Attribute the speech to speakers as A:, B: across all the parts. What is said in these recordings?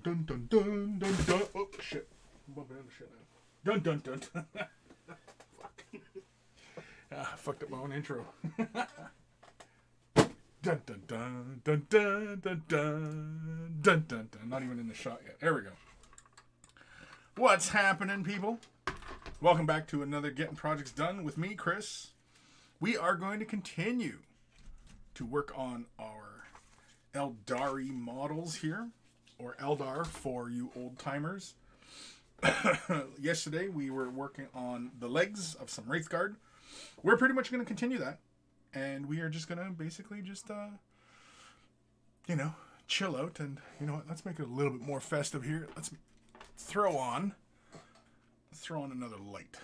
A: Dun dun dun dun dun. Oh shit! I'm bumping into shit now. Dun dun dun. Fuck. I fucked up my own intro. Dun dun dun dun dun dun dun dun dun dun. Not even in the shot yet. There we go. What's happening, people? Welcome back to another Getting Projects Done with me, Chris. We are going to continue to work on our Aeldari models here, or Eldar for you old timers. Yesterday we were working on the legs of some Wraith Guard. We're pretty much going to continue that, and we are just going to basically just, chill out, and you know what? Let's make it a little bit more festive here. Let's throw on another light.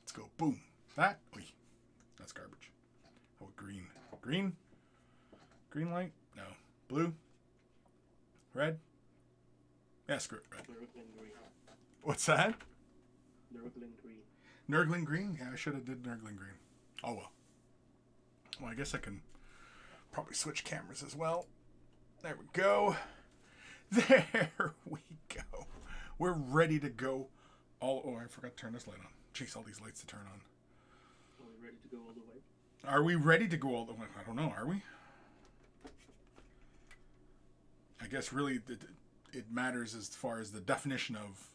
A: Let's go. Boom. That. Oy, that's garbage. Oh, green. Green? Green light? No. Blue? Red? Yeah, screw it. Red.
B: Nurgling green.
A: What's that?
B: Nurgling green.
A: Nurgling green? Yeah, I should have did Nurgling green. Oh, well. Well, I guess I can probably switch cameras as well. There we go. There we go. We're ready to go. Oh, I forgot to turn this light on. Jeez, all these lights to turn on.
B: Are we ready to go all the way?
A: Are we ready to go all the way? I don't know. Are we? I guess really it matters as far as the definition of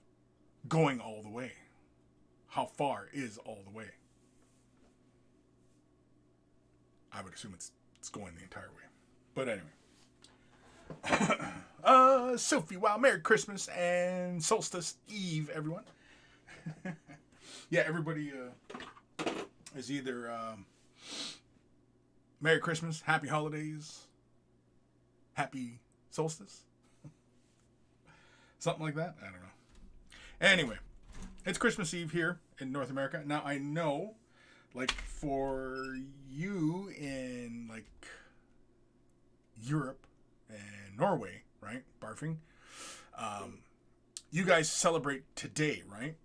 A: going all the way. How far is all the way? I would assume it's going the entire way. But anyway. Sophie, wow, Merry Christmas and Solstice Eve, everyone. Yeah, everybody is either Merry Christmas, Happy Holidays, Happy Solstice. Something like that. I don't know. Anyway, it's Christmas Eve here in North America. Now, I know, like, for you in, like, Europe and Norway, right? Barfing. You guys celebrate today, right?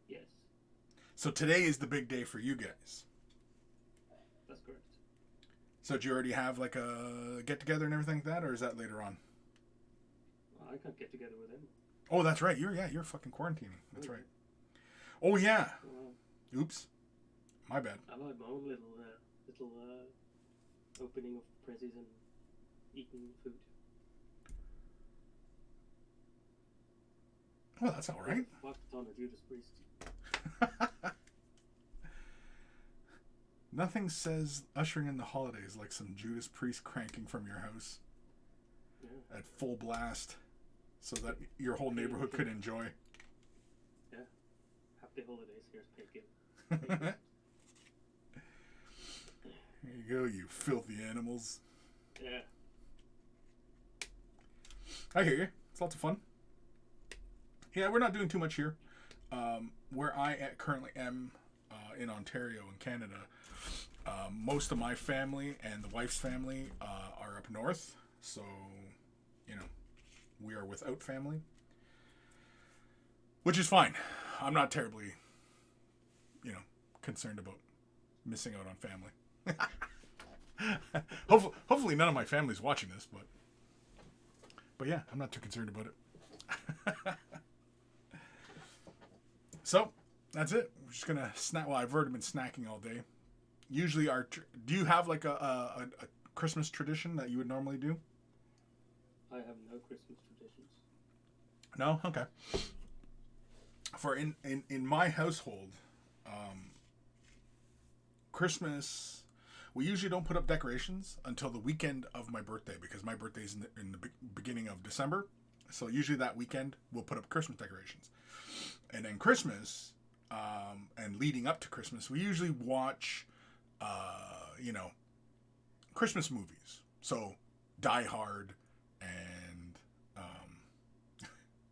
B: Yes.
A: So today is the big day for you guys.
B: That's correct.
A: So do you already have, like, a get-together and everything like that, or is that later on?
B: I can't get together with him.
A: Oh, that's right. You're fucking quarantining. That's right. Oh, yeah. Oops. My bad.
B: I like my own little opening of presents and eating food.
A: Oh, that's all right.
B: Fuck a ton of Judas Priest.
A: Nothing says ushering in the holidays like some Judas Priest cranking from your house at full blast so that your whole neighborhood could enjoy.
B: Yeah. Happy holidays. Here's Pagan.
A: There you go, you filthy animals.
B: Yeah.
A: I hear you. It's lots of fun. Yeah, we're not doing too much here. Where I currently am in Ontario in Canada, most of my family and the wife's family are up north. So, we are without family. Which is fine. I'm not terribly, concerned about missing out on family. Hopefully none of my family's watching this, but yeah, I'm not too concerned about it. So that's it. We're just gonna snack. Well, I've already been snacking all day. Usually, do you have like a Christmas tradition that you would normally do?
B: I have no Christmas traditions.
A: No, okay. For in my household, Christmas, we usually don't put up decorations until the weekend of my birthday because my birthday is in the beginning of December. So usually that weekend we'll put up Christmas decorations. And then Christmas, and leading up to Christmas, we usually watch, Christmas movies. So Die Hard and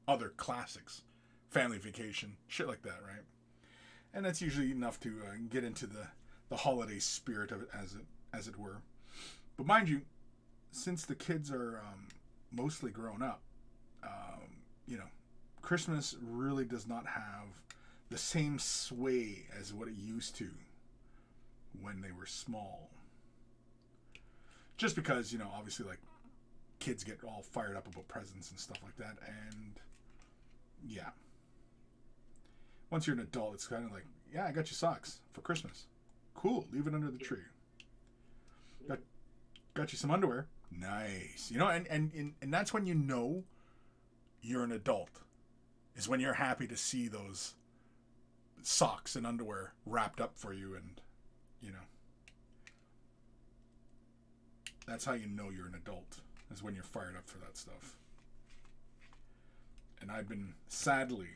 A: other classics, Family Vacation, shit like that, right? And that's usually enough to get into the holiday spirit of it, as it were. But mind you, since the kids are mostly grown up, Christmas really does not have the same sway as what it used to when they were small. Just because, obviously, like, kids get all fired up about presents and stuff like that. And yeah, once you're an adult, it's kind of like, yeah, I got you socks for Christmas. Cool, leave it under the tree. Got you some underwear. Nice. You know, and that's when you know you're an adult. Is when you're happy to see those socks and underwear wrapped up for you, and you know, that's how you know you're an adult, is when you're fired up for that stuff. And I've been sadly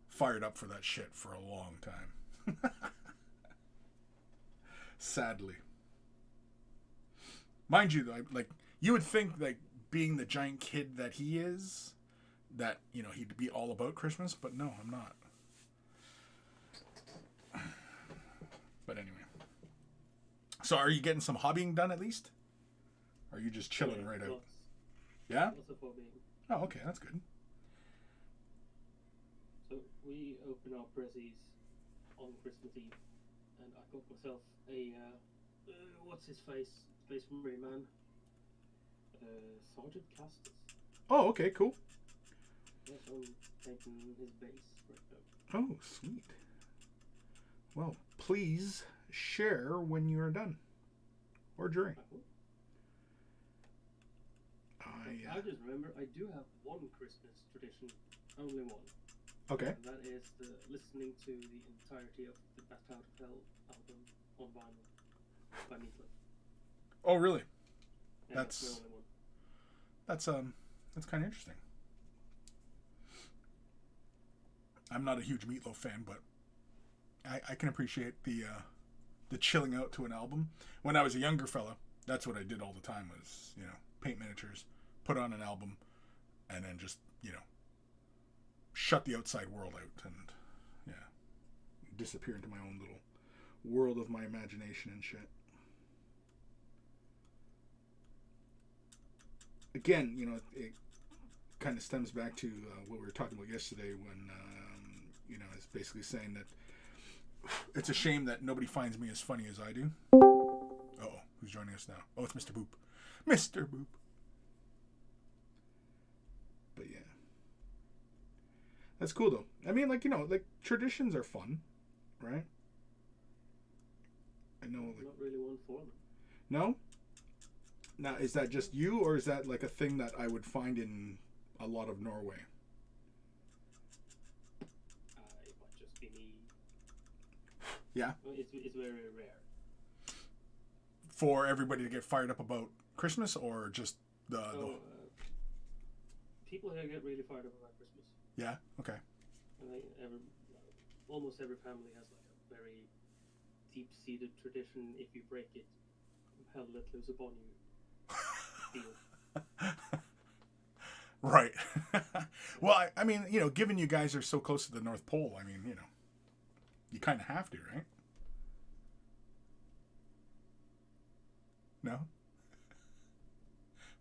A: fired up for that shit for a long time. Sadly. Mind you, though, like, you would think, like, being the giant kid that he is, that, you know, he'd be all about Christmas, but no, I'm not. But anyway. So are you getting some hobbying done at least? Or are you just chilling right out? Yeah?
B: Lots of hobbying.
A: Oh, okay, that's good.
B: So we open our prezzies on Christmas Eve, and I got myself a what's his face? Space from Rayman. Sergeant Castus.
A: Oh, okay, cool.
B: Yes, I'm painting his base right now.
A: Oh, sweet. Well, please share when you are done. Or during.
B: I just remember I do have one Christmas tradition, only one.
A: Okay.
B: And that is the listening to the entirety of the Bat Out of Hell album on vinyl by Meatloaf.
A: Oh, really?
B: Yeah, that's my only one.
A: That's kind of interesting. I'm not a huge Meatloaf fan, but I can appreciate the chilling out to an album. When I was a younger fella, that's what I did all the time, was, you know, paint miniatures, put on an album, and then just, you know, shut the outside world out and, yeah, disappear into my own little world of my imagination and shit. Again, you know, it kind of stems back to what we were talking about yesterday when, you know, it's basically saying that it's a shame that nobody finds me as funny as I do. Uh-oh, who's joining us now? Oh, it's Mr. Boop. Mr. Boop. But yeah. That's cool, though. I mean, like, you know, like, traditions are fun, right? I know, like...
B: Not really one for them.
A: No? Now, is that just you, or is that, like, a thing that I would find in a lot of Norway?
B: It might just be me.
A: Yeah?
B: It's very rare.
A: For everybody to get fired up about Christmas, or just the
B: people here get really fired up about Christmas.
A: Yeah? Okay.
B: And almost every family has like a very deep-seated tradition. If you break it, hell let loose upon you. Deal.
A: Right. Well, I mean, you know, given you guys are so close to the North Pole, I mean, you know, you kind of have to, right? No?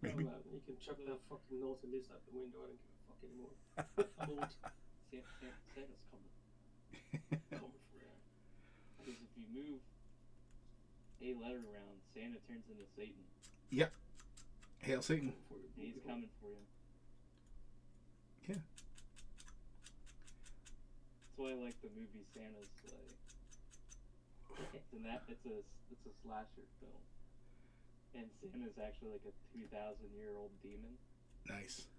A: Maybe.
B: Well, you can chuck that fucking North and this out the window. I don't give a fuck anymore. I'm old.
C: Santa's coming. Coming for you. Because if you move a letter around, Santa turns into Satan.
A: Yep. Hail Satan.
C: He's coming for you.
A: Yeah.
C: That's why I like the movie Santa's Sleigh. It's a slasher film. And Santa's actually like a 2,000-year-old demon.
A: Nice.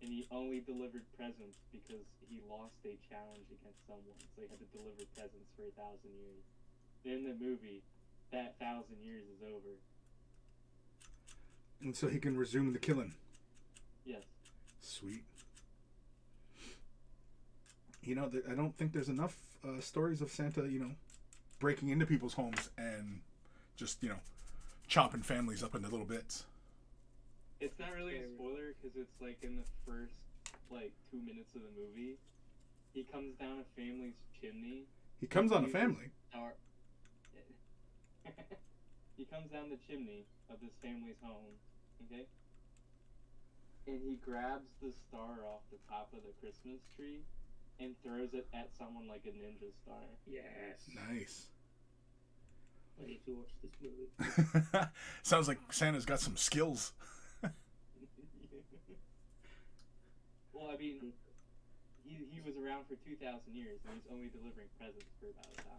C: And he only delivered presents because he lost a challenge against someone. So he had to deliver presents for 1,000 years. In the movie, that 1,000 years is over.
A: And so he can resume the killing.
C: Yes.
A: Sweet. You know, I don't think there's enough stories of Santa, you know, breaking into people's homes and just, you know, chopping families up into little bits.
C: It's not really a spoiler because it's like in the first like 2 minutes of the movie, he comes down a family's chimney.
A: He comes on a family?
C: He comes down the chimney of this family's home, okay? And he grabs the star off the top of the Christmas tree and throws it at someone like a ninja star.
B: Yes.
A: Nice.
B: I need to watch this movie.
A: Sounds like Santa's got some skills.
C: Well, I mean, he was around for 2,000 years, and he's only delivering presents for about 1,000.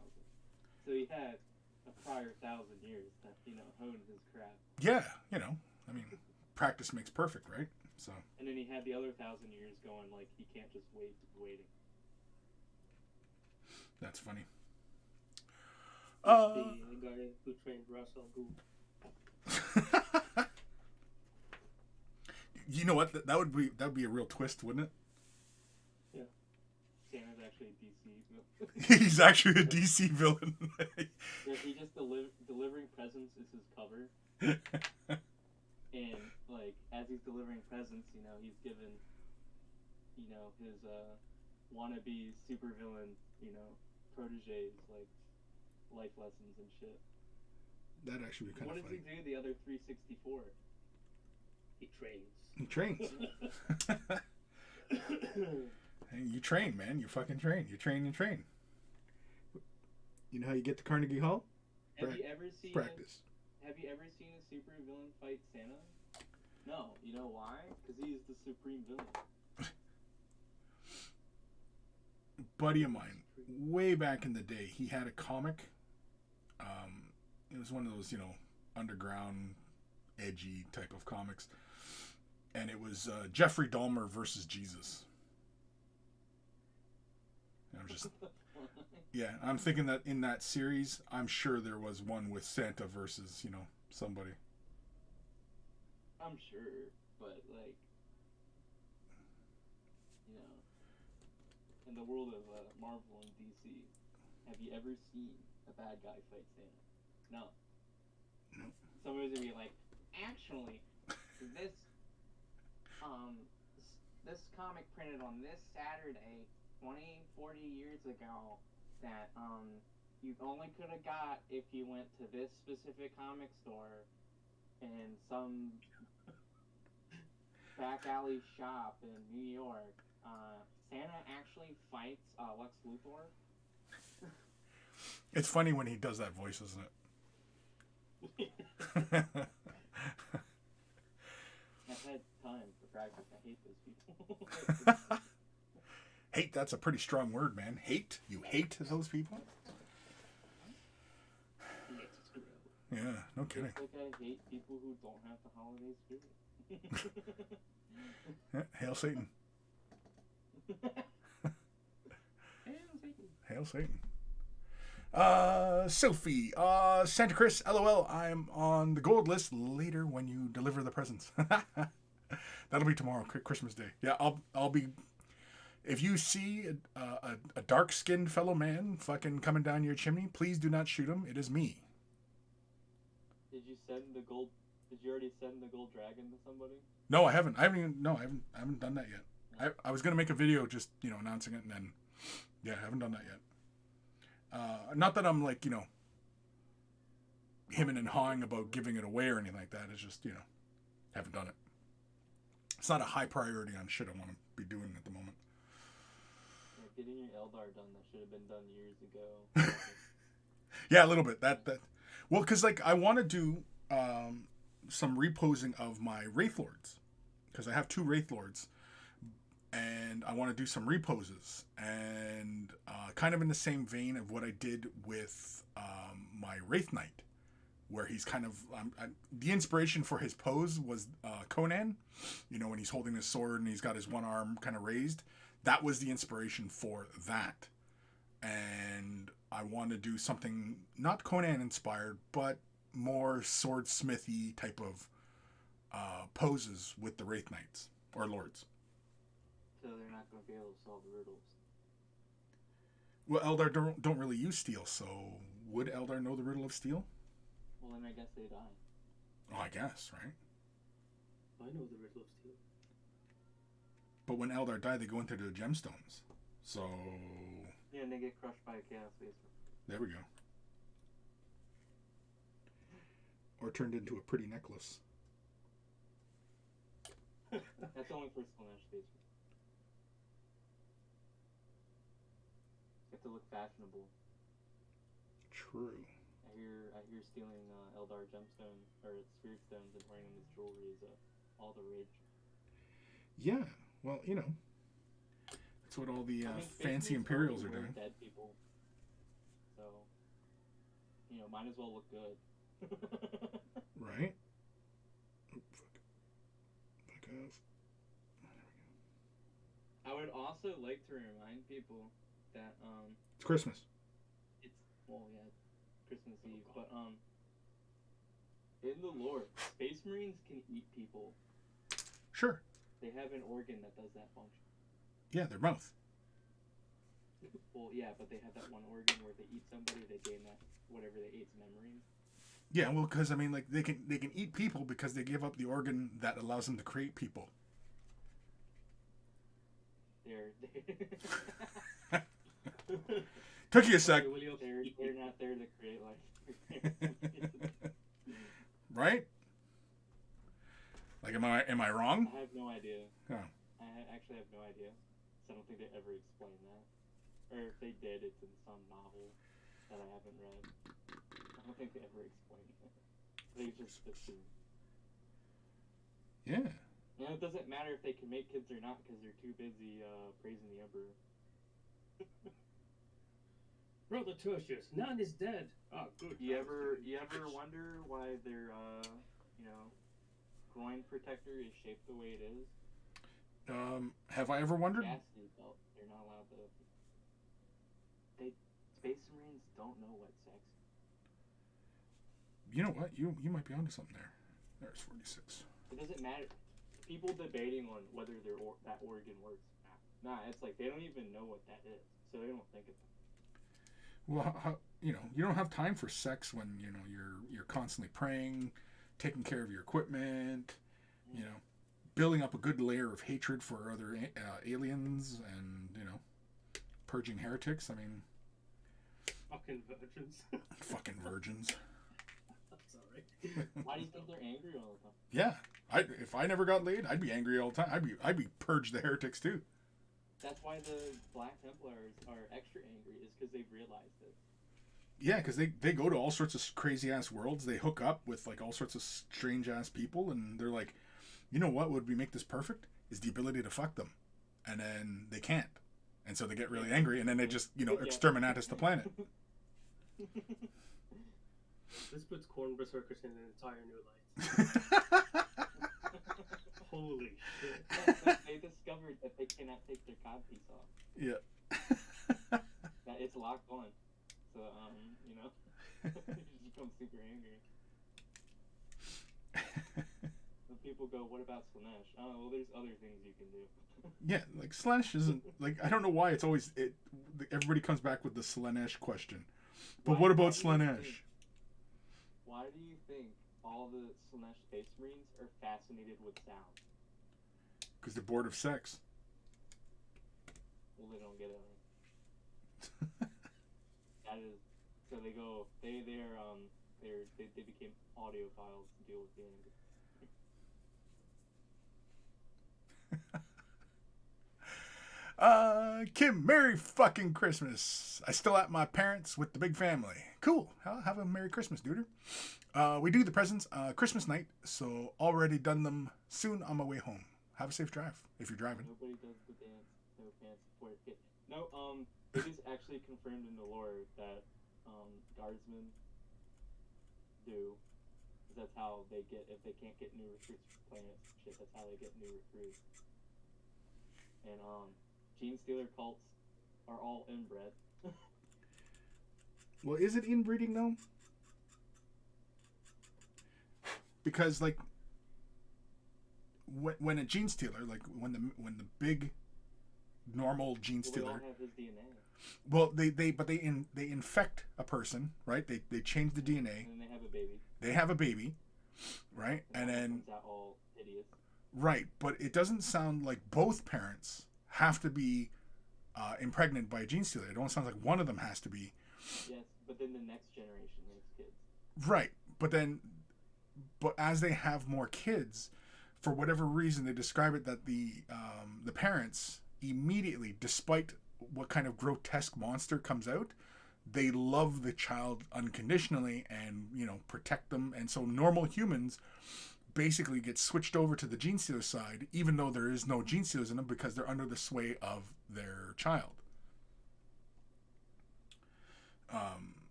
C: So he had a prior 1,000 years to, hone his craft.
A: Yeah, I mean, practice makes perfect, right? So.
C: And then he had the other 1,000 years going, like, he can't just waiting.
A: That's funny.
B: The guy who trained Russell Gould.
A: You know what? That would be a real twist, wouldn't it?
C: Yeah. Santa's actually a DC villain.
A: He's actually a DC villain.
C: Yeah, he just delivering presents is his cover. And like as he's delivering presents, he's given, his wannabe supervillain, proteges like life lessons and shit.
A: That'd actually be kind
C: What
A: of funny.
C: What does he do the other 364?
B: He trains.
A: He trains. Hey, you train, man. You fucking train. You train and train. You know how you get to Carnegie Hall?
C: Have you ever seen
A: practice?
C: Have you ever seen a super villain fight Santa? No. You know why? Because he's the supreme villain.
A: Buddy of mine, way back in the day, he had a comic. It was one of those, underground, edgy type of comics. And it was Jeffrey Dahmer versus Jesus. And I'm just... Yeah, I'm thinking that in that series, I'm sure there was one with Santa versus, somebody.
C: I'm sure, but like, in the world of Marvel and DC, have you ever seen a bad guy fight Santa? No.
A: No.
C: Somebody's gonna be like, actually, this comic printed on this Saturday, 40 years ago, that you only could have got if you went to this specific comic store in some back alley shop in New York. Santa actually fights Lex Luthor.
A: It's funny when he does that voice, isn't it?
C: I've had time for practice. I hate those people.
A: Hate, that's a pretty strong word, man. Hate? You hate those people? Yeah, no kidding.
C: It's like I hate people who don't have the holiday spirit.
A: Yeah, hail Satan. Hail Satan. Sophie, Santa Chris, LOL, I'm on the gold list later when you deliver the presents. That'll be tomorrow, Christmas Day. Yeah, I'll be... If you see a dark-skinned fellow man fucking coming down your chimney, please do not shoot him. It is me.
C: Did you already send the gold dragon to somebody?
A: No, I haven't. I haven't done that yet. I was gonna make a video just announcing it, and then yeah, I haven't done that yet. Not that I'm like hemming and hawing about giving it away or anything like that. It's just haven't done it. It's not a high priority on shit I want to be doing at the moment.
C: Getting your Eldar done, that should have been done years ago.
A: Yeah, a little bit. Well, because I want to do some reposing of my Wraith Lords, because I have 2 Wraith Lords, and I want to do some reposes, and kind of in the same vein of what I did with my Wraith Knight, where he's kind of the inspiration for his pose was Conan, when he's holding his sword and he's got his one arm kind of raised. That was the inspiration for that. And I want to do something not Conan inspired, but more swordsmithy type of poses with the Wraith Knights or Lords.
C: So they're not going to be able to solve the riddles.
A: Well, Eldar don't really use steel, so would Eldar know the riddle of steel?
C: Well, then I guess they die.
A: Oh, I guess, right?
B: I know the riddle of steel.
A: But when Eldar die, they go into the gemstones. So...
C: Yeah, and they get crushed by a chaos basement.
A: There we go. Or turned into a pretty necklace.
C: That's only for Slanesh basement. You have to look fashionable.
A: True.
C: I hear stealing Eldar gemstone or spirit stones and wearing them as jewelry is all the rage.
A: Yeah. Well, That's what all the
C: I mean, Space
A: fancy
C: Marines
A: Imperials are
C: already wear
A: doing.
C: Dead people, so might as well look good.
A: Right? Oh, fuck off.
C: I would also like to remind people that
A: It's Christmas.
C: it's Christmas Eve, but in the lore, Space Marines can eat people.
A: Sure.
C: They have an organ that does that function.
A: Yeah, their mouth.
C: Well, yeah, but they have that one organ where they eat somebody, they gain that whatever they ate's memory.
A: Yeah, well, because I mean, like they can eat people because they give up the organ that allows them to create people. Took you a sec.
C: They're not there to create life.
A: Right? Like, am I wrong?
C: I have no idea.
A: Oh.
C: I actually have no idea. So I don't think they ever explained that. Or if they did, it's in some novel that I haven't read. I don't think they ever explained it. They just assume.
A: Yeah.
C: And it doesn't matter if they can make kids or not because they're too busy praising the Emperor.
B: Brother Tertius, none is dead. Oh, good.
C: You ever wonder why their groin protector is shaped the way it is?
A: Have I ever wondered?
C: Chastity belt. They're not allowed to. Space Marines don't know what sex.
A: You know what? You might be onto something there. There's 46.
C: It doesn't matter. People debating on whether that organ works. Nah, it's like they don't even know what that is, so they don't think of it.
A: Well, you don't have time for sex when you're constantly praying, taking care of your equipment, building up a good layer of hatred for other aliens, and purging heretics. I mean,
B: fucking virgins.
A: Fucking virgins.
B: Sorry.
C: Why do you think they're angry all the time?
A: Yeah, if I never got laid, I'd be angry all the time. I'd be purge the heretics too.
C: That's why the Black Templars are extra angry, is because they've realized it.
A: Yeah, because they go to all sorts of crazy ass worlds. They hook up with like all sorts of strange ass people, and they're like, you know what would make this perfect is the ability to fuck them, and then they can't, and so they get really angry, and then they just exterminate us the planet.
B: This puts corn berserkers in an entire new light. Holy shit.
C: They discovered that they cannot take their codpiece off.
A: Yeah.
C: That it's locked on. So, they just become super angry. When people go, what about Slanesh? Oh, well, there's other things you can do.
A: Yeah, like Slanesh isn't, like, I don't know why it's always, everybody comes back with the Slanesh question. But what about Slanesh?
C: Why do you think all the Slanesh Space Marines are fascinated with sound?
A: Because they're bored of sex.
C: Well, they don't get it. That is, so they go. They became audiophiles to deal with the anger.
A: Kim, Merry fucking Christmas. I still at my parents with the big family. Cool. Have a Merry Christmas, dude. We do the presents Christmas night, so already done them. Soon on my way home. Have a safe drive if you're driving.
C: Nobody does the dance. No pants before it gets. No, it is actually confirmed in the lore that guardsmen do. Because that's how they get, if they can't get new recruits for planets and shit, that's how they get new recruits. And Genestealer cults are all inbred.
A: Well, is it inbreeding though? Because like when a Genestealer, like when the big normal Genestealer,
C: Well, they all have his DNA.
A: well they infect a person, right? They change the DNA.
C: And then they have a baby.
A: They have a baby, right? And then
C: comes out all hideous.
A: right, but it doesn't sound like both parents have to be impregnated by a Genestealer. It only sounds like one of them has to be.
C: Yes, but then the next generation makes kids.
A: Right, but as they have more kids, for whatever reason, they describe it that the parents immediately, despite what kind of grotesque monster comes out, they love the child unconditionally and protect them. And so normal humans basically get switched over to the Genestealer side, even though there is no Genestealers in them because they're under the sway of their child.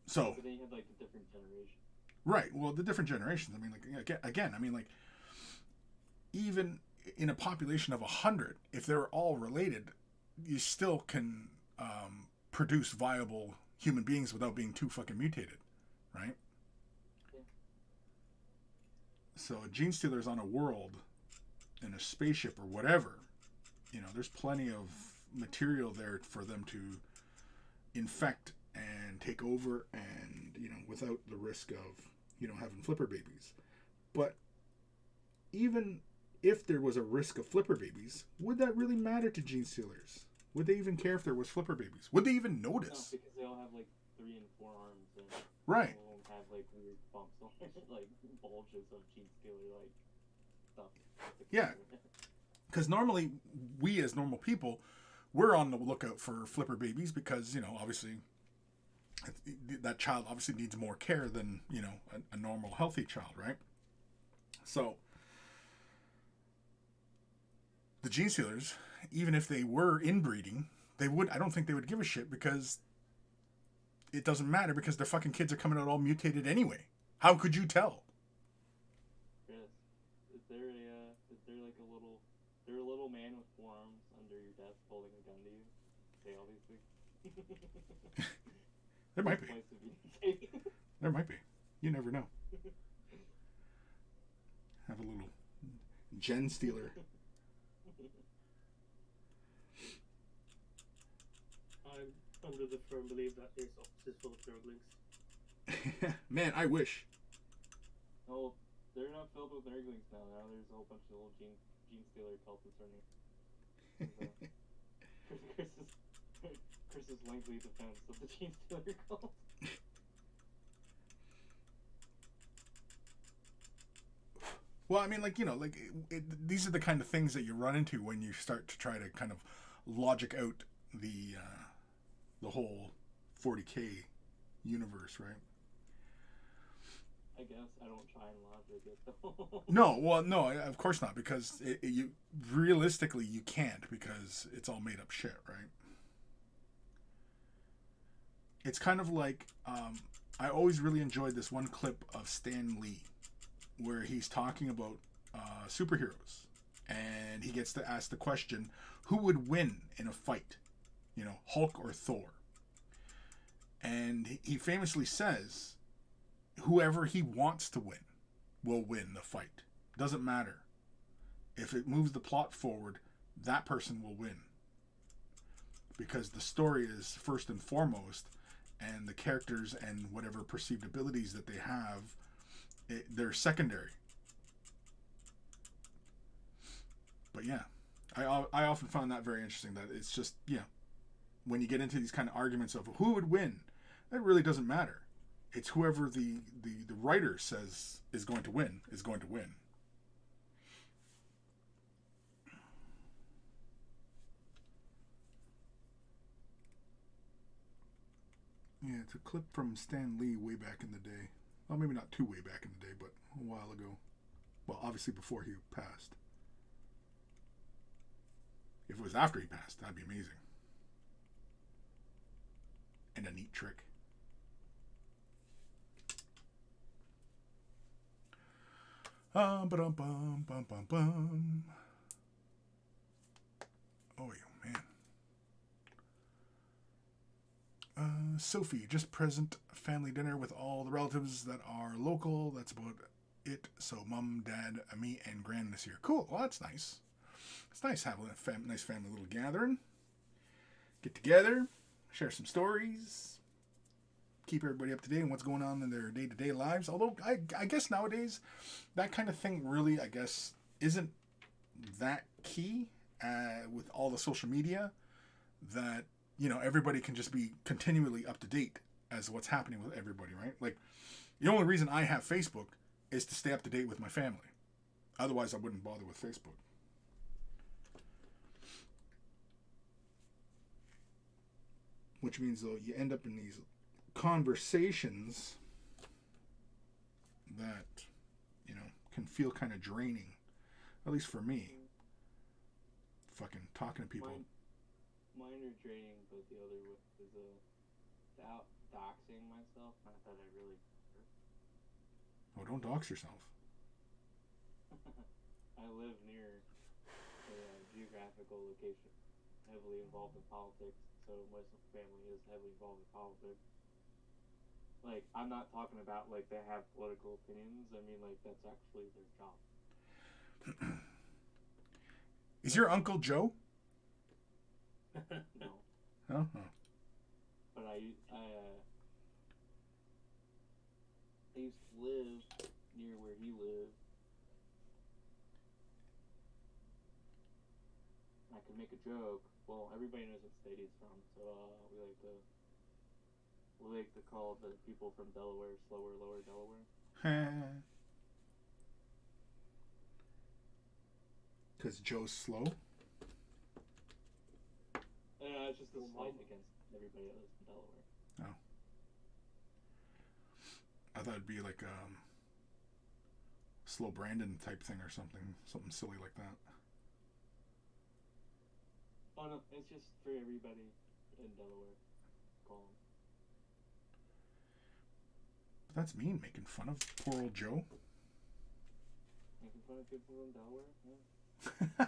A: So
C: then you have like the different generations.
A: Right. Well, the different generations. I mean, like again. I mean, like even in a population of 100, if they're all related, you still can produce viable human beings without being too fucking mutated, right?
C: Yeah.
A: So a Genestealer's on a world in a spaceship or whatever, you know, there's plenty of material there for them to infect and take over, and you know, without the risk of, you know, having flipper babies. But even if there was a risk of flipper babies, would that really matter to Genestealers? Would they even care if there was flipper babies? Would they even notice?
C: No, because they all have like 3 and 4 arms, and
A: Right.
C: They all have like weird bumps on it, like bulges of Genestealer like stuff.
A: Yeah. Because normally, we as normal people, we're on the lookout for flipper babies because, you know, obviously, that child obviously needs more care than, you know, a normal, healthy child, right? So, the Genestealers, even if they were inbreeding, I don't think they would give a shit because it doesn't matter because their fucking kids are coming out all mutated anyway. How could you tell?
C: Yes. Is there like a little man with 4 arms under your desk holding a gun to you? Say all these things.
A: There might be. There might be. You never know. Have a little Genestealer.
B: I'm under the firm belief that this office is full of Nurglings.
A: Man, I wish.
C: Oh, they're not filled with Nurglings now. Now there's a whole bunch of little Genestealer cultists running. Chris's lengthy defense of the Genestealer cult.
A: Well, I mean, like, you know, like, these are the kind of things that you run into when you start to try to kind of logic out the whole 40K universe, right?
C: I guess I don't try and logic it though.
A: No, of course not, because you realistically you can't, because it's all made up shit, right? It's kind of like I always really enjoyed this one clip of Stan Lee where he's talking about superheroes, and he gets to ask the question, who would win in a fight, you know, Hulk or Thor? And he famously says whoever he wants to win will win the fight. Doesn't matter. If it moves the plot forward, that person will win. Because the story is first and foremost, and the characters and whatever perceived abilities that they have, they're secondary. But yeah, I often found that very interesting, that it's just, yeah, when you get into these kind of arguments of who would win, it really doesn't matter. It's whoever the writer says is going to win is going to win. Yeah, it's a clip from Stan Lee way back in the day. Well, maybe not too way back in the day, but a while ago. Well, obviously before he passed. If it was after he passed, that'd be amazing. And a neat trick. Ba-dum-bum-bum-bum-bum. Oh, man. Sophie, just present family dinner with all the relatives that are local. That's about it. So mom, dad, me, and gran this year. Cool. Well, that's nice. It's nice having a nice family little gathering. Get together, share some stories, keep everybody up to date on what's going on in their day-to-day lives. Although I guess nowadays that kind of thing really, I guess, isn't that key with all the social media, that, you know, everybody can just be continually up to date as what's happening with everybody, right? Like, the only reason I have Facebook is to stay up to date with my family. Otherwise, I wouldn't bother with Facebook. Which means, though, you end up in these conversations that, you know, can feel kind of draining, at least for me. Fucking talking to people.
C: Mine are draining, but the other was without doxing myself. Not that I really.
A: Oh, don't dox yourself.
C: I live near a geographical location heavily involved in politics, so most of the family is heavily involved in politics. Like, I'm not talking about, like, they have political opinions. I mean, like, that's actually their job.
A: Is your Uncle Joe?
C: No.
A: Oh.
C: But I used to live near where he lived. I could make a joke. Well, everybody knows what state he's from, so we like to call the people from Delaware slower, lower Delaware.
A: Because Joe's slow?
C: It's just a slight against everybody that lives in Delaware.
A: Oh. I thought it'd be like slow Brandon type thing or something silly like that.
C: Oh no, it's just for everybody in Delaware. Call him.
A: But that's mean, making fun of poor old Joe.
C: Making fun of people in Delaware? Yeah.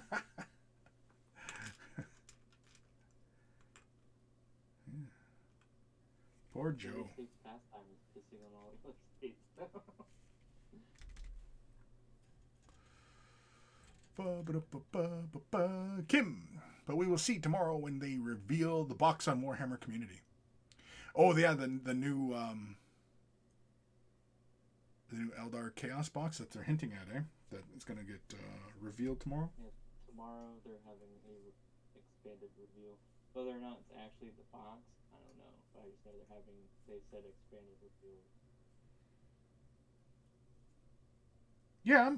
A: Poor Joe.
C: The state's pastime is pissing on all the other states.
A: Kim, but we will see tomorrow when they reveal the box on Warhammer Community. Oh yeah, the new Aeldari Chaos box that they're hinting at, that is going to get revealed tomorrow.
C: Yeah, tomorrow they're having a expanded reveal. Whether or not it's actually the box, I don't know. But I just know they said expanded reveal.
A: Yeah,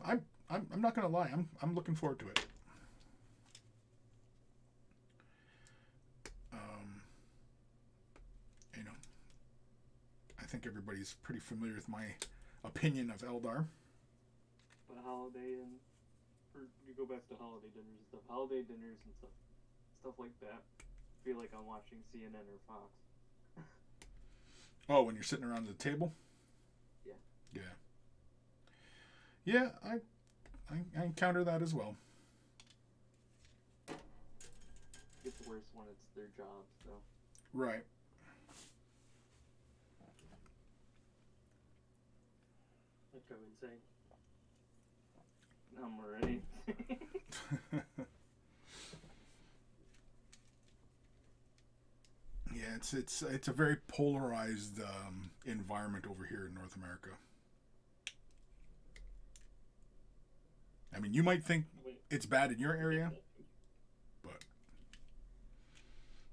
A: I'm not gonna lie. I'm looking forward to it. I think everybody's pretty familiar with my opinion of Eldar.
C: But holiday you go back to holiday dinners and stuff. Holiday dinners and stuff like that. I feel like I'm watching CNN or Fox.
A: Oh, when you're sitting around the table?
C: Yeah.
A: Yeah, I encounter that as well.
C: It's worse when it's their job, so.
A: Right.
B: I'd go insane.
C: I'm ready.
A: Yeah, it's a very polarized environment over here in North America. I mean, you might think it's bad in your area, but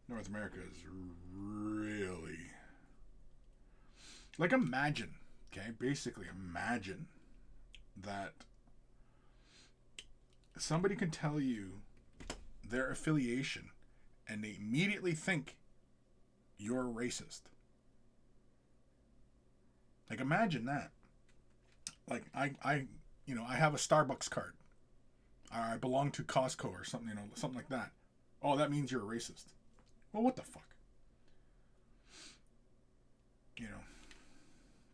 A: North America is really... Like, imagine, okay? Basically, imagine that somebody can tell you their affiliation and they immediately think you're racist. Like, imagine that. Like, I have a Starbucks card. I belong to Costco or something, something like that. Oh, that means you're a racist. Well, what the fuck?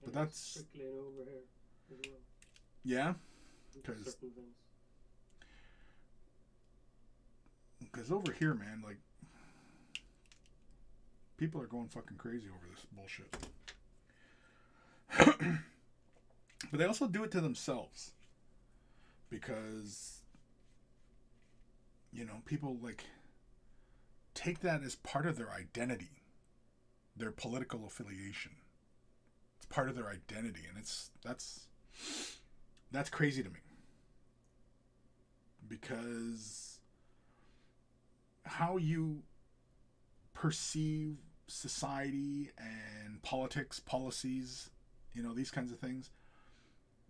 A: But that's
B: strictly over here as well.
A: Yeah, because over here, man, like, people are going fucking crazy over this bullshit. But they also do it to themselves. Because, people, like, take that as part of their identity. Their political affiliation. It's part of their identity. And that's crazy to me. Because how you perceive society and politics, policies, these kinds of things,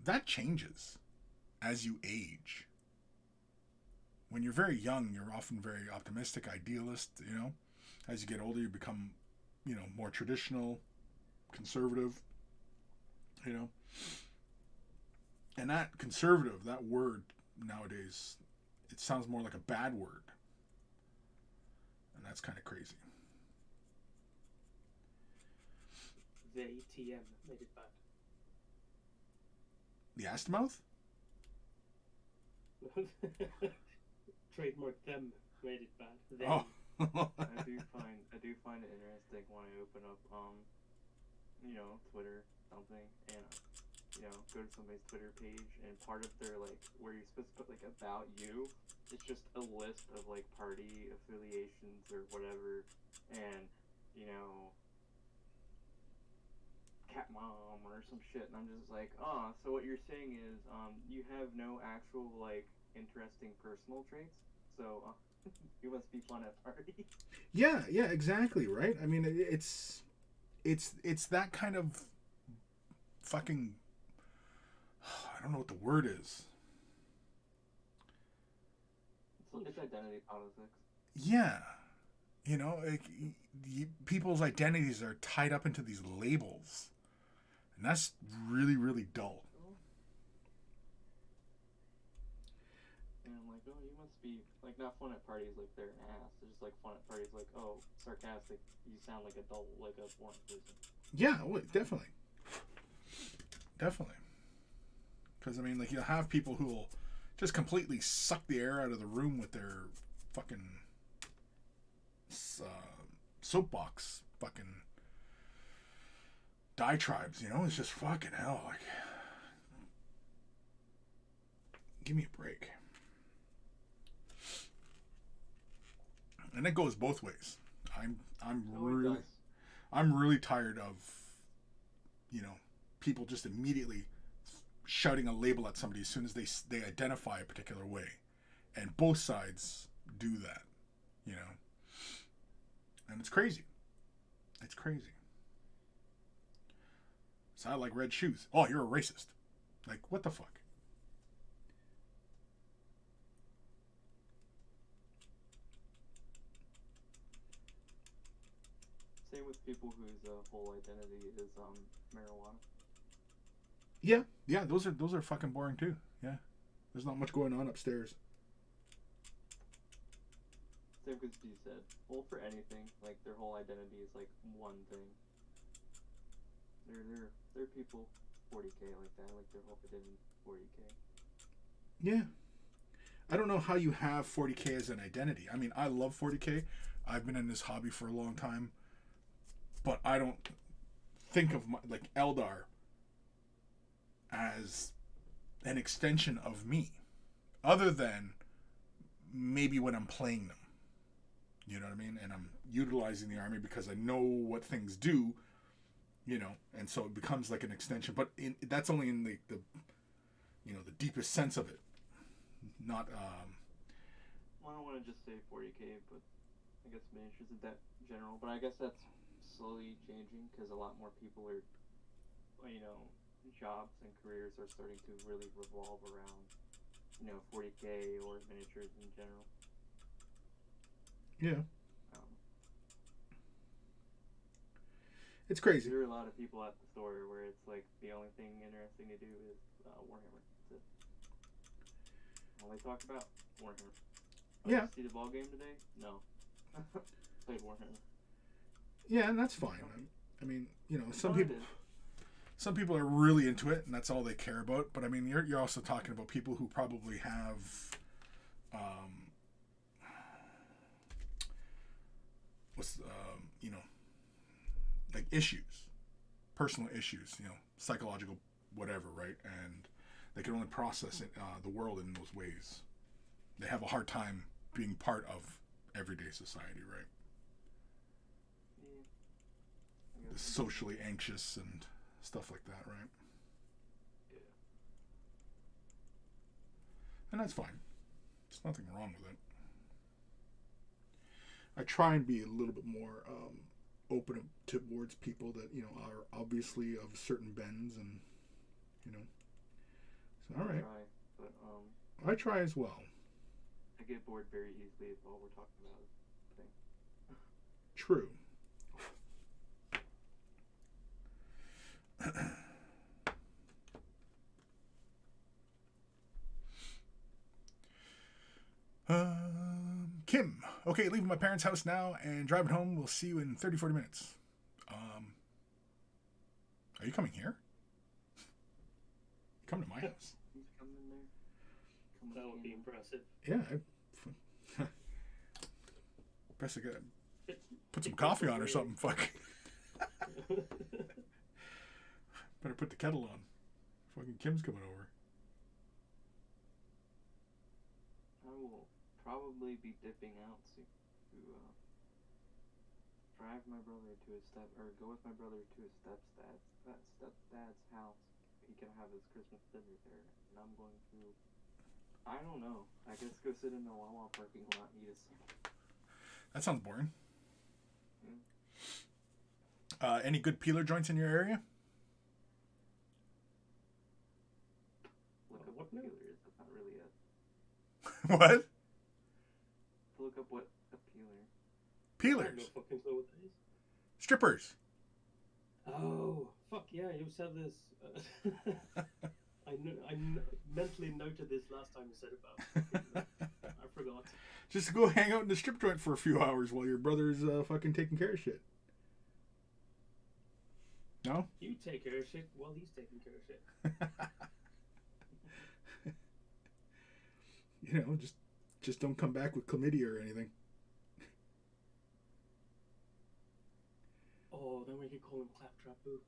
A: that changes as you age. When you're very young, you're often very optimistic, idealist, As you get older, you become, more traditional, conservative, And that conservative, that word nowadays, it sounds more like a bad word. And that's kind of crazy.
B: The ATM made it bad.
A: The Astamouth?
B: Trademark them made it bad. They.
A: Oh.
C: I do find it interesting when I open up Twitter something and go to somebody's Twitter page and part of their like where you're supposed to put like about you, it's just a list of like party affiliations or whatever, and cat mom or some shit, and I'm just like, so what you're saying is you have no actual like interesting personal traits, so you must be fun at parties.
A: Yeah, exactly, right? I mean, it's that kind of fucking, I don't know what the word is.
C: It's identity politics.
A: Yeah. People's identities are tied up into these labels. And that's really, really dull.
C: And I'm like, you must be, like, not fun at parties like they're an ass. They're just, like, fun at parties like, sarcastic, you sound like a dull, like a boring person.
A: Yeah, definitely. Definitely. Because, I mean, like, you'll have people who will just completely suck the air out of the room with their fucking soapbox fucking diatribes, It's just fucking hell. Like, give me a break. And it goes both ways. I'm really tired of, people just immediately shouting a label at somebody as soon as they identify a particular way, and both sides do that, and it's crazy. It's crazy. So I like red shoes. Oh, you're a racist. Like, what the fuck?
C: Same with people whose whole identity is marijuana.
A: Yeah, those are fucking boring too. Yeah, there's not much going on upstairs.
C: Same with you said. Well, for anything, like their whole identity is like one thing. They're people 40K like that, like their whole identity 40K.
A: Yeah, I don't know how you have 40K as an identity. I mean, I love 40K. I've been in this hobby for a long time, but I don't think of like Aeldari as an extension of me, other than maybe when I'm playing them. You know what I mean? And I'm utilizing the army because I know what things do, and so it becomes like an extension. But that's only in the the deepest sense of it. Not.
C: Well, I don't want to just say 40K, but I guess miniatures is that general. But I guess that's slowly changing because a lot more people are, jobs and careers are starting to really revolve around, 40K or miniatures in general.
A: Yeah. It's crazy.
C: There are a lot of people at the store where it's like the only thing interesting to do is Warhammer. That's it. All they talk about Warhammer.
A: Yeah.
C: See the ball game today? No. Played Warhammer.
A: Yeah, and that's fine. I mean, some people are really into it, and that's all they care about. But I mean, you're also talking about people who probably have, like issues, personal issues, psychological, whatever, right? And they can only process it, the world in those ways. They have a hard time being part of everyday society, right? Yeah. The socially anxious and stuff like that, right?
C: Yeah.
A: And that's fine. There's nothing wrong with it. I try and be a little bit more open towards people that are obviously of certain bends, and so all right. I try as well.
C: I get bored very easily if all we're talking about is things.
A: True. Kim. Okay, leaving my parents' house now and driving home. We'll see you in 30, 40 minutes. Are you coming here? Come to my house.
C: He's coming in there.
B: That would be impressive.
A: Yeah. Best to get put some coffee on or something. Fuck. Better put the kettle on. Fucking Kim's coming over.
C: I will probably be dipping out to drive my brother to his go with my brother to his stepdad's house. He can have his Christmas dinner there, and I'm going to, I don't know, I guess go sit in the Wawa parking lot and eat a sandwich.
A: That sounds boring. Any good peeler joints in your area?
C: Look up what peeler is. That's not really it.
A: What?
C: Look up what a peeler.
A: Peelers.
B: I have no fucking clue what that is.
A: Strippers.
B: Oh, fuck yeah, you said this. I mentally noted this last time you said about it. I forgot.
A: Just go hang out in the strip joint for a few hours while your brother's fucking taking care of shit. No?
B: You take care of shit while he's taking care of shit.
A: You know, just don't come back with chlamydia or anything.
B: Oh, then we could call him Claptrap Boop.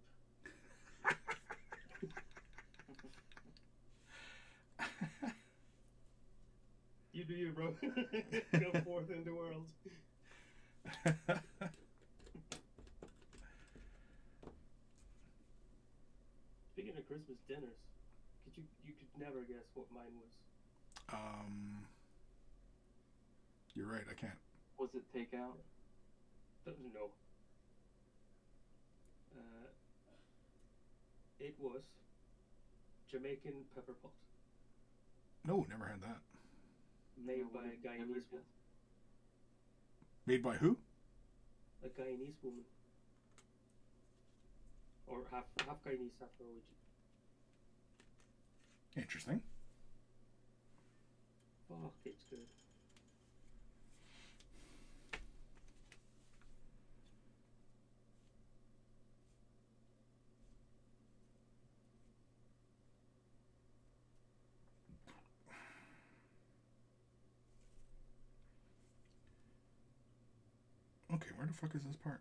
B: You do you, bro. Go forth in the world. Speaking of Christmas dinners, you could never guess what mine was.
A: You're right, I can't.
C: Was it takeout?
B: No. It was Jamaican pepper pot.
A: No, never had that.
B: Made by a Guyanese woman.
A: Made by who?
B: A Guyanese woman. Or half Guyanese, half Norwegian.
A: Interesting.
B: Fuck, it's good.
A: Okay, where the fuck is this part?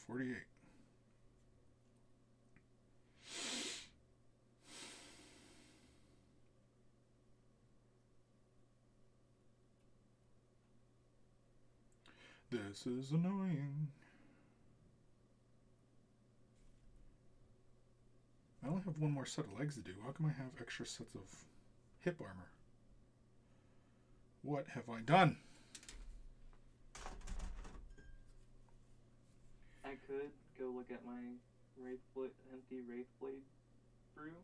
A: 48. This is annoying. I only have one more set of legs to do. How come I have extra sets of hip armor? What have I done?
C: I could go look at my empty Wraith Blade brew,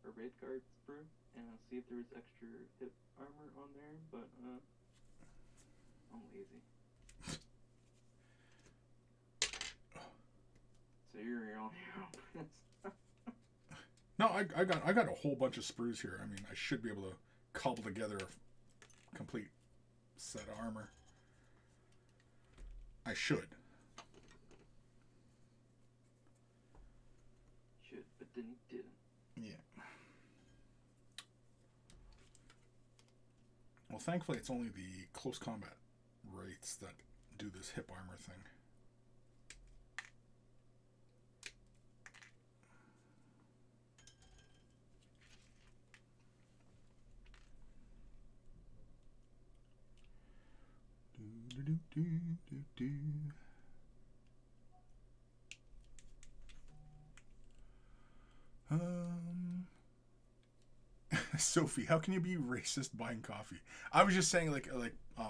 C: or Wraith Guard brew, and see if there was extra hip armor on there, but I'm lazy. So you're on your own.
A: No, I got a whole bunch of sprues here. I mean, I should be able to cobble together a complete set of armor. I should.
C: Should, but then he didn't.
A: Yeah. Well, thankfully, it's only the close combat wraiths that do this hip armor thing. Sophie, how can you be racist buying coffee? I was just saying like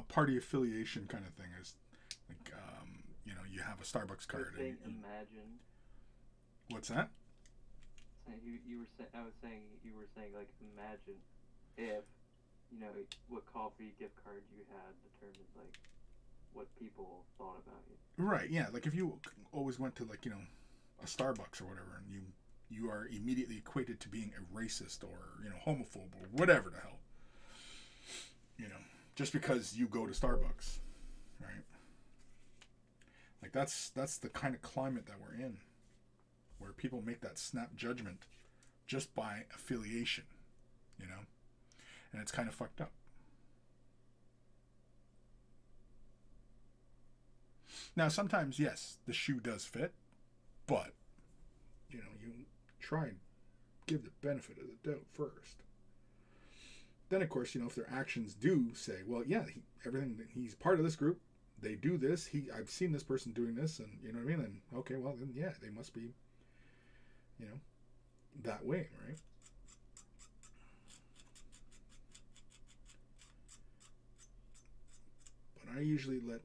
A: party affiliation kind of thing is like you know, you have a Starbucks card.
C: I was saying imagine.
A: What's that?
C: You were saying, I was saying you were saying like imagine if, you know, what coffee gift card you had determined like what people thought about you.
A: Right, yeah. Like if you always went to like, you know, a Starbucks or whatever, and you are immediately equated to being a racist or, you know, homophobe or whatever the hell. You know, just because you go to Starbucks, right? Like that's the kind of climate that we're in, where people make that snap judgment just by affiliation, you know, and it's kind of fucked up. Now, sometimes, yes, the shoe does fit, but, you know, you try and give the benefit of the doubt first. Then, of course, you know, if their actions do say, well, yeah, he's part of this group, they do this, I've seen this person doing this, and you know what I mean, then, okay, well, then, yeah, they must be, you know, that way, right? But I usually let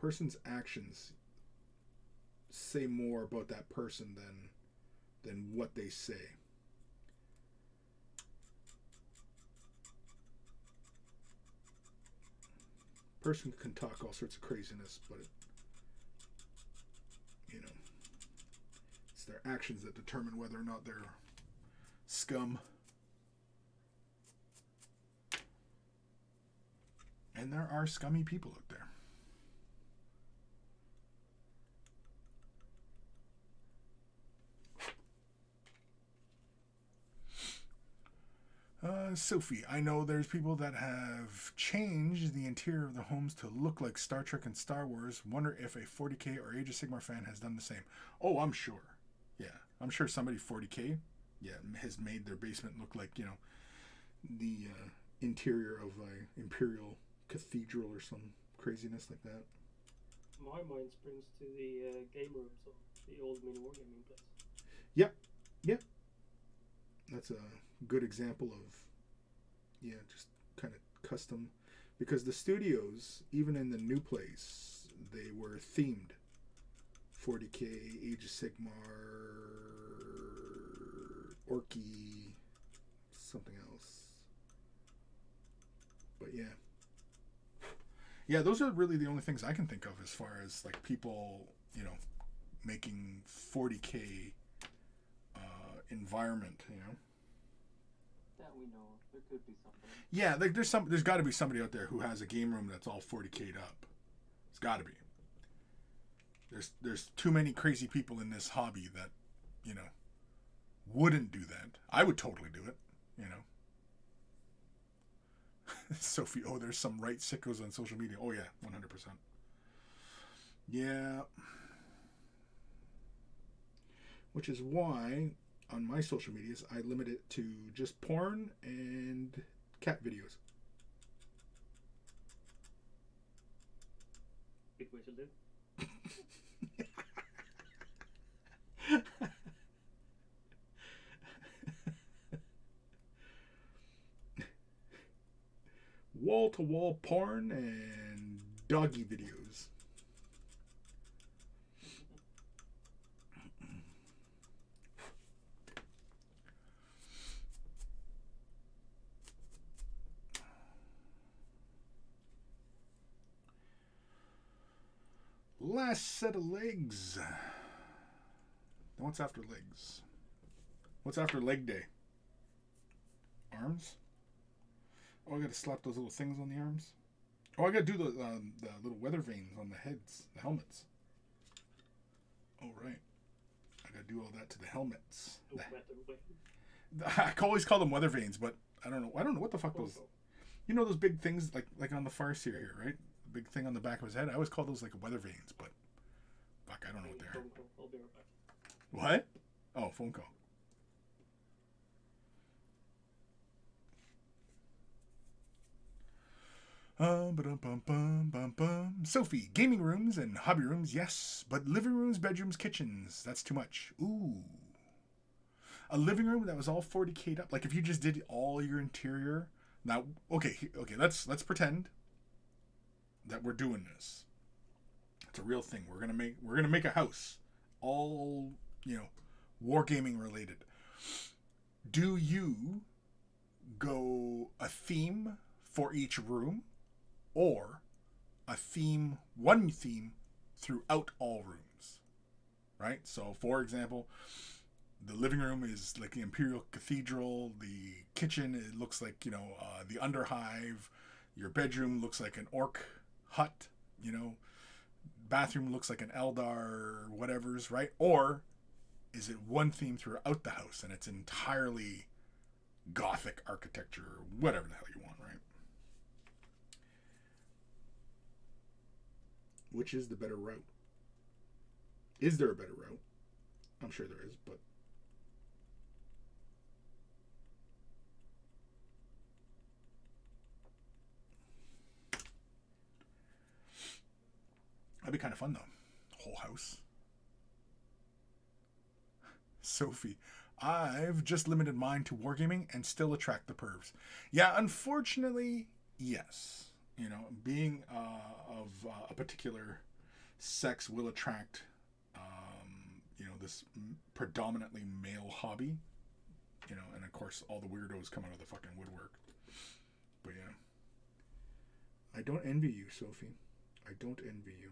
A: person's actions say more about that person than what they say. Person can talk all sorts of craziness, but you know, it's their actions that determine whether or not they're scum. And there are scummy people out there. Sophie, I know there's people that have changed the interior of the homes to look like Star Trek and Star Wars. Wonder if a 40K or Age of Sigmar fan has done the same. Oh, I'm sure. Yeah, I'm sure somebody 40K, has made their basement look like, you know, the interior of an Imperial cathedral or some craziness like that.
B: My mind springs to the game rooms of the old mini Wargaming place.
A: Yep. That's a good example of, just kind of custom, because the studios, even in the new place, they were themed. 40K, Age of Sigmar, Orky, something else. But yeah, those are really the only things I can think of as far as like people, you know, making 40K environment, you know.
C: That we know of. There could be something.
A: Yeah, like there's got to be somebody out there who has a game room that's all 40K'd up. It's got to be. There's too many crazy people in this hobby that, you know, wouldn't do that. I would totally do it, you know. Sophie, there's some right sickos on social media. Oh yeah, 100%. Yeah. Which is why on my social medias I limit it to just porn and cat videos.
B: Good way to live.
A: Wall-to-wall porn and doggy videos. Last set of legs. What's after legs? What's after leg day? Arms? Oh, I gotta slap those little things on the arms. Oh, I gotta do the little weather vanes on the heads, the helmets. Oh, right. I gotta do all that to the helmets. I always call them weather vanes, but I don't know what the fuck those. You know those big things like on the Farseer here, right? The big thing on the back of his head. I always call those like weather vanes, but fuck, I don't know what they are.
B: I'll be right back.
A: What? Oh, phone call. Sophie, gaming rooms and hobby rooms, yes, but living rooms, bedrooms, kitchens, that's too much. Ooh. A living room that was all 40K'd up, like if you just did all your interior. Now, okay, let's pretend that we're doing this. It's a real thing. We're gonna make a house, all, you know, wargaming related. Do you go a theme for each room, or one theme throughout all rooms, right? So, for example, the living room is like the Imperial Cathedral. The kitchen, it looks like, the Underhive. Your bedroom looks like an orc hut, Bathroom looks like an Eldar whatever's, right? Or is it one theme throughout the house and it's entirely Gothic architecture or whatever the hell you want, right? Which is the better route? Is there a better route? I'm sure there is, but that'd be kind of fun though. Whole house. Sophie, I've just limited mine to wargaming and still attract the pervs. Yeah, unfortunately, yes. Being of a particular sex will attract, this predominantly male hobby. And of course, all the weirdos come out of the fucking woodwork. But yeah. I don't envy you, Sophie. I don't envy you.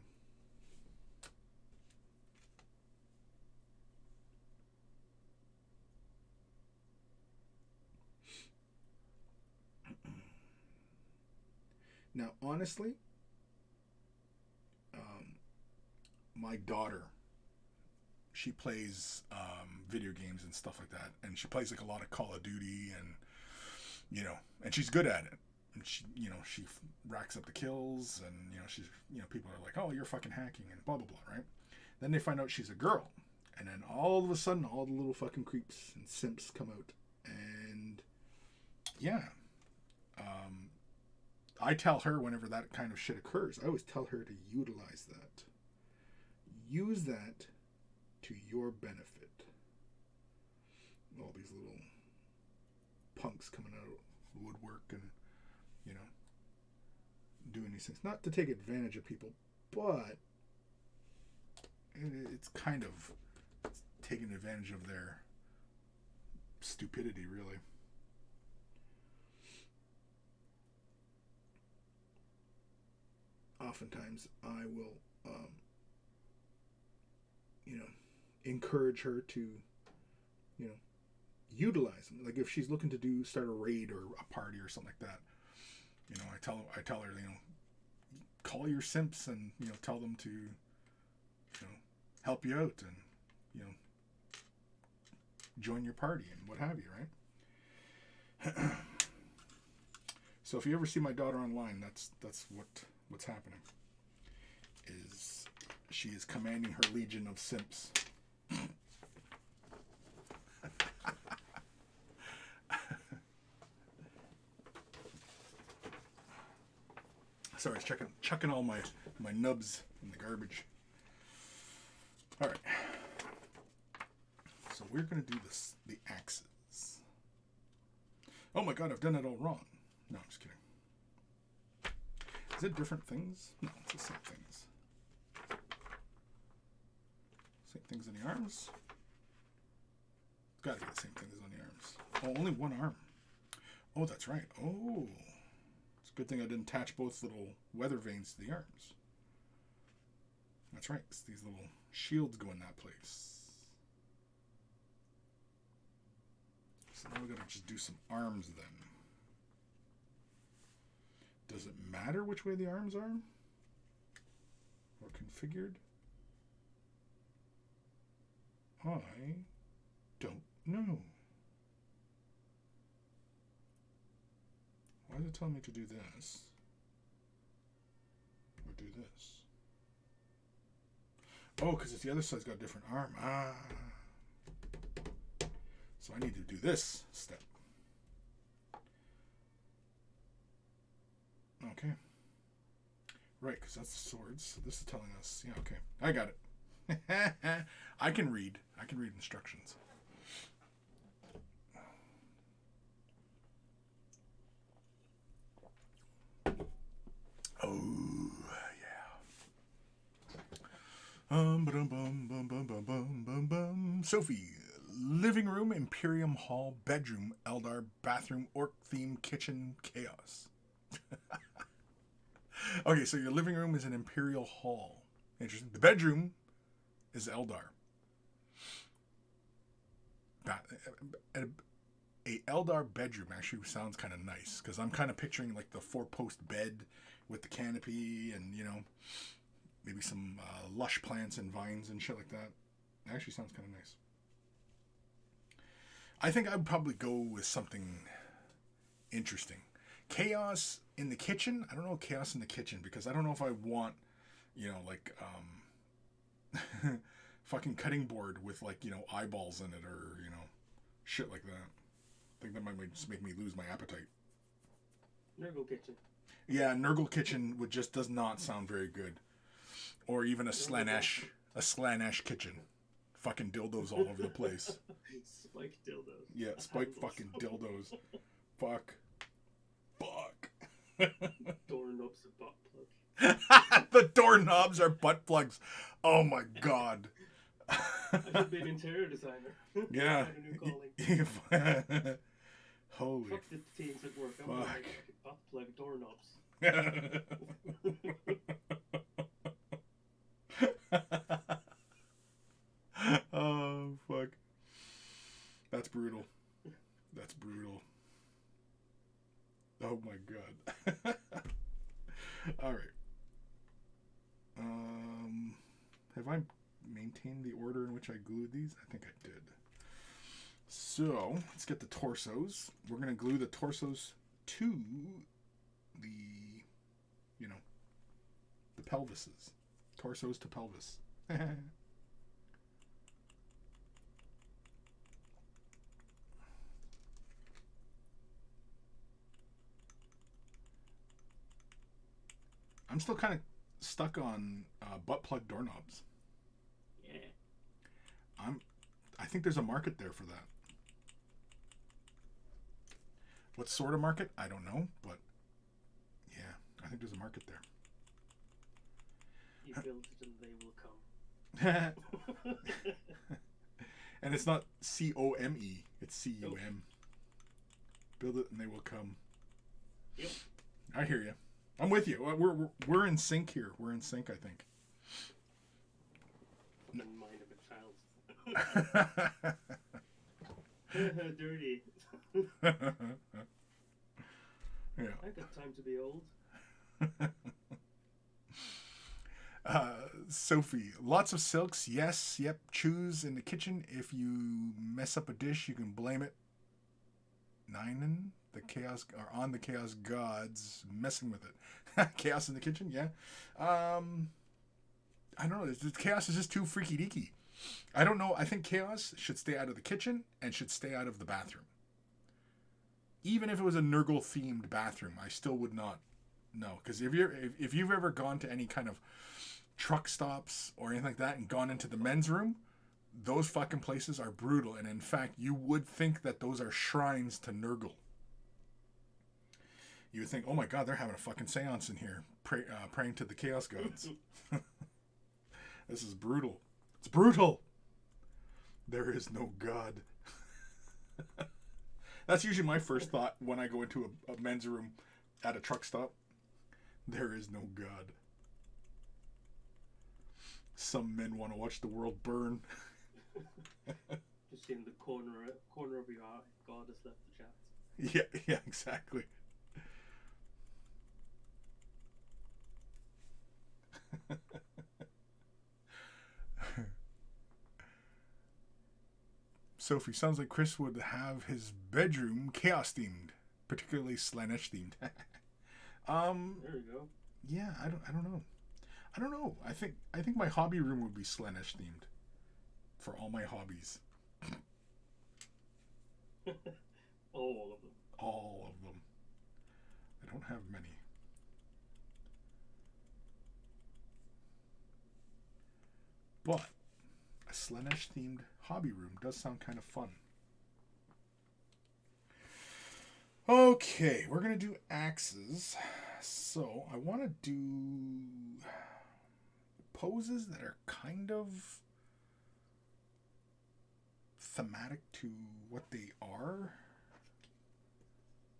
A: Now, honestly, my daughter, she plays video games and stuff like that, and she plays like a lot of Call of Duty, and and she's good at it. And she racks up the kills, and she's people are like, oh, you're fucking hacking and blah blah blah, right? Then they find out she's a girl, and then all of a sudden, all the little fucking creeps and simps come out, and yeah. I tell her whenever that kind of shit occurs, I always tell her to utilize that. Use that to your benefit. All these little punks coming out of woodwork and, doing these things. Not to take advantage of people, but it's kind of taking advantage of their stupidity, really. Oftentimes I will, encourage her to, utilize them. Like if she's looking to start a raid or a party or something like that, I tell her, call your simps and, tell them to, help you out and, join your party and what have you, right? So if you ever see my daughter online, that's what's happening. Is she is commanding her legion of simps. Sorry, I was chucking all my nubs in the garbage. All right. So we're gonna do the axes. Oh my god, I've done it all wrong. No, I'm just kidding. Is it different things? No, it's the same things. Same things in the arms? It's gotta be the same things on the arms. Oh, only one arm. Oh, that's right. Oh. It's a good thing I didn't attach both little weather vanes to the arms. That's right, 'cause these little shields go in that place. So now we gotta just do some arms then. Does it matter which way the arms are? Or configured? I don't know. Why is it telling me to do this? Or do this? Oh, because it's the other side's got a different arm. Ah. So I need to do this step. Okay. Right, because that's the swords. So this is telling us, yeah, okay. I got it. I can read instructions. Oh, yeah. Sophie, living room, Imperium Hall, bedroom, Eldar, bathroom, orc theme, kitchen, chaos. Okay, so your living room is an Imperial Hall. Interesting. The bedroom is Eldar. a Eldar bedroom actually sounds kind of nice, because I'm kind of picturing like the 4-post bed with the canopy and, you know, maybe some lush plants and vines and shit like that. It actually sounds kind of nice. I think I'd probably go with something interesting. Chaos in the kitchen. I don't know, chaos in the kitchen, because I don't know if I want, you know, like fucking cutting board with, like, you know, eyeballs in it, or, you know, shit like that. I think that might just make me lose my appetite.
B: Nurgle kitchen.
A: Yeah, Nurgle kitchen just does not sound very good. Or even a Slanesh kitchen. Fucking dildos all over the place.
B: Spike dildos.
A: Yeah, spike fucking dildos. Fuck.
B: Doorknobs and butt plugs.
A: The doorknobs are butt plugs. Oh my god.
B: I should be an interior designer.
A: Yeah.
B: Find a new calling.
A: Holy
B: fuck the teams at work. I'm gonna make butt plug doorknobs.
A: Oh fuck. That's brutal. That's brutal. Oh my god. All right. Have I maintained the order in which I glued these? I think I did. So let's get the torsos. We're gonna glue the torsos to the, you know, the pelvises. Torsos to pelvis. I'm still kind of stuck on butt plug doorknobs.
B: Yeah.
A: I think there's a market there for that. What sort of market? I don't know, but yeah, I think there's a market there.
B: You build it and they will come.
A: And it's not COME, it's CUM. Nope. Build it and they will come.
B: Yep.
A: I hear you. I'm with you. We're in sync here. We're in sync, I think.
B: The mind of a child. Dirty.
A: Yeah.
B: I got time to be old.
A: Sophie, lots of silks. Yes, yep. Choose in the kitchen. If you mess up a dish, you can blame it. Ninen, the chaos, or on the chaos gods messing with it. Chaos in the kitchen, yeah. I don't know. The chaos is just too freaky deaky. I don't know. I think chaos should stay out of the kitchen and should stay out of the bathroom. Even if it was a Nurgle themed bathroom, I still would not know. Because if you've ever gone to any kind of truck stops or anything like that and gone into the men's room, those fucking places are brutal. And in fact, you would think that those are shrines to Nurgle. You would think, oh my god, they're having a fucking seance in here, praying to the chaos gods. This is brutal. It's brutal. There is no god. That's usually my first thought when I go into a men's room at a truck stop. There is no god. Some men want to watch the world burn.
B: Just in the corner of your eye, God has left the chat.
A: Yeah, exactly. Sophie, sounds like Chris would have his bedroom chaos themed, particularly Slanesh themed.
B: There we go.
A: Yeah, I don't know. I think my hobby room would be Slanesh themed for all my hobbies.
B: All of them.
A: All of them. I don't have many. But a Slanesh themed hobby room does sound kind of fun. Okay, we're going to do axes. So I want to do poses that are kind of thematic to what they are.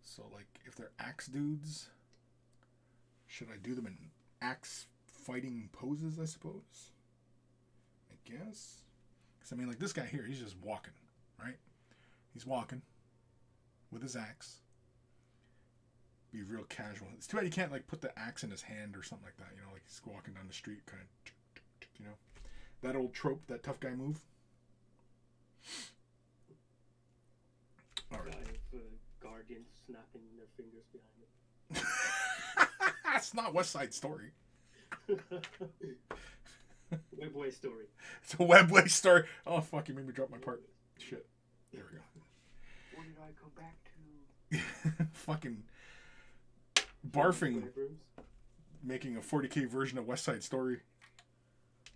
A: So like if they're axe dudes, should I do them in axe fighting poses, I suppose? I guess. Because I mean, like this guy here, he's just walking, right? He's walking with his axe. Be real casual. It's too bad you can't like put the axe in his hand or something like that. You know, like he's walking down the street, kind of. You know, that old trope, that tough guy move. All right.
B: Guy of guardians snapping their fingers behind it.
A: That's not West Side Story.
B: Webway story.
A: It's a Webway story. Oh fuck! You made me drop my part. Shit. There we go.
C: What did I come back to?
A: Fucking barfing,
B: Web rooms.
A: making a 40k version of West Side Story.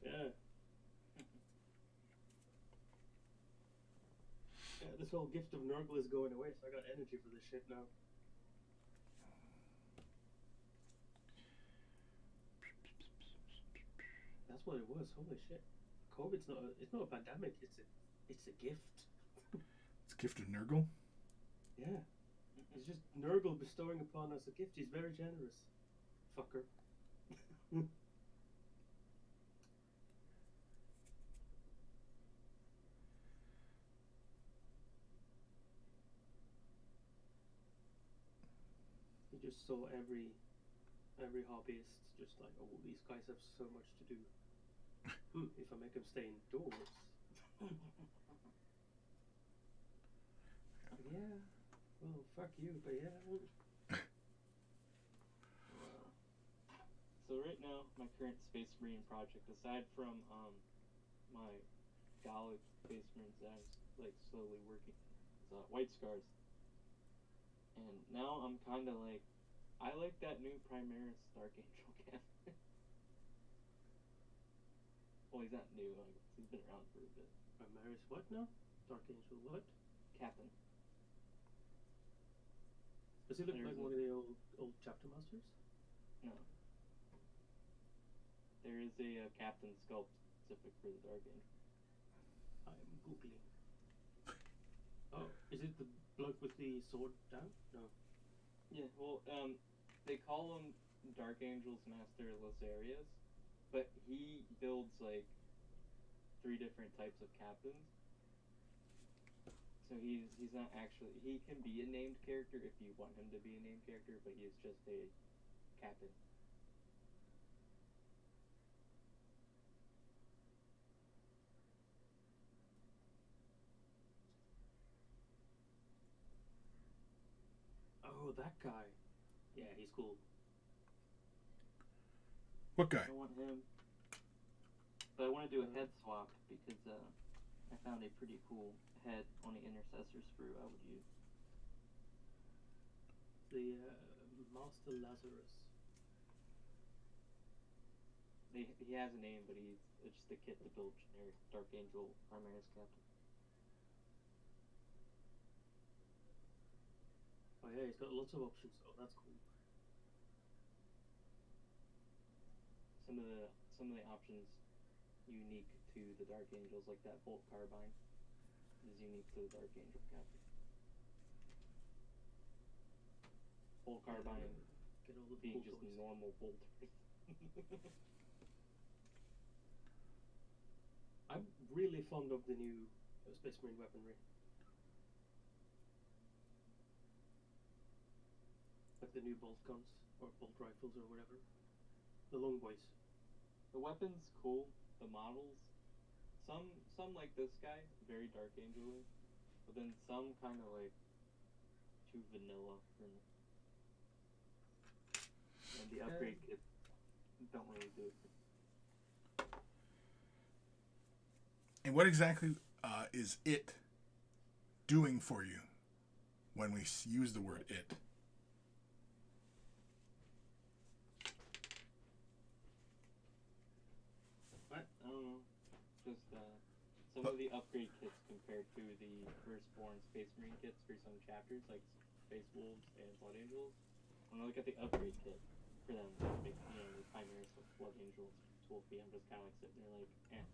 B: Yeah. Yeah, this whole gift of Nurgle is going away, so I got energy for this shit now. That's what it was. Holy shit! COVID's not. It's not a pandemic. It's a gift.
A: It's a gift of Nurgle.
B: Yeah. It's just Nurgle bestowing upon us a gift. He's very generous. Fucker. You just saw every hobbyist just like, oh, these guys have so much to do. If I make them stay indoors. Yeah. Well, fuck you, but yeah.
C: So right now, my current Space Marine project, aside from my Gallic Space Marines that I'm like slowly working, is White Scars. And now I'm kind of like, I like that new Primaris Dark Angel captain. Well, he's not new. Like, he's been around for a bit.
B: Primaris what now? Dark Angel what?
C: Captain.
B: Does he look like one of the old chapter masters?
C: No. There is a captain sculpt specific for the Dark Angel.
B: I'm googling. Oh, is it the bloke with the sword down? No.
C: Yeah, well, they call him Dark Angel's Master Losarius, but he builds like 3 different types of captains. So he's not actually, he can be a named character if you want him to be a named character, but he is just a captain.
B: Oh, that guy. Yeah, he's cool.
A: What guy?
C: I want him, but I want to do a head swap because I found a pretty cool head on the Intercessor sprue I would use.
B: The Master Lazarus.
C: He has a name, but it's just a kit to build generic Dark Angel Primaris captain.
B: Oh yeah, he's got lots of options. Oh, that's cool.
C: Some of the options unique to the Dark Angels, like that bolt carbine, is unique to the Dark Angel captain. Bolt carbine
B: Get all the
C: being
B: cool
C: just
B: toys.
C: normal bolters.
B: I'm really fond of the new Space Marine weaponry. Like the new bolt guns, or bolt rifles, or whatever. The long boys.
C: The weapon's cool. The models, some like this guy, very Dark Angel-y, but then some kind of like too vanilla for me. And the upgrade kits don't really do it.
A: And what exactly is it doing for you when we use the word it?
C: I don't know. Just some of the upgrade kits compared to the Firstborn Space Marine kits for some chapters, like Space Wolves and Blood Angels. When I look at the upgrade kit for them, like, you know, the Primaris with Blood Angels, 12B, I'm just kind of like sitting there like, eh.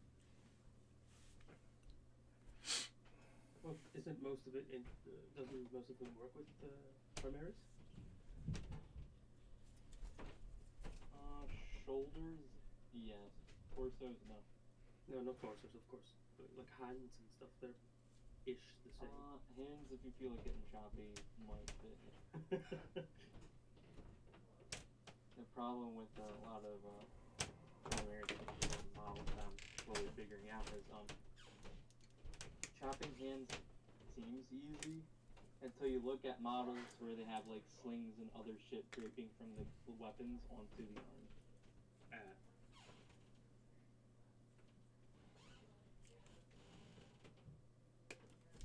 B: Well, isn't most of it in? Doesn't most of them work with Primaris?
C: Shoulders, yes. Torsos, no.
B: No, not torsos, of course. But like hands and stuff. They're ish the same.
C: Hands, if you feel like getting choppy, might fit. The problem with a lot of American models that I'm slowly figuring out is chopping hands seems easy until you look at models where they have like slings and other shit draping from the weapons onto the arm.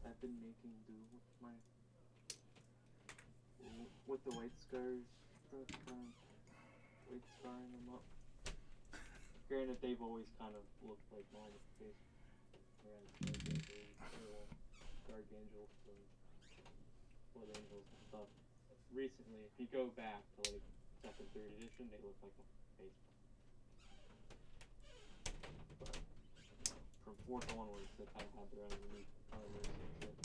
C: I've been making do with the white scars, white scarring them up. Granted, they've always kind of looked like normal face. Gargangels and blood angels and stuff. Recently, if you go back to like 2nd, 3rd edition, they look like a face. But from 4th onwards, they kind of had their own unique armors and shit.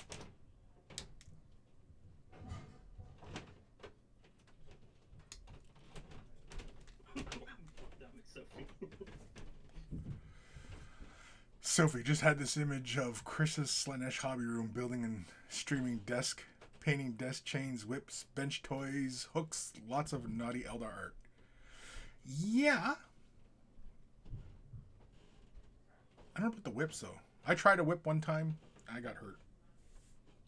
A: Sophie just had this image of Chris's Slanesh hobby room building and streaming desk, painting desk chains, whips, bench toys, hooks, lots of naughty Eldar art. Yeah. I don't know about the whips though. I tried a whip one time. I got hurt.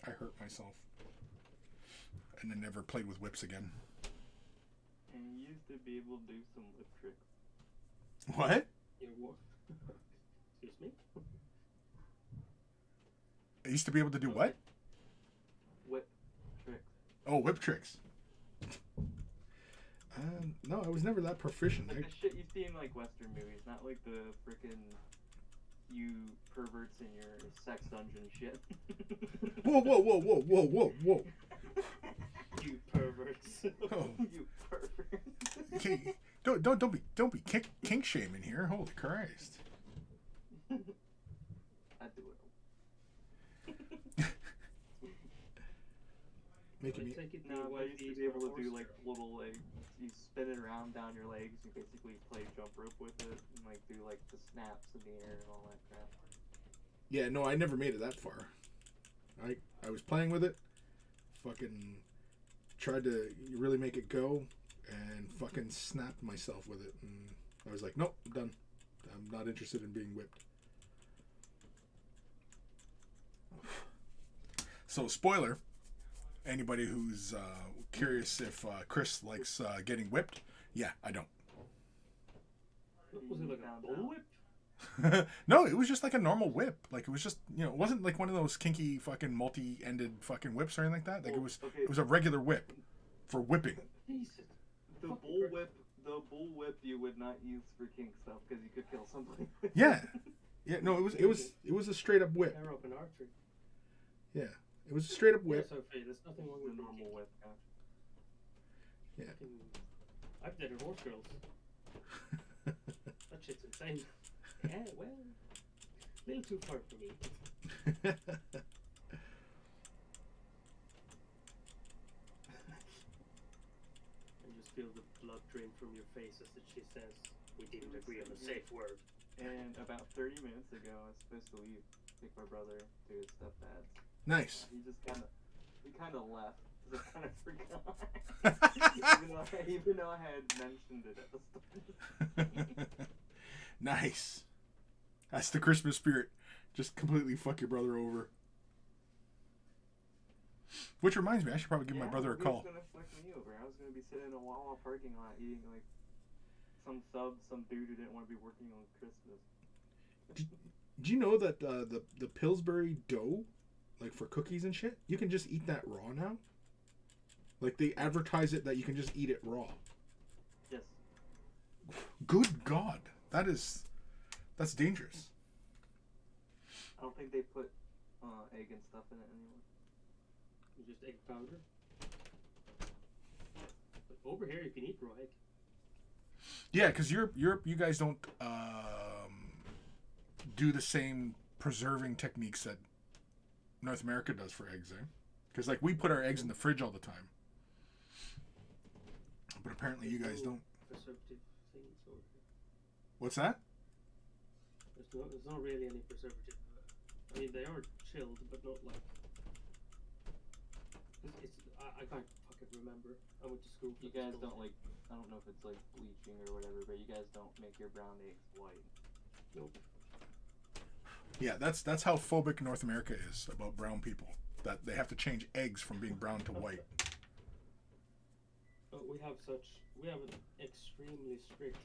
A: I hurt myself. And I never played with whips again.
C: And you used to be able to do some whip tricks.
A: What?
B: Excuse me?
A: I used to be able to do what?
C: Whip tricks.
A: Oh, whip tricks. No, I was never that proficient.
C: Like the shit you see in like Western movies, not like the frickin' you perverts in your sex dungeon shit.
A: Whoa, whoa, whoa, whoa, whoa, whoa, whoa.
B: You perverts.
A: Oh.
C: You perverts.
A: Okay, don't be kink shaming here. Holy Christ.
C: I do it.
A: Making me.
C: No, I used to be able to do like little like you spin it around down your legs. You basically play jump rope with it and like do like the snaps in the air and all that crap.
A: Yeah, no, I never made it that far. I was playing with it, fucking tried to really make it go, and fucking snapped myself with it, and I was like, nope, I'm done. I'm not interested in being whipped. So, spoiler. Anybody who's curious if Chris likes getting whipped, yeah, I don't.
B: Was it like a bull whip?
A: No, it was just like a normal whip. Like it was just, it wasn't like one of those kinky fucking multi-ended fucking whips or anything like that. Like it was a regular whip for whipping.
C: The bull whip you would not use for kink stuff because you could kill somebody.
A: Yeah, no, it was a straight up whip.
B: Arrow up in archery.
A: Yeah, it was a straight up whip.
B: Yeah, Sophie, there's nothing wrong with
C: the normal whip.
A: Yeah.
B: I've dated horse girls. That shit's insane. Yeah, well, a little too far for me. I just feel the blood drain from your face as she says, we didn't agree on a safe word.
C: And about 30 minutes ago, I was supposed to leave, take my brother to his stepdad's.
A: Nice.
C: He just kind of left. Because I kind of forgot. even though I had mentioned it at the start.
A: Nice. That's the Christmas spirit. Just completely fuck your brother over. Which reminds me, I should probably give my brother a call.
C: He was gonna fuck me over. I was gonna be sitting in a Wawa parking lot eating like some dude who didn't want to be working on Christmas.
A: Do you know that the Pillsbury dough, like for cookies and shit, you can just eat that raw now? Like they advertise it that you can just eat it raw.
C: Yes.
A: Good God, that's dangerous.
C: I don't think they put egg and stuff in it anymore.
B: Just egg powder. But over here, you can eat raw egg.
A: Yeah, because Europe, you guys don't do the same preserving techniques that North America does for eggs, eh? Because like we put our eggs in the fridge all the time, but apparently you guys don't.
B: Preservative things over here.
A: What's that?
B: There's not really any preservative. I mean, they are chilled, but not like. I can't fucking remember. I went to school.
C: You guys don't like. I don't know if it's like bleaching or whatever, but you guys don't make your brown eggs white.
B: Nope.
A: Yeah, that's how phobic North America is about brown people. That they have to change eggs from being brown to white.
B: We have an extremely strict.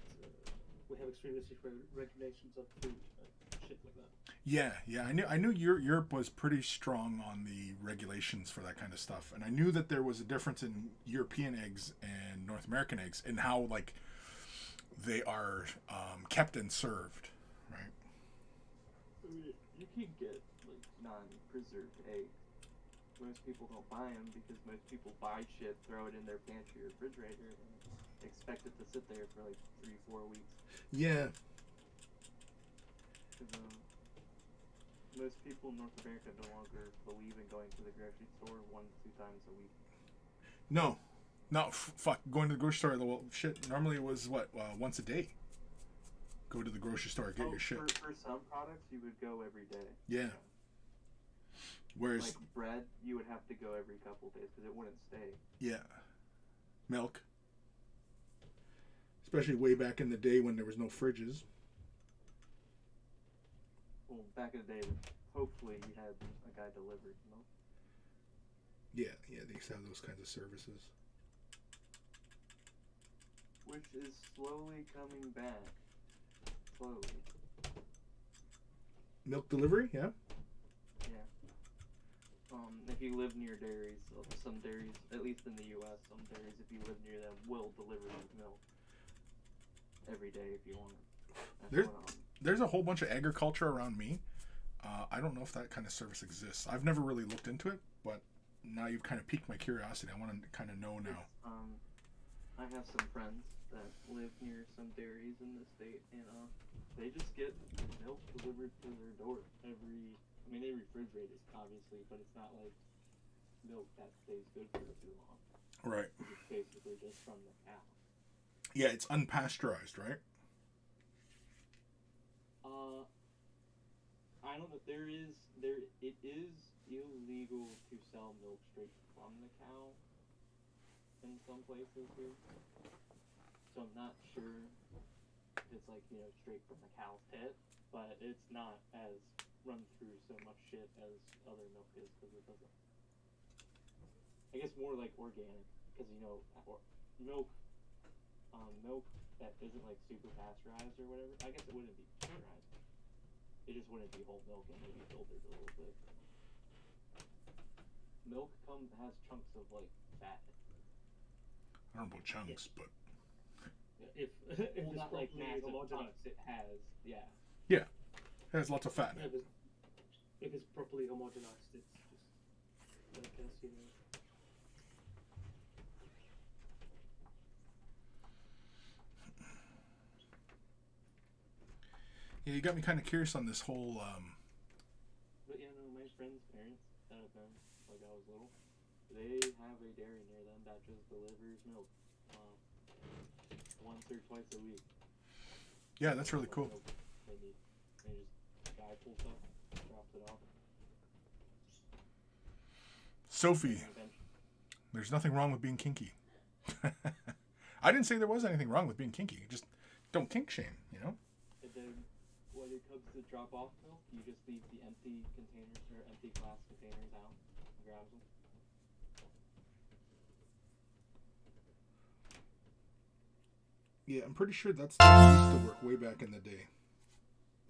B: We have extremely strict regulations of food and shit like that.
A: Yeah. I knew Europe was pretty strong on the regulations for that kind of stuff, and I knew that there was a difference in European eggs and North American eggs, and how like they are kept and served, right?
C: You can get like non-preserved eggs. Most people don't buy them because most people buy shit, throw it in their pantry or refrigerator, and expect it to sit there for like 3-4 weeks.
A: Yeah.
C: Most people in North America no longer believe in going to the grocery store 1-2 times a week.
A: No, fuck. Going to the grocery store, well, shit. Normally it was once a day. Go to the grocery store, get your shit.
C: For some products, you would go every day.
A: Yeah. Whereas,
C: like bread, you would have to go every couple days because it wouldn't stay.
A: Yeah. Milk. Especially way back in the day when there was no fridges.
C: Well, back in the day, hopefully you had a guy delivered milk.
A: Yeah, they used to have those kinds of services.
C: Which is slowly coming back. Slowly.
A: Milk delivery, yeah?
C: Yeah. If you live near dairies, some dairies, at least in the U.S., some dairies, if you live near them, will deliver you milk every day if you want it.
A: There's a whole bunch of agriculture around me. I don't know if that kind of service exists. I've never really looked into it, but now you've kind of piqued my curiosity. I want to kind of know now.
C: I have some friends that live near some dairies in the state, and they just get milk delivered to their door they refrigerate it, obviously, but it's not like milk that stays good for too long.
A: Right.
C: It's basically just from the cow.
A: Yeah, it's unpasteurized, right?
C: I don't know. It is illegal to sell milk straight from the cow in some places here. So I'm not sure if it's like, straight from the cow's tit, but it's not as run through so much shit as other milk is, because it doesn't. I guess more like organic, because milk that isn't like super pasteurized or whatever. I guess it wouldn't be pasteurized. It just wouldn't be whole milk and maybe filtered a little bit. Milk has chunks of like fat.
A: I don't know about chunks, but
B: if
C: well,
B: it's
C: not like
B: properly
C: massive
B: homogenized.
C: chunks. It has, yeah.
A: Yeah, it has lots of fat in it.
B: If it's properly homogenized, it's just like as
A: Yeah, you got me kind of curious on this whole.
C: But yeah, no, my friends' parents that have been like I was little, they have a dairy near them that just delivers milk once or twice a week.
A: Yeah, that's really cool.
C: They just guy pulls up, drops it off.
A: Sophie, there's nothing wrong with being kinky. I didn't say there was anything wrong with being kinky. Just don't kink shame,
C: And then when it comes to drop off milk, you just leave the empty containers or empty glass containers out and grabs them.
A: Yeah, I'm pretty sure that's the way it used to work way back in the day.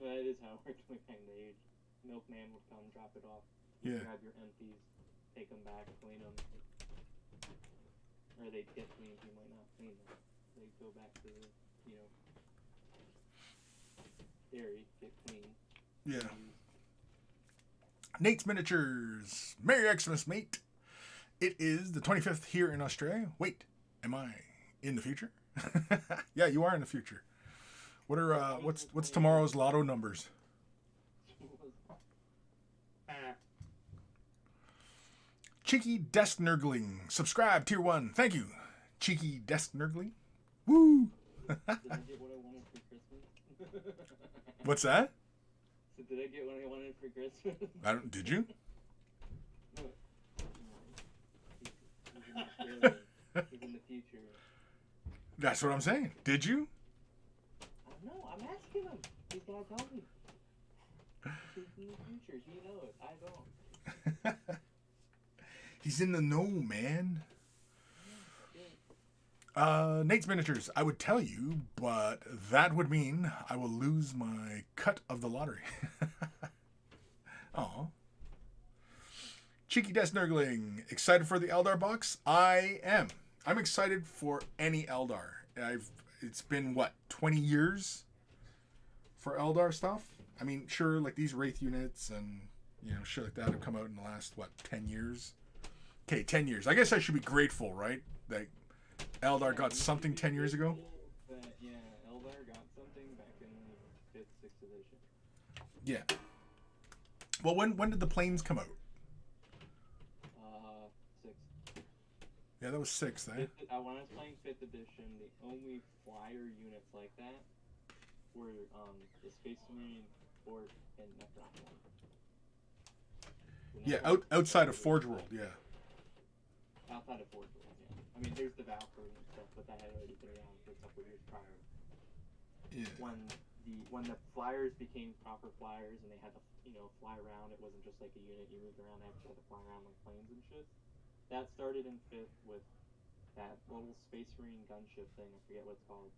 C: That is how it worked way back in the age. Milkman would come, drop it off.
A: Yeah.
C: Grab your empties, take them back, clean them. Or they'd get cleaned, you might not clean them. They'd go back to the, dairy, get clean.
A: Yeah. Nate's Miniatures. Merry Xmas, mate. It is the 25th here in Australia. Wait, am I in the future? Yeah, you are in the future. What are what's tomorrow's lotto numbers? Cheeky Desk Nurgling. Subscribe, tier 1. Thank you. Cheeky Desk Nurgling. Woo!
C: Did I get what I wanted for Christmas?
A: What's that?
C: So did I get what I wanted for Christmas?
A: Did you?
C: No. He's in Australia. He's in the future.
A: That's what I'm saying. Did you?
C: I don't know. I'm asking him. He's gotta tell me. He's in the future. He knows. I don't.
A: He's in the know, man. Nate's Miniatures. I would tell you, but that would mean I will lose my cut of the lottery. Aw. Cheeky Death Nurgling. Excited for the Eldar box? I am. I'm excited for any Eldar. It's been, 20 years for Eldar stuff? I mean, sure, like these Wraith units and, shit like that have come out in the last, 10 years? Okay, 10 years. I guess I should be grateful, right? That Eldar got something 10 years ago?
C: Yeah, Eldar got something back in 5th, 6th edition.
A: Yeah. Well, when did the planes come out?
C: 6th.
A: Yeah, that was 6th, eh?
C: When I was playing 5th edition, the only flyer units like that were the Space Marine, Orc, and Necron.
A: Yeah, outside of Forge World, yeah.
C: Outside of Forge World, yeah. I mean, there's the Valkyrie and stuff, but that had already been around for a couple of years prior.
A: Yeah.
C: When the flyers became proper flyers and they had to, fly around, it wasn't just like a unit you moved around, they actually had to fly around like planes and shit. That started in 5th with that little Space Marine gunship thing, I forget what it's called,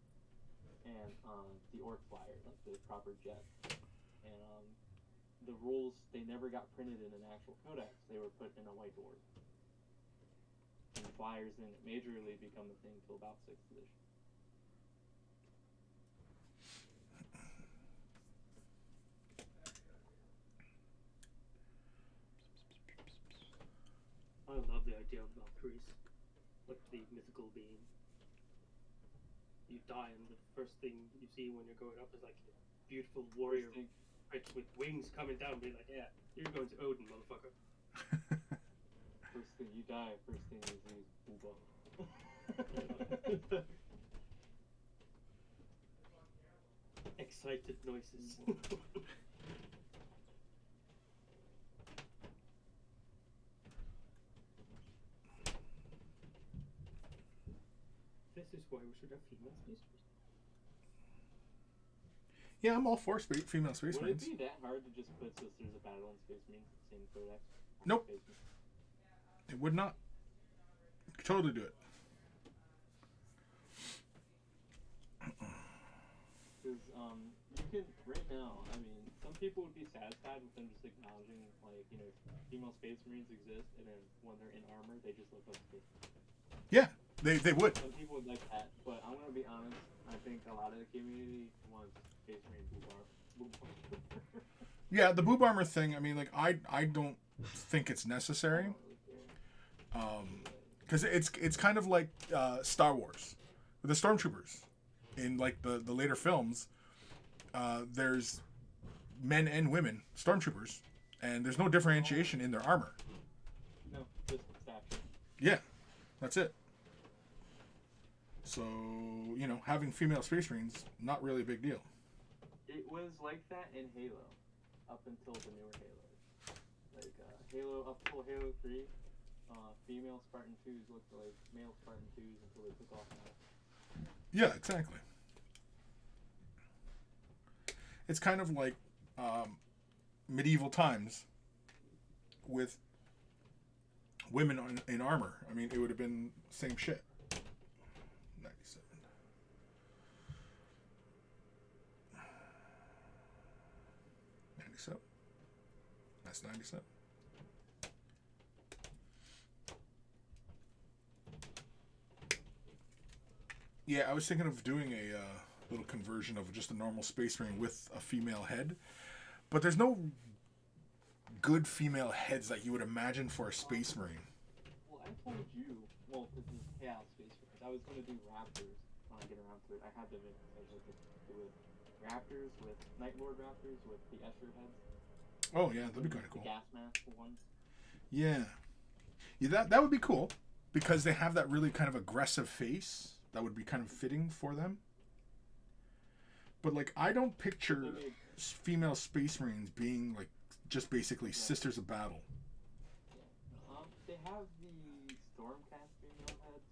C: and the Orc flyer, like the proper jet. And the rules, they never got printed in an actual codex, they were put in a whiteboard. And the flyers didn't majorly become a thing until about 6th edition.
B: I love the idea of Valkyries, like the mythical being. You die, and the first thing you see when you're going up is like a beautiful warrior with wings coming down, being like, "Yeah, you're going to Odin, motherfucker."
C: First thing you die, first thing you see is Booba.
B: Excited noises. This is why we should have female space marines.
A: Yeah, I'm all for female Space
C: Would
A: Marines.
C: it be that hard to just put Sisters of Battle and Space Marines in the same codex?
A: Nope. It would not. Could totally do it.
C: Because you can right now. I mean, some people would be satisfied with them just acknowledging, like, female Space Marines exist, and then when they're in armor, they just look like Space Marines.
A: Yeah, they would.
C: Some people would like that, but I'm gonna be honest. I think a lot of the community wants Space Marine boob armor.
A: Yeah, the boob armor thing. I mean, like, I don't think it's necessary. Because it's kind of like Star Wars, with the Stormtroopers. In like the later films, there's men and women Stormtroopers, and there's no differentiation in their armor.
C: No, just stature.
A: Yeah, that's it. So, having female Space Marines, not really a big deal.
C: It was like that in Halo, up until the newer Halos. Like, Halo, up till Halo 3, female Spartan 2s looked like male Spartan 2s until they took off now.
A: Yeah, exactly. It's kind of like medieval times with women in armor. I mean, it would have been same shit. 97. That's 97. Yeah, I was thinking of doing a little conversion of just a normal Space Marine with a female head. But there's no good female heads that you would imagine for a Space Marine.
C: Well, I told you, this is Chaos Space Marines. I was going to do Raptors when I get around to it. I had them in, I was going to do it. Raptors with Night Lord Raptors with the Escher heads.
A: Oh, yeah, that'd be kind of cool.
C: The gas mask ones.
A: Yeah. Yeah, that would be cool. Because they have that really kind of aggressive face. That would be kind of fitting for them. But, like, I don't picture... female Space Marines being like just basically sisters of battle.
C: Yeah. They have the Stormcast female heads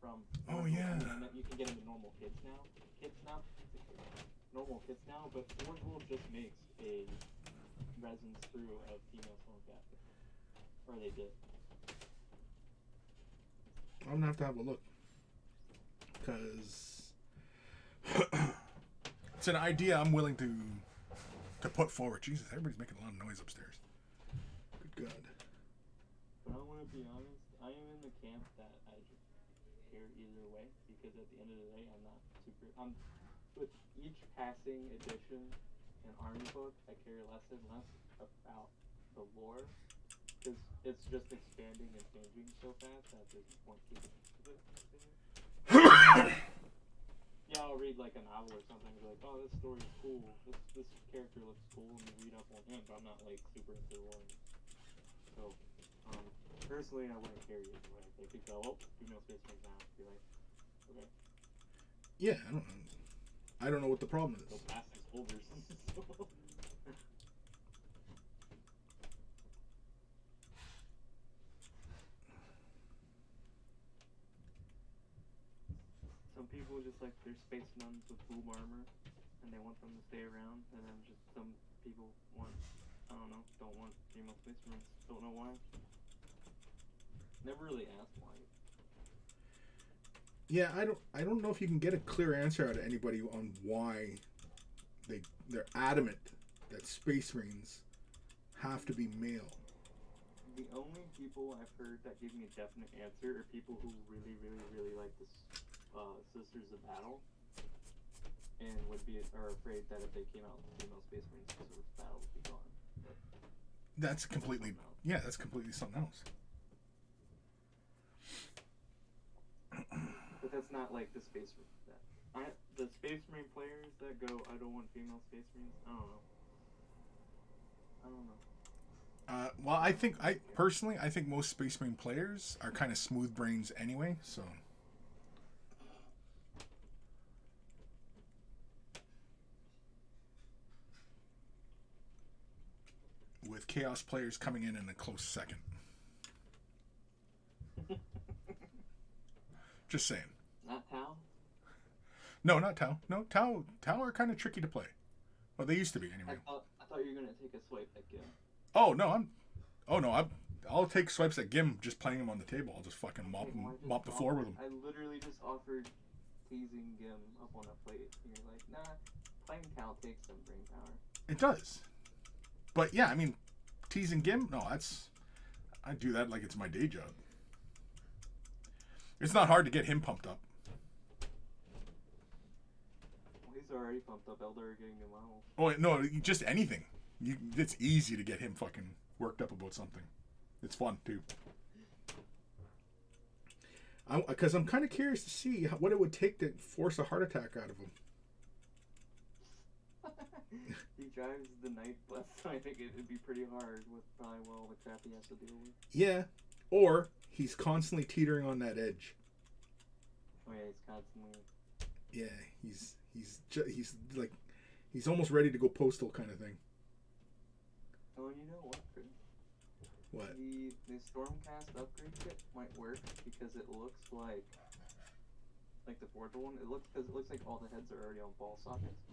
C: from.
A: Oh yeah.
C: You can get them in normal kits now. Normal kits now, but Forge World just makes a resin sprue of female Stormcast, or they did.
A: I'm gonna have to have a look because it's an idea I'm willing to put forward. Jesus, everybody's making a lot of noise upstairs. Good God.
C: But I want to be honest. I am in the camp that I just care either way because at the end of the day, I'm with each passing edition and army book, I care less and less about the lore. Because it's just expanding and changing so fast that there's no point keeping it. Yeah, I'll read like a novel or something and be like, oh, this story is cool. This character looks cool, and you read up on him, but I'm not like super into the lore. So, personally, I wouldn't care either way. They could go, oh, female Space Marines now. Be like, okay.
A: Yeah, I don't know what the problem is.
C: Go past his holders. Some people just like their space nuns with boom armor, and they want them to stay around. And then just some people don't want female Space Marines. Don't know why. Never really asked why.
A: Yeah, I don't know if you can get a clear answer out of anybody on why they're adamant that Space Marines have to be male.
C: The only people I've heard that give me a definite answer are people who really, really, really like this Sisters of Battle, and are afraid that if they came out with female Space Marines, Sisters of Battle would be gone. But
A: that's completely something else.
C: But that's not like the Space Marine. The Space Marine players that go, I don't want female Space Marines. I don't know.
A: Well, I think most Space Marine players are kind of smooth brains anyway, so. With Chaos players coming in a close second. Just saying.
C: Not Tau?
A: No, not Tau. No, Tau are kind of tricky to play. Well, they used to be anyway.
C: I thought you were gonna take a swipe at Gim.
A: I'll take swipes at Gim just playing him on the table. I'll just fucking mop the floor with him.
C: I literally just offered teasing Gim up on a plate, and you're like, nah, playing Tau takes some brain power.
A: It does. But yeah, I mean, teasing Gim, no, I do that like it's my day job. It's not hard to get him pumped up.
C: Well, he's already pumped up. Aeldari getting him out.
A: Oh no, just anything. It's easy to get him fucking worked up about something. It's fun too. Because I'm kind of curious to see what it would take to force a heart attack out of him.
C: He drives the night bus, so I think it'd be pretty hard with probably all the crap he has to deal with.
A: Yeah, or he's constantly teetering on that edge.
C: Oh yeah, he's constantly.
A: Yeah, he's almost ready to go postal kind of thing.
C: Oh, you know what, Chris?
A: What?
C: The Stormcast upgrade kit might work because it looks like the Forge one. It looks like all the heads are already on ball sockets.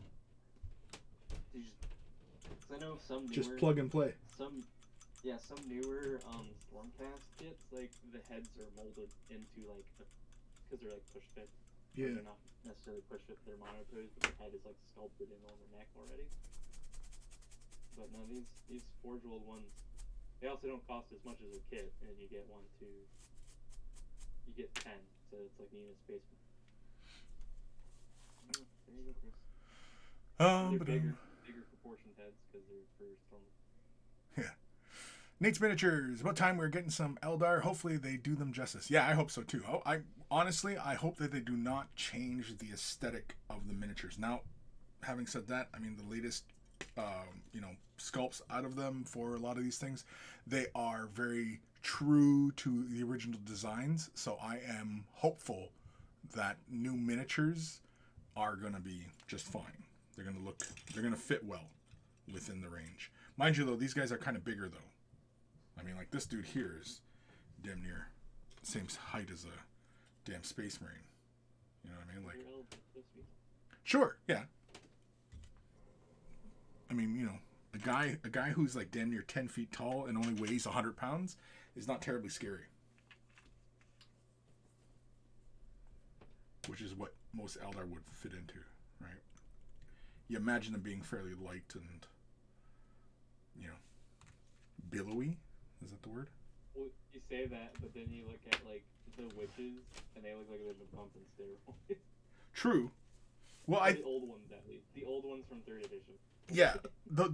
C: I know some newer,
A: just plug and play.
C: Some newer Stormcast kits, like the heads are molded into because they're like push fit.
A: Yeah.
C: They're not necessarily push fit. They're monopose, but the head is like sculpted in on the neck already. But no, these Forge World ones, they also don't cost as much as a kit, and you get 10, so it's like needing a space. Oh, there you go, Chris. They're bigger proportioned heads because they're for Storm.
A: Yeah. Nate's Miniatures. About time we're getting some Aeldari. Hopefully they do them justice. Yeah, I hope so too. I hope that they do not change the aesthetic of the miniatures. Now, having said that, I mean the latest, sculpts out of them for a lot of these things, they are very true to the original designs. So I am hopeful that new miniatures are going to be just fine. They're gonna fit well within the range. Mind you, though, these guys are kind of bigger, though. I mean, like, this dude here is damn near the same height as a damn Space Marine. You know what I mean? Like, sure, yeah. I mean, you know, a guy who's like damn near 10 feet tall and only weighs 100 pounds is not terribly scary. Which is what most Eldar would fit into, right? You imagine them being fairly light and, you know, billowy. Is that the word?
C: Well, you say that, but then you look at, like, the witches, and they look like they've been pumping steroids.
A: True. Well,
C: The old ones, at least. The old ones from 3rd edition.
A: Yeah, but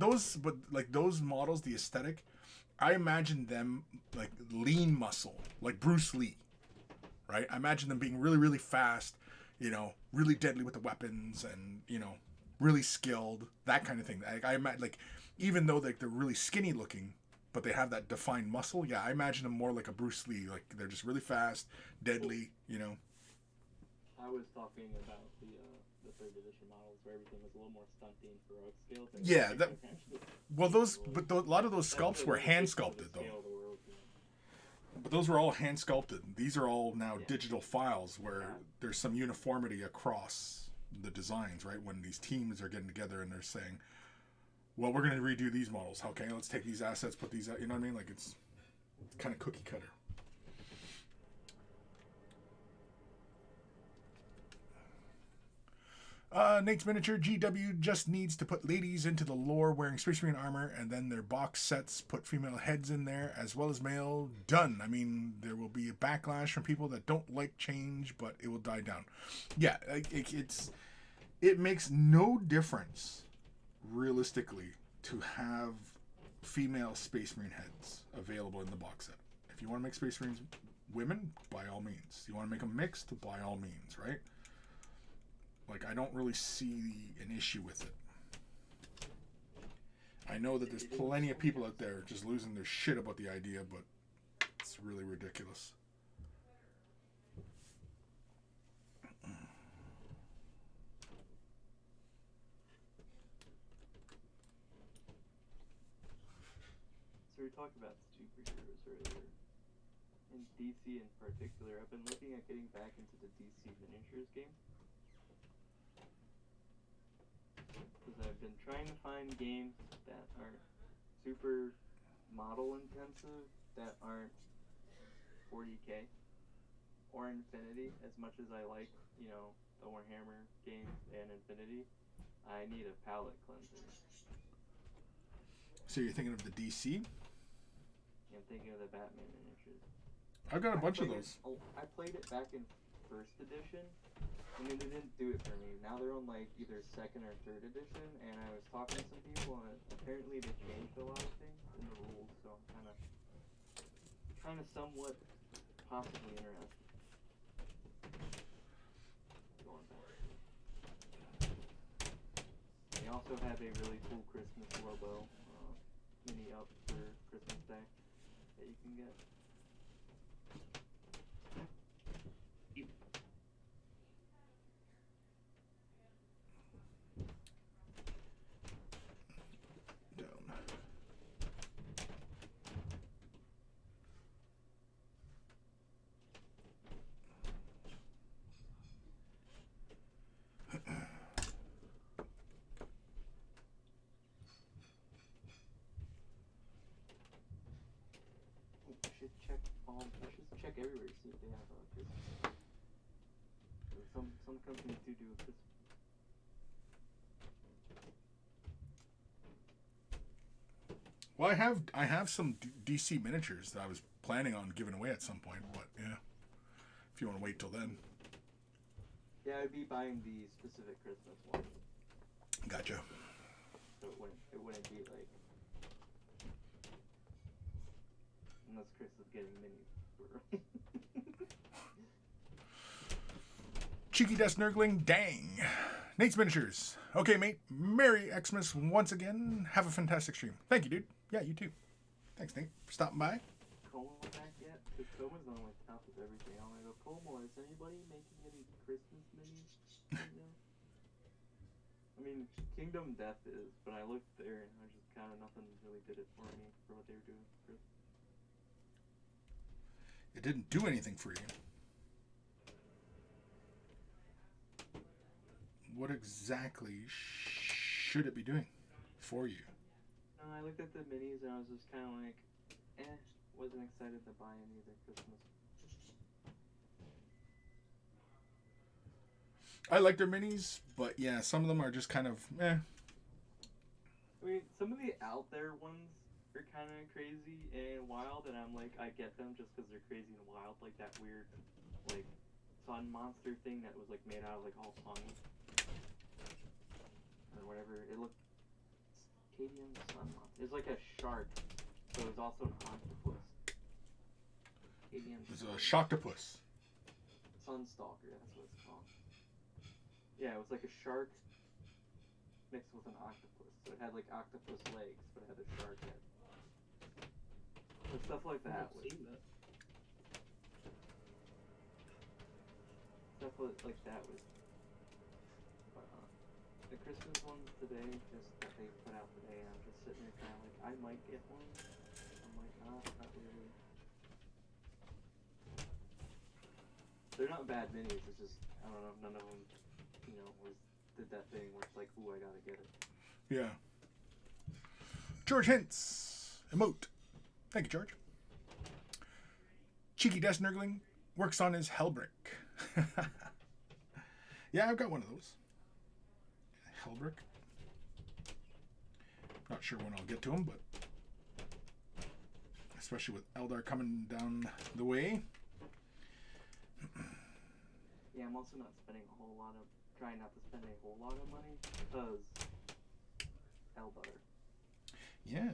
A: like those models, the aesthetic, I imagine them like lean muscle, like Bruce Lee, right? I imagine them being really, really fast, you know, really deadly with the weapons, and you know, really skilled, that kind of thing. I imagine, like, even though they're really skinny looking, but they have that defined muscle. Yeah, I imagine them more like a Bruce Lee, like they're just really fast, deadly, you know.
C: I was talking about the 3rd edition models where everything was a little more stunty and heroic scale.
A: Yeah, a lot of those sculpts were hand sculpted though. But those were all hand sculpted. These are all now digital files where there's some uniformity across the designs, right? When these teams are getting together and they're saying, well, we're going to redo these models. Okay, let's take these assets, put these out. You know what I mean? Like, it's kind of cookie cutter. Nate's Miniature GW just needs to put ladies into the lore wearing Space Marine armor, and then their box sets put female heads in there as well as male. Done. I mean, there will be a backlash from people that don't like change, but it will die down. Yeah, it makes no difference realistically to have female Space Marine heads available in the box set. If you want to make Space Marines women, by all means. You want to make them mixed, by all means, right? Like, I don't really see an issue with it. I know that there's plenty of people out there just losing their shit about the idea, but it's really ridiculous.
C: So we talked about superheroes earlier. In DC in particular, I've been looking at getting back into the DC miniatures game. Because I've been trying to find games that aren't super model intensive, that aren't 40k or Infinity. As much as I like, you know, the Warhammer games and Infinity, I need a palette cleanser.
A: So you're thinking of the DC?
C: I'm thinking of the Batman miniatures.
A: I've got a bunch of those.
C: I played it back in 1st edition, and then they didn't do it for me. Now they're on like either 2nd or 3rd edition, and I was talking to some people, and apparently they changed a lot of things in the rules, so I'm kind of somewhat possibly interested. Going back. They also have a really cool Christmas logo mini up for Christmas Day that you can get. I should check everywhere to see if they have Christmas. Some companies do a Christmas.
A: Well, I have some DC miniatures that I was planning on giving away at some point, but yeah, if you want to wait till then.
C: Yeah, I'd be buying the specific Christmas one.
A: Gotcha.
C: So it wouldn't be like, unless Chris is getting minis for.
A: Cheeky Desk Nurgling, dang. Nate's Miniatures. Okay, mate. Merry Xmas once again. Have a fantastic stream. Thank you, dude. Yeah, you too. Thanks, Nate, for stopping by.
C: Como back yet? Because Como's on like top of everything. I'm gonna go, Como, is anybody making any Christmas minis right now? I mean, mean, Kingdom Death is, but I looked there and I just kind of nothing really did it for me for what they were doing.
A: It didn't do anything for you. What exactly should it be doing for you?
C: I looked at the minis and I was just kind of like, wasn't excited to buy any of their Christmas.
A: I like their minis, but yeah, some of them are just kind of eh.
C: I mean, some of the out there ones are kind of crazy and wild, and I'm like, I get them just because they're crazy and wild, like that weird, like, sun monster thing that was like made out of like all tongue or whatever. It looked Cadian sun monster. It was like a shark, but it was also an octopus. Cadian.
A: It was a shocktopus.
C: Sunstalker, that's what it's called. Yeah, it was like a shark mixed with an octopus. So it had like octopus legs, but it had a shark head. So stuff like that.
B: I've seen that.
C: Stuff like that was. But the Christmas ones today, just that they put out today, I'm just sitting there kind of like, I might get one. I'm like, not really. They're not bad minis. It's just I don't know. None of them, did that thing where it's like, ooh, I gotta get it.
A: Yeah. George Hintz. Emote. Thank you, George. Cheeky Desk Nurgling works on his Hellbrick. Yeah, I've got one of those. Hellbrick. Not sure when I'll get to them, but especially with Aeldari coming down the way.
C: Yeah, I'm also not trying not to spend a whole lot of money because Aeldari.
A: Yeah.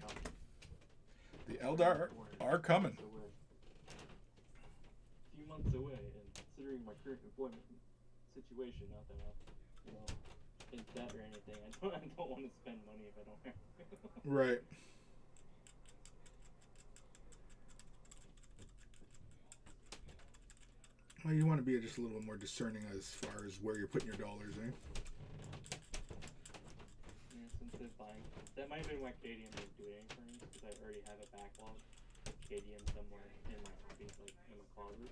A: The Aeldari are coming.
C: A few months away, and considering my current employment situation, not that I'm, in debt or anything, I don't want to spend money if I don't have to.
A: Right. Well, you want to be just a little more discerning as far as where you're putting your dollars, eh?
C: Yeah, since they're buying. That might have been why Cadian didn't do anything for me, because I already have a backlog of Cadian somewhere in my hobbies, like in my closet.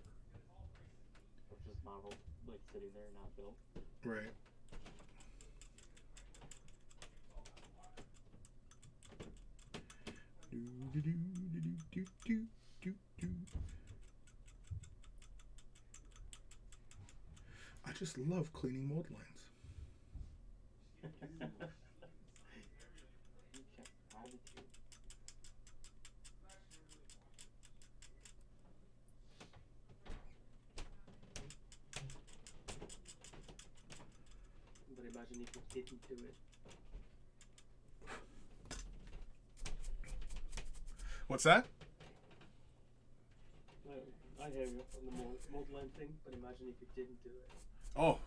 C: Of just models, like sitting there not built.
A: Right. I just love cleaning mold lines.
B: But imagine if you didn't do it.
A: What's that?
B: I hear you on the mold line thing, but imagine if you didn't do it.
A: Oh,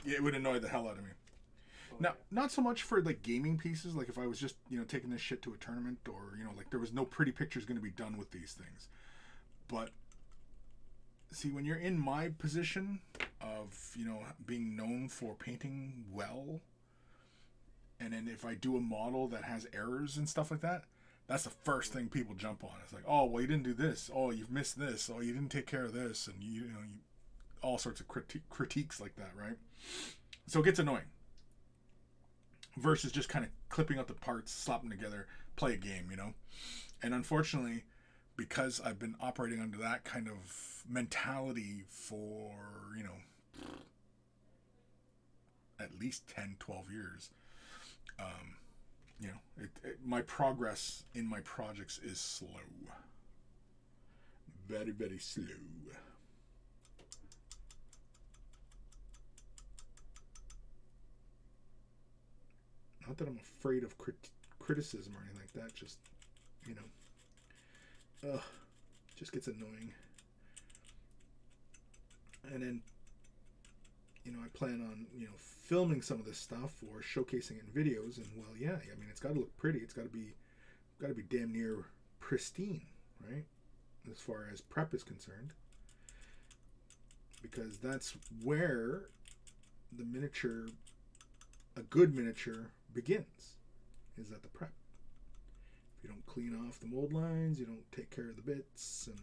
A: yeah, it would annoy the hell out of me.
B: Oh,
A: Now,
B: yeah.
A: not so much for like gaming pieces, like if I was just, taking this shit to a tournament or, like there was no pretty pictures going to be done with these things. But see, when you're in my position of, being known for painting well, and then if I do a model that has errors and stuff like that, that's the first thing people jump on. It's like, oh, well, you didn't do this. Oh, you've missed this. Oh, you didn't take care of this. And, all sorts of critiques like that, right? So it gets annoying. Versus just kind of clipping up the parts, slapping them together, play a game, And unfortunately, because I've been operating under that kind of mentality for, at least 10, 12 years, my progress in my projects is slow. Very, very slow. Not that I'm afraid of criticism or anything like that. Just, just gets annoying. And then, I plan on, filming some of this stuff or showcasing it in videos. And well, yeah, I mean, it's got to look pretty. It's got to be damn near pristine, right? As far as prep is concerned, because that's where the miniature a good miniature begins, is at the prep. If you don't clean off the mold lines, you don't take care of the bits, and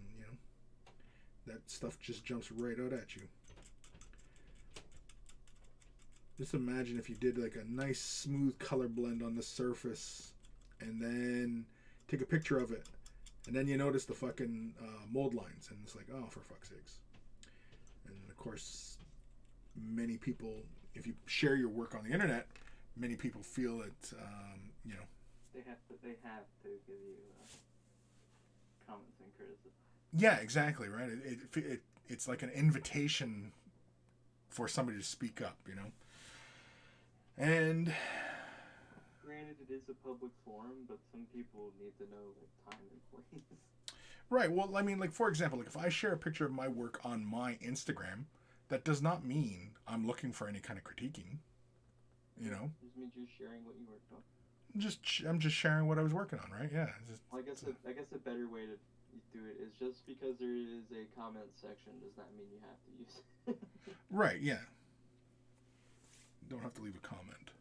A: that stuff just jumps right out at you. Just imagine if you did like a nice smooth color blend on the surface, and then take a picture of it, and then you notice the fucking mold lines, and it's like, oh, for fuck's sakes. And of course, many people, if you share your work on the internet, many people feel that
C: they have to give you comments and criticism.
A: Yeah, exactly, right. It's like an invitation for somebody to speak up, And
C: granted, it is a public forum, but some people need to know time and place.
A: Right. Well, I mean, like, for example, like if I share a picture of my work on my Instagram, that does not mean I'm looking for any kind of critiquing.
C: It just means you're sharing what you worked on.
A: I'm just sharing what I was working on, right? Yeah.
C: Well, I guess a better way to do it is just because there is a comment section does not mean you have to use it.
A: Right. Yeah. Don't have to leave a comment.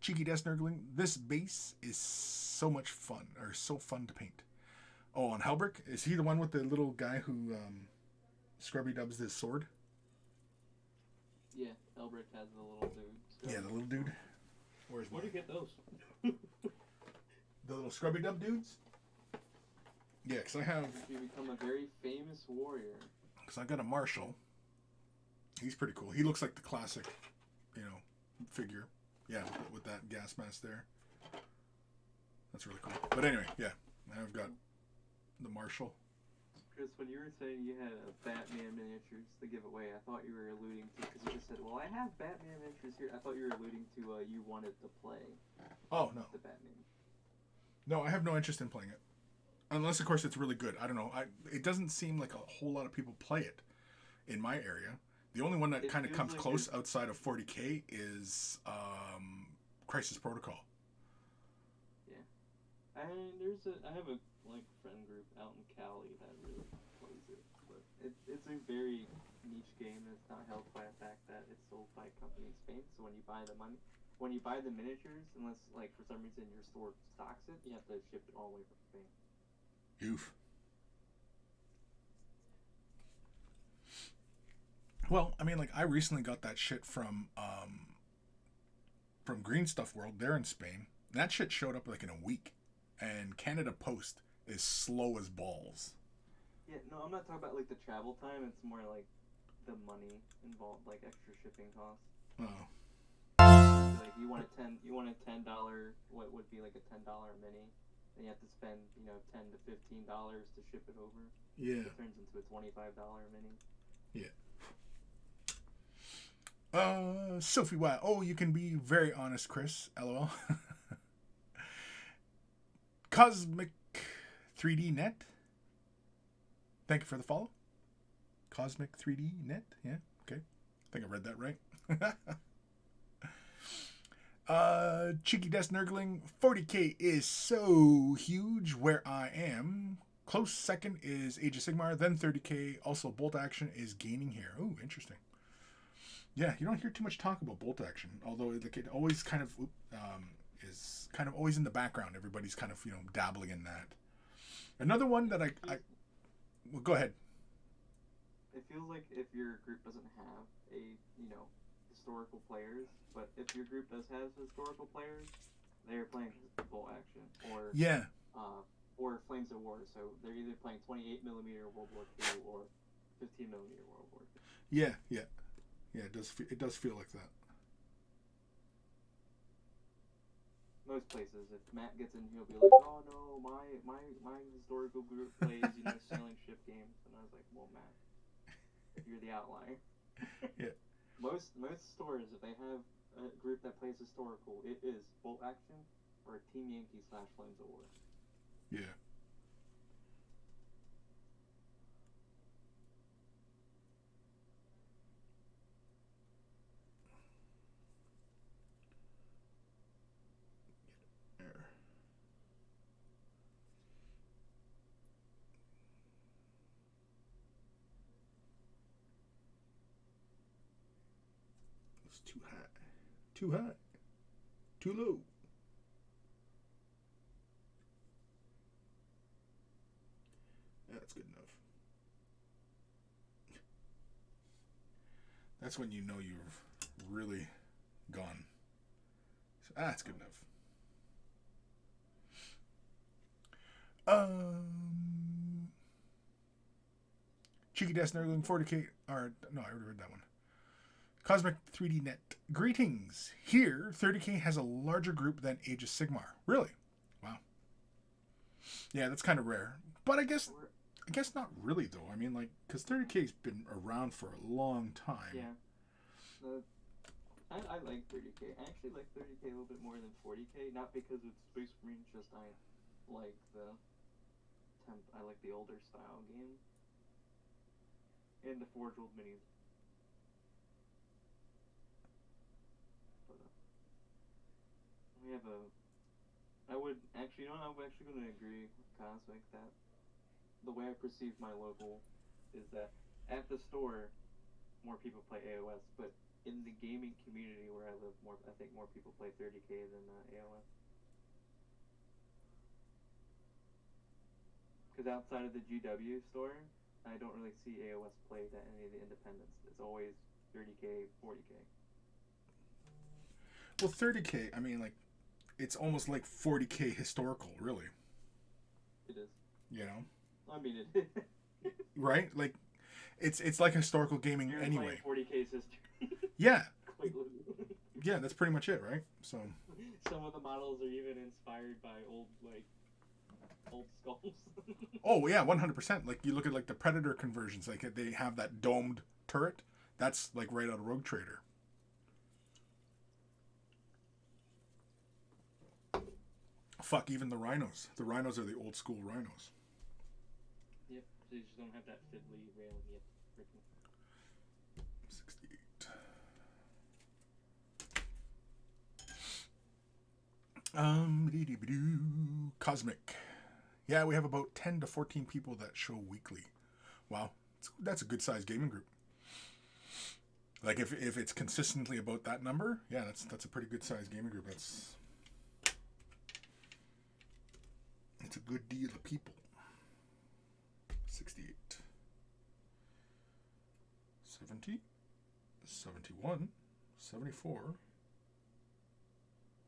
A: Cheeky Death Nurgling. This base is so much fun, or so fun to paint. Oh, on Helbrick? Is he the one with the little guy who scrubby dubs his sword?
C: Yeah, Helbrick has the little dude.
A: Yeah, the little dude.
B: Where'd you get those?
A: The little scrubby dub dudes? Yeah, because I have...
C: You become a very famous warrior.
A: Because I got a Marshal. He's pretty cool. He looks like the classic, figure. Yeah, with that gas mask there. That's really cool. But anyway, yeah. I've got the Marshal.
C: Chris, when you were saying you had a Batman miniatures to give away, I thought you were alluding to, because you just said, well, I have Batman miniatures here. I thought you were alluding to you wanted to play.
A: Oh, no.
C: The Batman.
A: No, I have no interest in playing it. Unless, of course, it's really good. I don't know. It doesn't seem like a whole lot of people play it in my area. The only one that kind of comes close outside of 40K is Crisis Protocol.
C: Yeah. I have a friend group out in Cali that really plays it, but it's a very niche game. It's not helped by the fact that it's sold by a company in Spain. So when you buy the miniatures, unless for some reason your store stocks it, you have to ship it all the way from Spain.
A: Oof. Well, I mean, I recently got that shit from Green Stuff World. They're in Spain. That shit showed up in a week, and Canada Post is slow as balls.
C: Yeah, no, I'm not talking about the travel time. It's more the money involved, extra shipping costs.
A: Oh.
C: So, you want a $10, what would be a $10 mini, and you have to spend $10 to $15 to ship it over.
A: Yeah.
C: It turns into a $25 mini.
A: Yeah. Sophie Y. Oh, you can be very honest, Chris. LOL. Cosmic 3D Net. Thank you for the follow. Cosmic 3D Net. Yeah. Okay. I think I read that right. Cheeky Death Nurgling. 40K is so huge where I am. Close second is Age of Sigmar. Then 30K. Also, Bolt Action is gaining here. Oh, interesting. Yeah, you don't hear too much talk about Bolt Action, although it always kind of is kind of always in the background. Everybody's kind of dabbling in that. Another one that well, go ahead.
C: It feels like if your group doesn't have historical players, but if your group does have historical players, they are playing Bolt Action or Flames of War. So they're either playing 28mm World War II or 15mm World War II.
A: Yeah. Yeah, it does feel like that.
C: Most places, if Matt gets in, he'll be like, "Oh no, my historical group plays sailing ship games," and I was like, "Well, Matt, you're the outlier."
A: Yeah.
C: Most stores, if they have a group that plays historical, it is Bolt Action or Team Yankee / Flames of War.
A: Yeah. too high. Too high. Too low. That's good enough. That's when you know you've really gone. So, that's good enough. Cheeky Death Nurgling 40k. Or, no, I already read that one. Cosmic 3D Net. Greetings. Here, 30k has a larger group than Age of Sigmar. Really? Wow. Yeah, that's kind of rare. But I guess not really, though. I mean, like, because 30k's been around for a long time.
C: Yeah. I like 30k. I actually like 30k a little bit more than 40k. Not because it's Space Marines, just I like the older style game. And the Forge World minis. But, we have I'm actually going to agree with Cosmic that the way I perceive my local is that at the store, more people play AOS, but in the gaming community where I live, I think more people play 30k than AOS. Because outside of the GW store, I don't really see AOS played at any of the independents. It's always 30k, 40k.
A: Well, 30k, I mean, like, it's almost like 40k historical, really.
C: It is.
A: You know?
C: I mean, it
A: right? Like, it's like historical gaming
C: You're
A: anyway.
C: 40k's history.
A: Yeah. Yeah, that's pretty much it, right? So.
C: Some of the models are even inspired by old skulls.
A: Oh yeah, 100%. Like you look at like the Predator conversions, like they have that domed turret. That's like right out of Rogue Trader. Fuck, even the rhinos. The rhinos are the old school rhinos.
C: Yep, they just don't have that fiddly railing yet.
A: 68. Cosmic. Yeah, we have about 10 to 14 people that show weekly. Wow, that's a good sized gaming group. Like if it's consistently about that number, yeah, that's a pretty good sized gaming group. It's a good deal of people. 68. 70. 71. 74.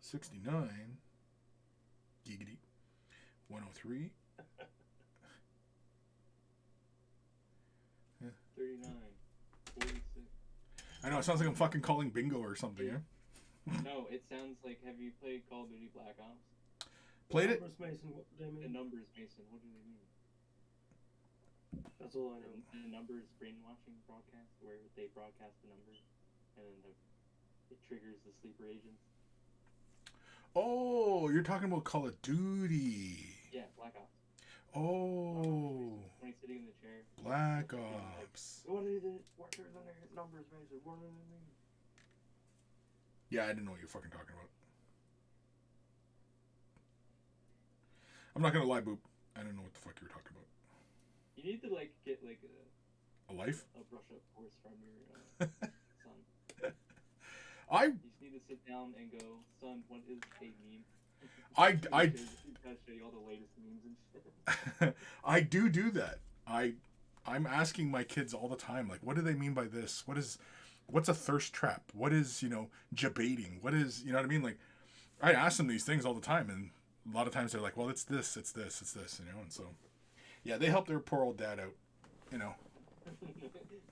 A: 69. Giggity. 103.
C: 39. 46.
A: I know, it sounds like I'm fucking calling bingo or something, yeah?
C: No, it sounds like, have you played Call of Duty Black Ops?
A: Played it?
B: Numbers, Mason, what do they mean?
C: The numbers, Mason, what do they mean?
B: That's all I know.
C: The numbers brainwashing broadcast, where they broadcast the numbers, and then it triggers the sleeper agents.
A: Oh, you're talking about Call of Duty.
C: Yeah, Black Ops.
A: Oh.
C: When he's sitting in the chair.
A: Black Ops.
C: What are the workers and their numbers, Mason? What do they mean?
A: Yeah, I didn't know what you're fucking talking about. I'm not gonna lie, Boop. I don't know what the fuck you were talking about.
C: You need to get
A: a life?
C: A brush up course from your son.
A: I
C: You just need to sit down and go, son, what is a meme?
A: I
C: show you all the latest memes and shit.
A: I do that. I'm asking my kids all the time, like, what do they mean by this? What's a thirst trap? What is, jebaiting? What is, you know what I mean? Like, I ask them these things all the time, and a lot of times they're like, well, it's this, and so, yeah, they help their poor old dad out,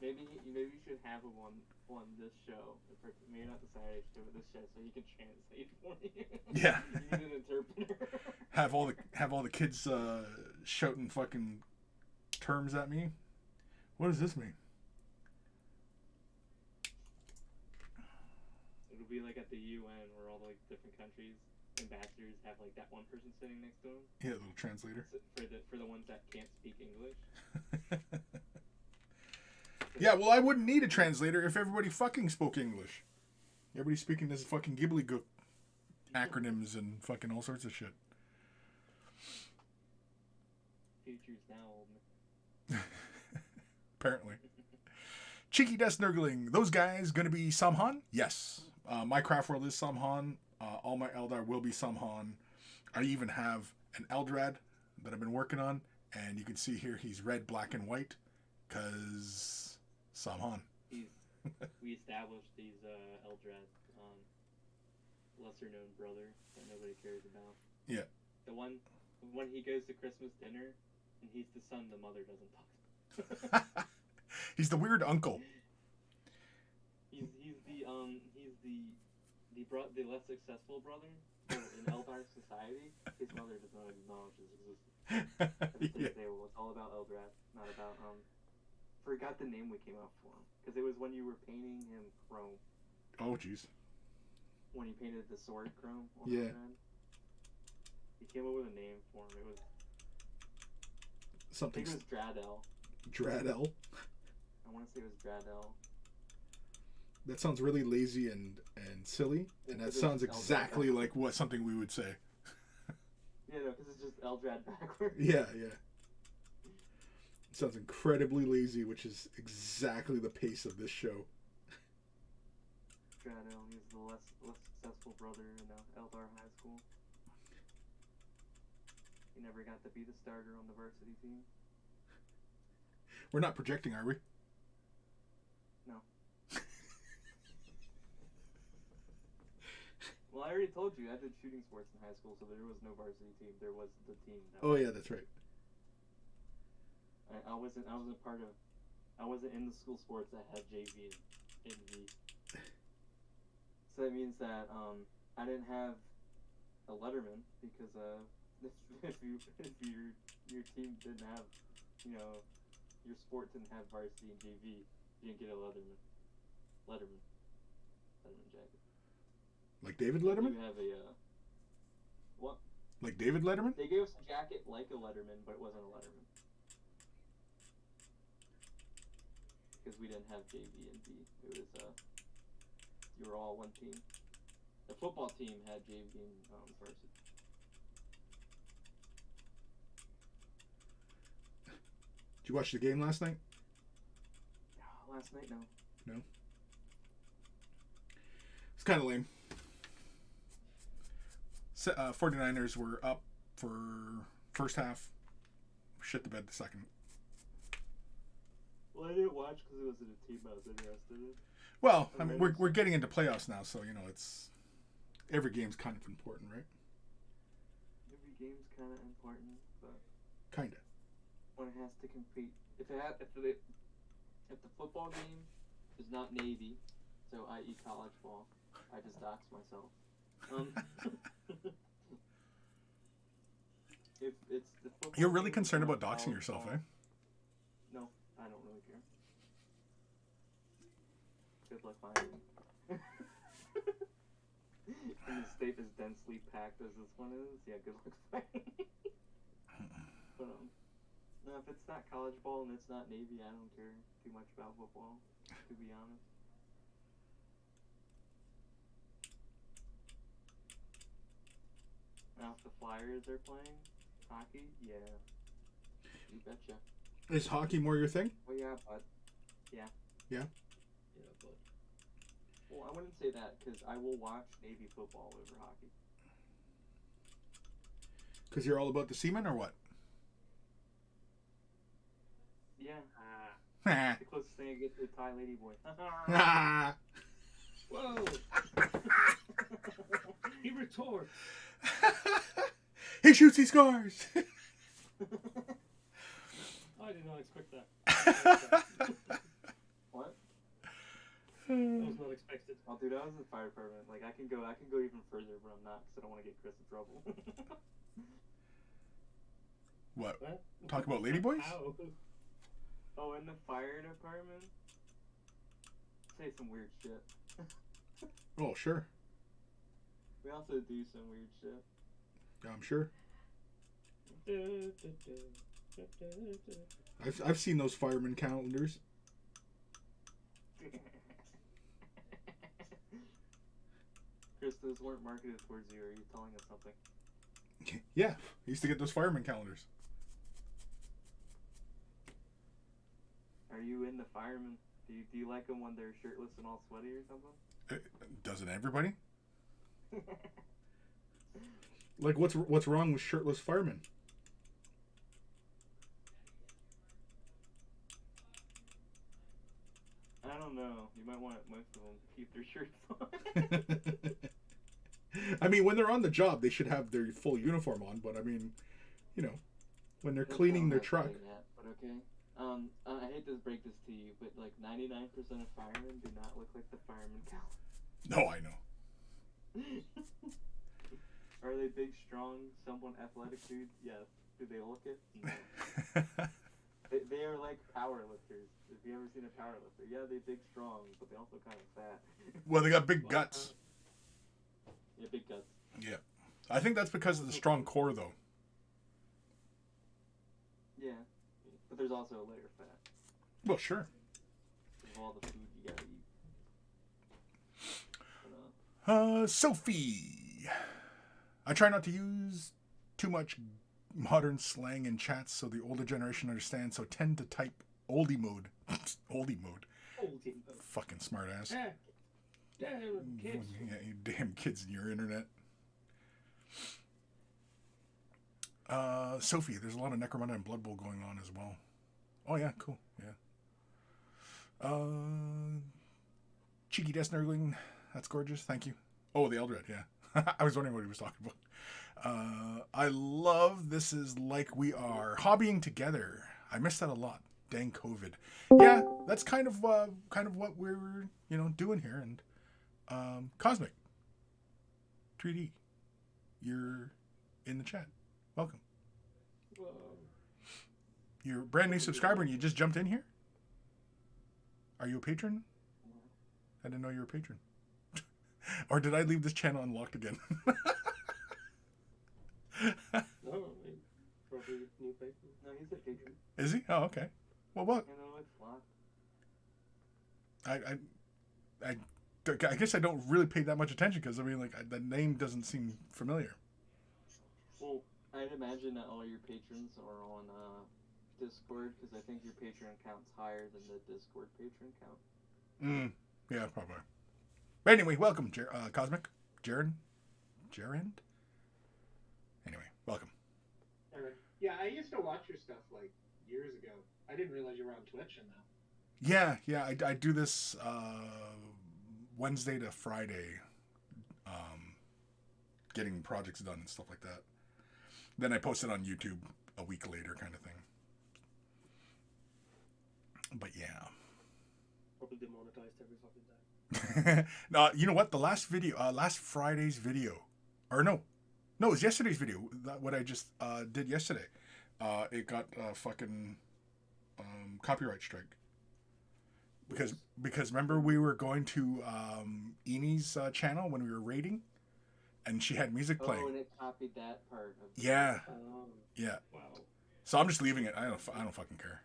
C: Maybe you should have him on this show. Maybe not the Saturday show, but this show, so he can translate for you.
A: Yeah.
C: You need an interpreter.
A: have all the kids shouting fucking terms at me. What does this mean?
C: It'll be like at the UN where all the different countries ambassadors have like that one person sitting next to them.
A: Yeah, a little translator.
C: For the ones that can't speak English.
A: Yeah, well, I wouldn't need a translator if everybody fucking spoke English. Everybody's speaking this fucking gibbly-gook acronyms and fucking all sorts of shit.
C: Future's now old.
A: Apparently. Cheeky Death Nurgling. Those guys gonna be Samhan? Yes. My craft world is Samhan. All my Eldar will be Samhan. I even have an Eldrad that I've been working on, and you can see here he's red, black, and white, cause Samhan.
C: We established these Eldrad, lesser known brother that nobody cares about.
A: Yeah.
C: The one when he goes to Christmas dinner and he's the son the mother doesn't talk to.
A: He's the weird uncle.
C: He's the less successful brother. So in Eldar society, his mother does not acknowledge his existence.
A: Yeah.
C: It's all about Eldrad, not about forgot the name we came up for him because it was when you were painting him chrome.
A: Oh jeez.
C: When he painted the sword chrome on
A: Yeah.
C: the head. He came up with a name for him. It was
A: Something.
C: I think it was Dradel.
A: Dradel.
C: I want to say it was Dradel.
A: That sounds really lazy and silly, and that sounds exactly like something we would say.
C: Yeah, no, because it's just Eldrad backwards.
A: Yeah. It sounds incredibly lazy, which is exactly the pace of this show.
C: Dradel, he's the less successful brother in Eldar High School. He never got to be the starter on the varsity team.
A: We're not projecting, are we?
C: No. Well, I already told you I did shooting sports in high school, so there was no varsity team. There was the team.
A: Oh yeah, that's right.
C: I wasn't in the school sports that had JV and V. So that means that I didn't have a letterman because if your team didn't have, your sport didn't have varsity and JV, you didn't get a letterman jacket.
A: Like David Letterman?
C: You have a what?
A: Like David Letterman?
C: They gave us a jacket like a letterman, but it wasn't a letterman because we didn't have JV and V. It was you were all one team. The football team had JV and varsity.
A: Did you watch the game last night?
C: Last night, no.
A: No? It's kind of lame. 49ers were up for first half. Shit the bed the second.
C: Well, I didn't watch because it wasn't a team I was interested in.
A: Well, I mean, we're getting into playoffs now, so it's every game's kind of important, right?
C: Every game's kind of important, but
A: kinda.
C: One has to compete. If the football game is not Navy, so i.e. college ball, I just dox myself. If it's the football
A: You're really
C: game,
A: concerned
C: it's
A: about
C: not
A: doxing
C: college
A: yourself,
C: ball.
A: eh?
C: No, I don't really care. Good luck finding me. In the state as densely packed as this one is, yeah, good luck finding me. But no, if it's not college ball and it's not Navy, I don't care too much about football, to be honest. Now if the Flyers are playing hockey, yeah, you betcha.
A: Is hockey more your thing?
C: Well, yeah, but yeah.
A: Yeah?
C: Yeah, but well, I wouldn't say that because I will watch Navy football over hockey.
A: Because you're all about the seamen, or what?
C: Yeah. The closest thing I get to a Thai lady boy. Whoa! He retorts.
A: He shoots, he scores.
B: I did not expect that.
C: What?
B: That was not expected.
C: Oh, dude, I was in the fire department. Like, I can go even further, but I'm not because I don't want to get Chris in trouble.
A: What? Talk about ladyboys?
B: Ow.
C: Oh, in the fire department? Say some weird shit.
A: Oh, sure.
C: We also do some weird shit.
A: I'm sure. I've seen those fireman calendars.
C: Chris, those weren't marketed towards you. Are you telling us something?
A: Yeah, I used to get those fireman calendars.
C: Are you in the fireman Do you like them when they're shirtless and all sweaty or something?
A: Doesn't everybody? Like, what's wrong with shirtless firemen?
C: I don't know. You might want most of them to keep their shirts on.
A: I mean, when they're on the job, they should have their full uniform on. But I mean, you know, when they're cleaning their truck.
C: Yet, but okay. I hate to break this to you, but like 99% of firemen do not look like the fireman count.
A: No, I know.
C: Are they big, strong, somewhat athletic dudes? Yes. Do they look it? No. They are like power lifters. If you ever seen a power lifter, yeah, they big, strong, but they also kind of fat.
A: Well, they got big guts.
C: Yeah, big guts.
A: Yeah, I think that's because of the strong core, though.
C: Yeah, but there's also a layer of fat.
A: Well, sure.
C: Of all the food you gotta eat. But,
A: Sophie. I try not to use too much modern slang in chats so the older generation understands, so tend to type oldie mode. Oldie mode.
B: Oldie mode.
A: Fucking smart ass.
B: Damn kids.
A: Yeah, you damn kids in your internet. Sophie, there's a lot of Necromunda and Blood Bowl going on as well. Oh yeah, cool. Yeah. Cheeky Death Nurgling, that's gorgeous. Thank you. Oh, the Eldred, yeah. I was wondering what he was talking about. I love This Is Like We Are hobbying together. I miss that a lot. Dang COVID. Yeah, that's kind of what we're doing here. And Cosmic 3D, you're in the chat. Welcome.
B: Whoa.
A: You're a brand new subscriber and you just jumped in here. Are you a patron? I didn't know you were a patron. Or did I leave this channel unlocked again?
B: No, probably new patron.
C: no, he's a patron.
A: Is he? Oh, okay. Well, what?
C: You know, it's locked.
A: I guess I don't really pay that much attention because I mean, like, the name doesn't seem familiar.
C: Well, I'd imagine that all your patrons are on Discord because I think your Patreon count's higher than the Discord patron count.
A: Yeah, probably. But anyway, welcome, Cosmic. Jaren? Anyway, welcome.
D: Yeah, I used to watch your stuff like years ago. I didn't realize you were on Twitch and now.
A: Yeah, I do this Wednesday to Friday, getting projects done and stuff like that. Then I post it on YouTube a week later, kind of thing. But yeah.
B: Probably demonetized every fucking day.
A: No, you know what? The last video, last Friday's video, or no, it was yesterday's video. What I just did yesterday, it got fucking copyright strike. Because remember we were going to Eni's channel when we were raiding, and she had music playing.
C: Oh, and it copied that part.
A: Yeah. Yeah.
B: Wow.
A: So I'm just leaving it. I don't fucking care.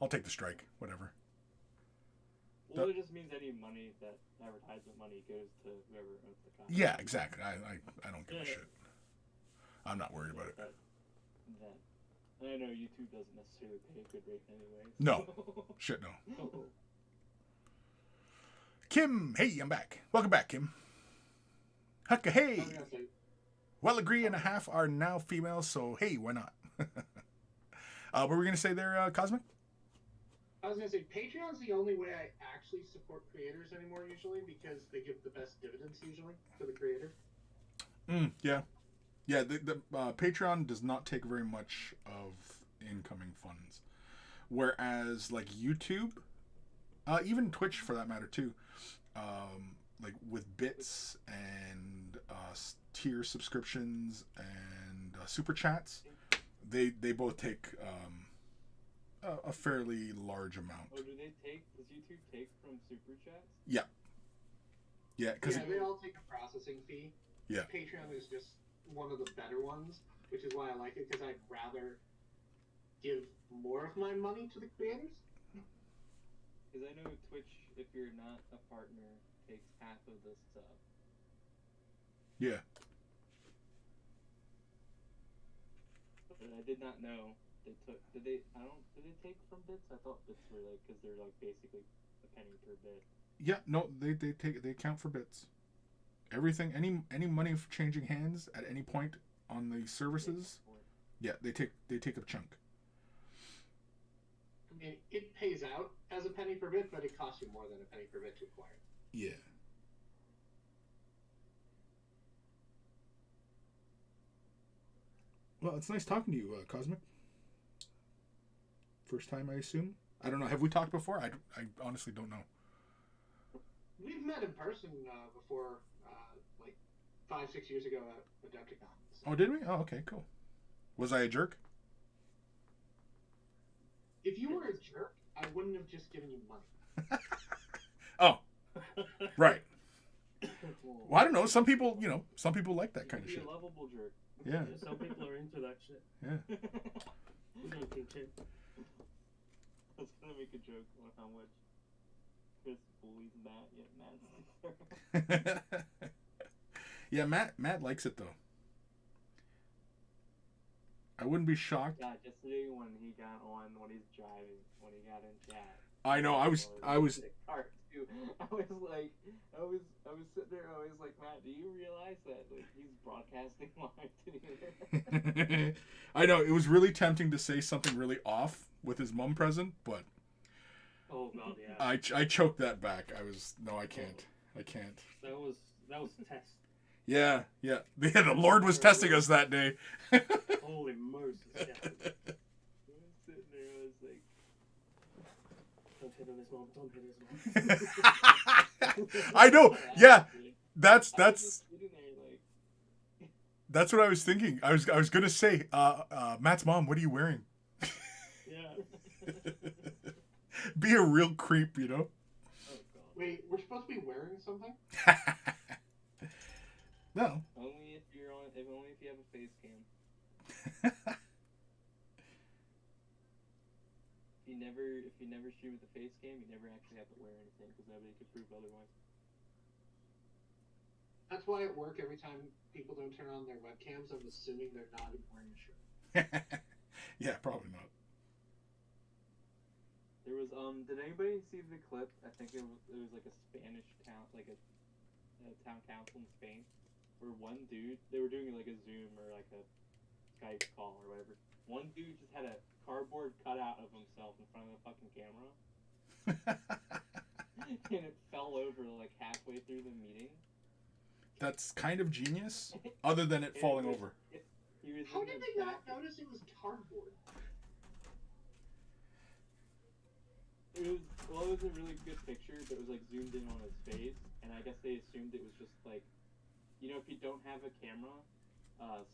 A: I'll take the strike. Whatever.
C: Well, it just means any money that advertisement money goes to whoever owns the copy.
A: Yeah, exactly. I don't give a shit. I'm not worried about it.
C: And I know YouTube doesn't necessarily pay a good rate anyway. So.
A: No. Shit, no. Kim, hey, I'm back. Welcome back, Kim. Hucka, hey. Well, a degree and a half are now females, so hey, why not? What were we going to say there, Cosmic?
D: I was going to say, Patreon's the only way I actually support creators anymore, usually, because they give the best dividends, usually, for the creator.
A: Yeah. Yeah, the Patreon does not take very much of incoming funds. Whereas, like, YouTube, even Twitch, for that matter, too, like, with bits and tier subscriptions and super chats, they both take... a fairly large amount.
C: Oh, does YouTube take from super chats?
A: Yeah. Yeah, because
D: they all take a processing fee.
A: Yeah.
D: Patreon is just one of the better ones, which is why I like it, because I'd rather give more of my money to the creators.
C: Because I know Twitch, if you're not a partner, takes half of the sub.
A: Yeah.
C: But I did not know they took. Did they? I don't. Did they take from bits? I thought bits were like because they're like basically a penny per bit.
A: Yeah, no, they count for bits. Everything, any money changing hands at any point on the services, yeah, they take a chunk.
D: I mean, it pays out as a penny per bit, but it costs you more than a penny per bit to acquire.
A: Yeah. Well, it's nice talking to you, Cosmic. First time, I assume. I don't know. Have we talked before? I honestly don't know.
D: We've met in person before, like 5-6 years ago at Adepticon. So.
A: Oh, did we? Oh, okay, cool. Was I a jerk?
D: If you were a jerk, I wouldn't have just given you money.
A: Oh, right. Well, I don't know. Some people, some people like that kind of shit.
C: A lovable jerk.
A: Yeah.
B: Some people are into that shit.
A: Yeah.
B: We don't think shit.
C: I was gonna make a joke on how much Chris bullies Matt. Yeah, Matt's
A: Yeah, Matt likes it though. I wouldn't be shocked.
C: Yeah, yesterday when he got on, when he's driving, when he got in chat.
A: I know. I was.
C: I was sitting there. I was like, Matt, do you realize that like he's broadcasting live to the internet?
A: I know. It was really tempting to say something really off with his mom present, but
B: Oh god, yeah.
A: I choked that back. I can't. I can't.
B: That was a test.
A: Yeah. The Lord was testing us that day.
B: Holy Moses, yeah.
C: I was sitting there. I was like,
B: Don't hit on his mom. Don't hit his mom.
A: I know. Yeah. That's
C: sitting there like.
A: That's what I was thinking. I was gonna say, Matt's mom, what are you wearing?
B: Yeah.
A: Be a real creep,
B: Oh god.
D: Wait, we're supposed to be wearing something?
A: No.
C: Only if you have a face cam. If you never shoot with a face cam, you never actually have to wear anything because nobody could prove otherwise.
D: That's why at work, every time people don't turn on their webcams, I'm assuming they're not even wearing a shirt.
A: Yeah, probably not.
C: There was did anybody see the clip? I think it was like a Spanish town, like a town council in Spain, where one dude, they were doing like a Zoom or like a Skype call or whatever. One dude just had a cardboard cutout of himself in front of the fucking camera, and it fell over like halfway through the meeting.
A: That's kind of genius, other than it falling over.
D: How did they not notice it was cardboard?
C: It was a really good picture, but it was like zoomed in on his face, and I guess they assumed it was just like, if you don't have a camera,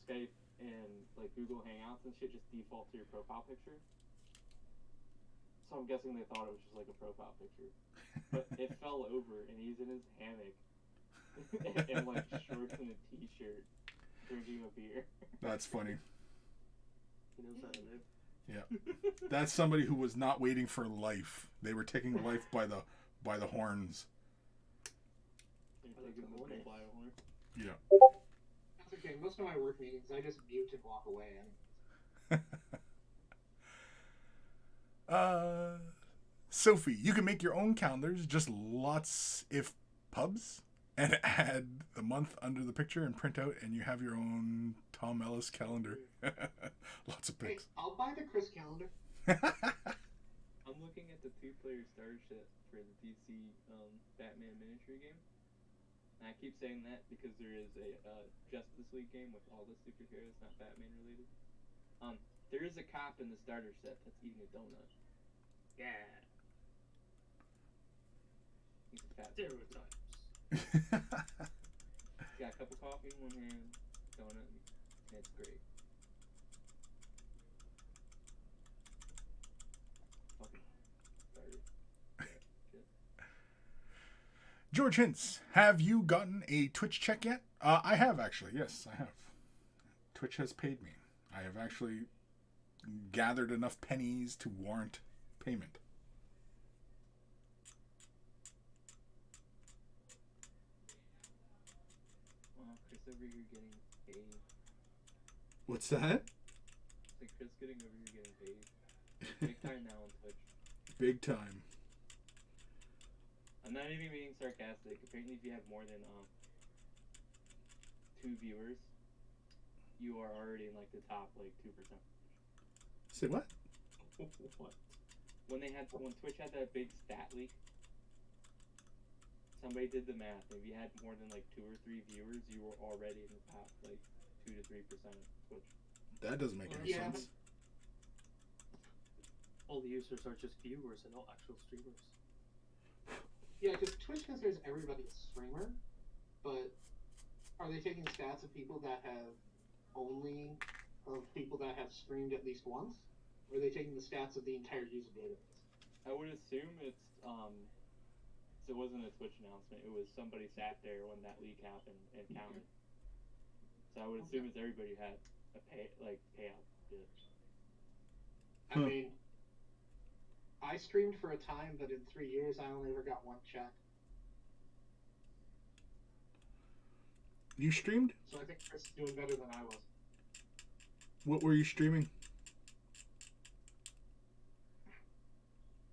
C: Skype and like Google Hangouts and shit just default to your profile picture. So I'm guessing they thought it was just like a profile picture, but it fell over, and he's in his hammock and like shorts and a t-shirt, drinking a beer.
A: That's funny.
B: He knows how to live.
A: Yeah, that's somebody who was not waiting for life. They were taking life by the horns. Yeah.
D: That's okay. Most of my work meetings, I just mute and walk away.
A: Sophie, you can make your own calendars, just lots if pubs, and add the month under the picture and print out, and you have your own Tom Ellis calendar. Lots of pics.
D: Hey, I'll buy the Chris calendar.
C: I'm looking at the 2-player starter set for the DC Batman miniature game. And I keep saying that because there is a Justice League game with all the superheroes, not Batman related. There is a cop in the starter set that's eating a donut.
B: Yeah.
C: He's a fat
B: Stereotypes.
C: Got a cup of coffee in one hand, donut, and it's great. Fucking starter. Yeah,
A: George Hintz, have you gotten a Twitch check yet? I have actually. Yes, I have. Twitch has paid me. I have actually gathered enough pennies to warrant payment.
C: Chris over here getting paid.
A: What's that?
C: sarcastic. Chris getting over here getting paid. Big time now on Twitch.
A: Big time.
C: I'm not even being sarcastic. Apparently, if you have more than 2 viewers, you are already in like the top like 2%.
A: Say what?
B: What?
C: When Twitch had that big stat leak, somebody did the math. If you had more than like 2 or 3 viewers, you were already in the top like 2 to 3% of Twitch.
A: That doesn't make any sense.
B: All the users are just viewers and not actual streamers.
D: Yeah, because Twitch considers everybody a streamer, but are they taking stats of people that have streamed at least once? Or are they taking the stats of the entire user database?
C: I would assume it's so it wasn't a Twitch announcement. It was somebody sat there when that leak happened and counted. So I would assume it's everybody who had a payout.
D: I mean, I streamed for a time, but in 3 years I only ever got 1 check.
A: You streamed?
D: So I think Chris is doing better than I was.
A: What were you streaming?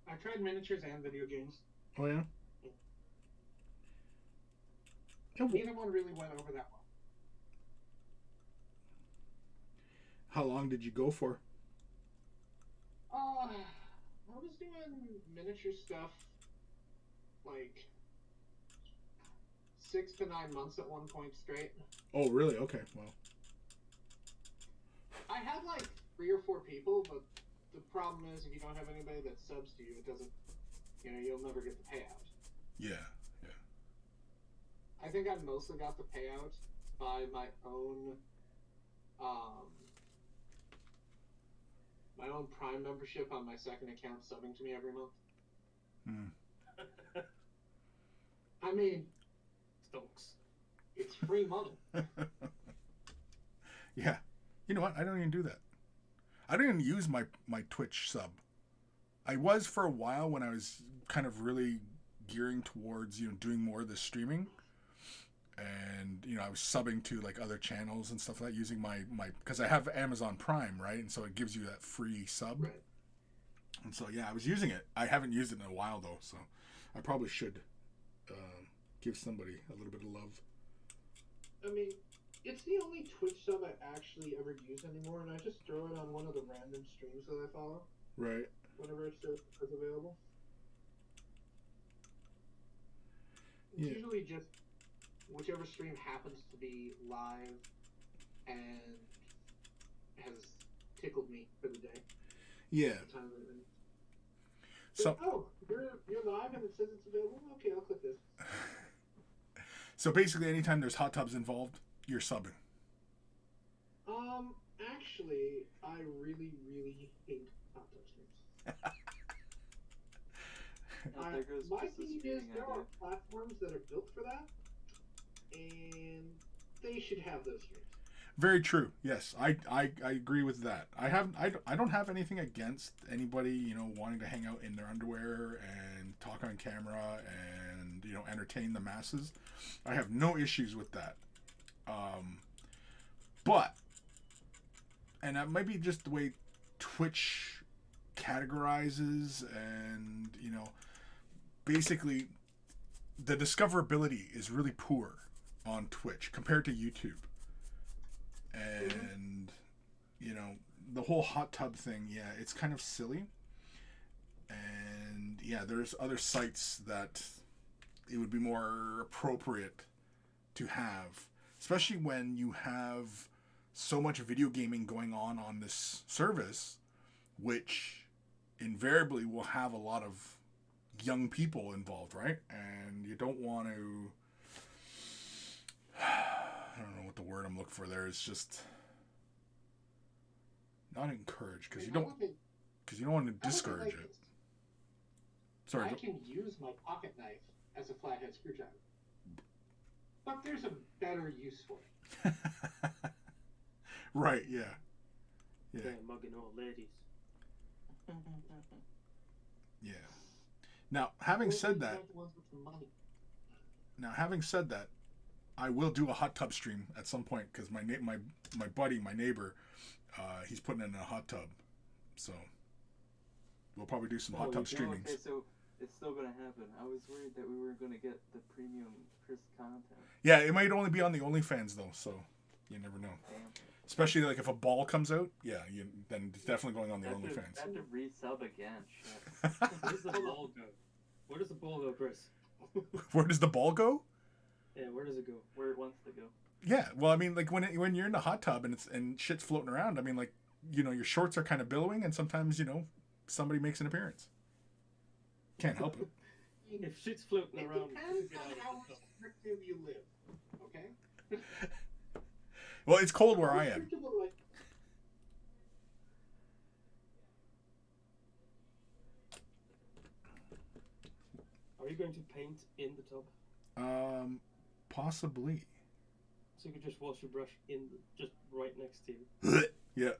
D: I tried miniatures and video games.
A: Oh yeah.
D: Neither one really went over that well.
A: How long did you go for?
D: I was doing miniature stuff like 6 to 9 months at one point straight.
A: Oh really? Okay. Well.
D: I had like 3 or 4 people, but the problem is if you don't have anybody that subs to you, it doesn't. You'll never get the payout.
A: Yeah.
D: I think I mostly got the payout by my own Prime membership on my second account subbing to me every month. I mean,
B: Stonks.
D: it's free money.
A: Yeah. You know what? I don't even do that. I don't even use my Twitch sub. I was for a while when I was kind of really gearing towards, doing more of the streaming. And, I was subbing to like other channels and stuff like that using my because I have Amazon Prime, right? And so it gives you that free sub.
D: Right.
A: And so, yeah, I was using it. I haven't used it in a while, though. So I probably should give somebody a little bit of love.
D: I mean, it's the only Twitch sub I actually ever use anymore, and I just throw it on one of the random streams that I follow.
A: Right.
D: Whenever it's available. It's
A: Yeah.
D: usually just whichever stream happens to be live and has tickled me for the day.
A: Yeah. So
D: you're live and it says it's available? Okay, I'll click this.
A: So basically anytime there's hot tubs involved, you're subbing.
D: Actually, I really, really hate hot tub streams. My thing is there are platforms that are built for that, and they should have those streams.
A: Very true. Yes, I agree with that. I don't have anything against anybody wanting to hang out in their underwear and talk on camera and entertain the masses. I have no issues with that. But and that might be just the way Twitch categorizes and basically the discoverability is really poor on Twitch compared to YouTube. And the whole hot tub thing, yeah, it's kind of silly. And yeah, there's other sites that it would be more appropriate to have, especially when you have so much video gaming going on this service, which invariably will have a lot of young people involved, right? And you don't want to, I don't know what the word I'm looking for there is, just not encourage, because you don't want to discourage it. Sorry.
D: I can use my pocket knife as a flathead screwdriver, but there's a better use for it.
A: Right, yeah.
B: Yeah, mugging old ladies.
A: Yeah. Now, having said that, I will do a hot tub stream at some point because my buddy, my neighbor, He's putting it in a hot tub, so we'll probably do some hot tub streamings.
C: Okay, so it's still gonna happen. I was worried that we weren't gonna get the premium Chris content.
A: Yeah, it might only be on the OnlyFans though, so you never know.
C: Damn.
A: Especially like if a ball comes out, then it's definitely going on the OnlyFans.
C: I have to resub again. Shit.
B: Where does the ball go? Where does the ball go, Chris?
A: Where does the ball go?
B: Yeah, where does it go?
C: Where it wants to go.
A: Yeah, well, I mean, like when you're in the hot tub and shit's floating around, I mean, like, your shorts are kind of billowing, and sometimes somebody makes an appearance. Can't help it.
B: If shit's floating
D: It
B: around,
D: depends on how restrictive you live. Okay.
A: Well, it's cold where I am.
D: Restrictive, like,
B: are you going to paint in the tub?
A: Possibly.
B: So you could just wash your brush just right next to you.
A: Yeah.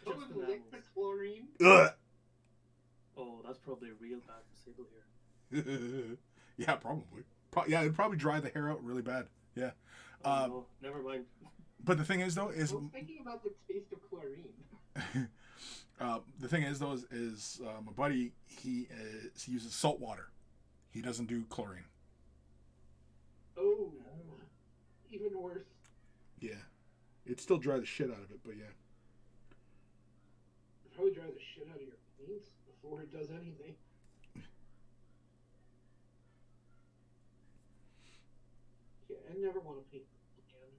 D: someone licked the chlorine.
B: Oh, that's probably real bad for Sable here.
A: Yeah, probably. Yeah, it'd probably dry the hair out really bad. Yeah.
B: Oh, no, never mind.
A: But the thing is, though, is
D: I was thinking about the taste of chlorine.
A: the thing is, though, is my buddy, he uses salt water. He doesn't do chlorine.
D: Oh, even worse.
A: Yeah. It'd still dry the shit out of it, but yeah.
D: Probably dry the shit out of your paints before it does anything. Yeah, I never want to paint again.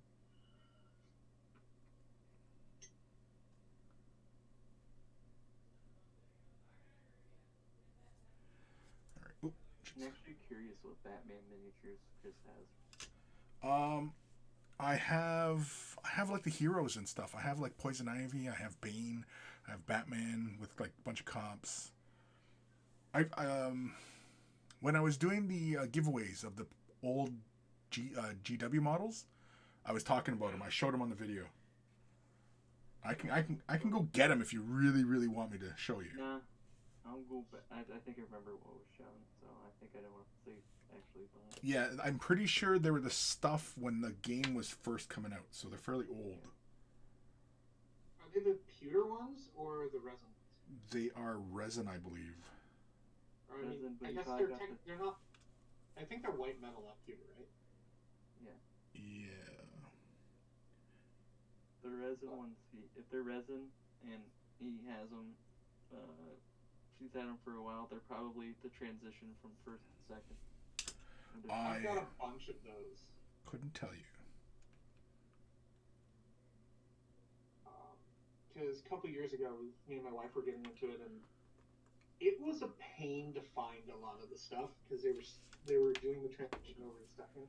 A: All right.
C: I'm actually curious what Batman miniatures Chris has.
A: I have like the heroes and stuff. I have like Poison Ivy. I have Bane. I have Batman with like a bunch of comps. When I was doing the giveaways of the old GW models, I was talking about them. I showed them on the video. I can go get them if you really, really want me to show you.
C: Nah, I'll go back. I think I remember what was shown, so I think I don't want to see actually buy it.
A: Yeah, I'm pretty sure they were the stuff when the game was first coming out, so they're fairly old.
D: Are they the pewter ones or the resin ones?
A: They are resin, I believe.
D: Or, I mean,
C: Resin, but
D: I
C: you
D: guess
C: probably
D: they're
C: got the-
D: they're not. I think they're white metal, not pewter, right?
A: Yeah.
C: The resin ones, if they're resin and he has them, she's had them for a while, they're probably the transition from first to second.
D: I've got a bunch of those.
A: Couldn't tell you.
D: Because a couple years ago, me and my wife were getting into it, and it was a pain to find a lot of the stuff because they were doing the transition over to second.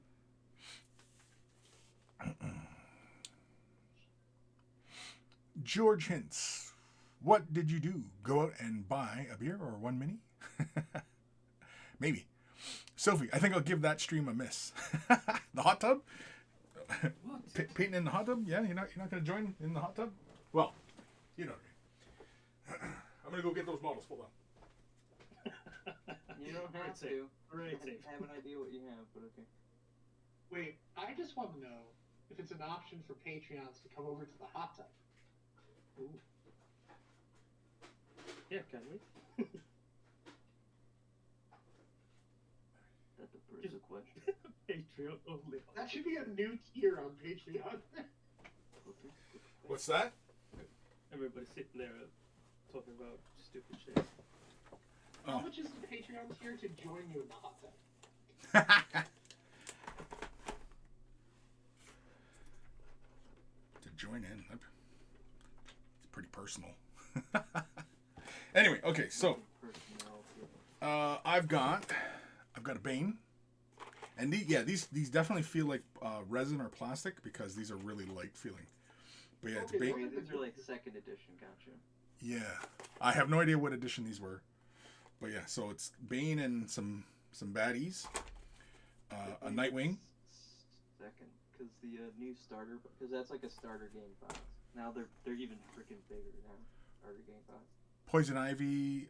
A: George Hintz, what did you do? Go out and buy a beer or one mini? Maybe. Sophie, I think I'll give that stream a miss. The hot tub?
B: What?
A: Painting in the hot tub? Yeah, you're not going to join in the hot tub? Well, you know what I mean. I'm going to go get those bottles. Hold on.
C: You don't have
B: Right,
C: to.
B: Right,
C: I have an idea what you have, but okay.
D: Wait, I just want to know if it's an option for Patreons to come over to the hot tub. Ooh.
B: Yeah, can we?
C: That's a personal question.
B: Patreon only.
D: That should be a new tier on Patreon.
A: What's that?
B: Everybody sitting there talking about stupid shit.
D: How much is the Patreon tier to join you in the hot tub?
A: To join in. It's pretty personal. Anyway, okay, so I've got a Bane, and these definitely feel like resin or plastic because these are really light feeling. But yeah, it's
D: Okay,
A: Bane.
C: These are like second edition, gotcha.
A: Yeah, I have no idea what edition these were, but yeah, so it's Bane and some baddies, a Nightwing.
C: Second, because the new starter, because that's like a starter game box. Now they're even freaking bigger now. Starter game box.
A: Poison Ivy,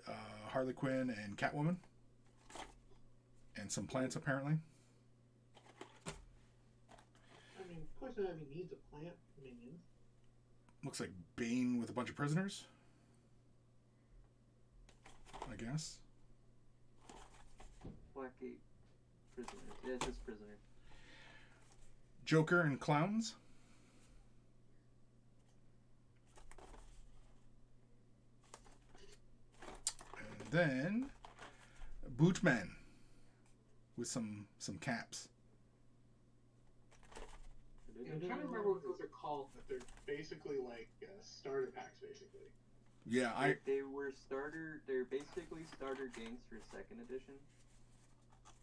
A: Harley Quinn, and Catwoman. And some plants, apparently.
D: I mean, question I have, he needs a plant minion.
A: Looks like Bane with a bunch of prisoners. I guess.
C: Blackgate prisoners. Yeah, it says prisoner.
A: Joker and clowns. And then Bootman with some caps.
D: Yeah, I'm trying to remember what those are called, but they're basically like starter packs, basically.
A: Yeah,
C: They were starter. They're basically starter games for second edition.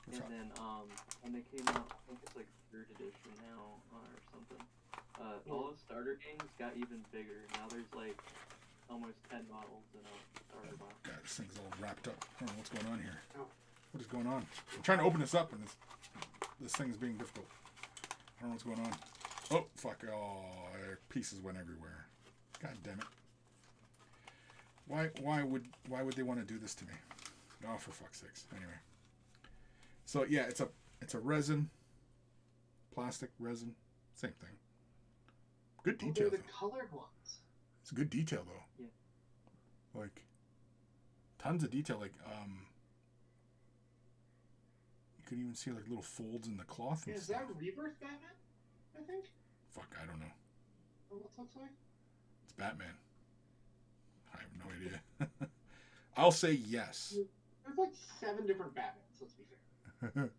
A: What's up?
C: Then when they came out, I think it's like third edition now or something. All the starter games got even bigger. Now there's like almost 10 models in a starter box.
A: God, this thing's all wrapped up. I don't know what's going on here.
D: Oh.
A: What is going on? I'm trying to open this up, and this thing's being difficult. I don't know what's going on. Oh, fuck. Oh, pieces went everywhere. God damn it. Why would they want to do this to me? Oh, for fuck's sakes. Anyway. So yeah, it's a resin, plastic resin, same thing. Good
D: Oh,
A: detail
D: they're the
A: though.
D: colored ones.
A: It's a good detail though.
C: Yeah.
A: Like tons of detail. Like you could even see like little folds in the cloth and
D: Yeah, is
A: stuff.
D: that Rebirth Batman? I think.
A: Fuck, I don't know.
D: Oh, what it looks like?
A: It's Batman. I have no idea. I'll say yes.
D: There's like 7 different Batmans. Let's be fair.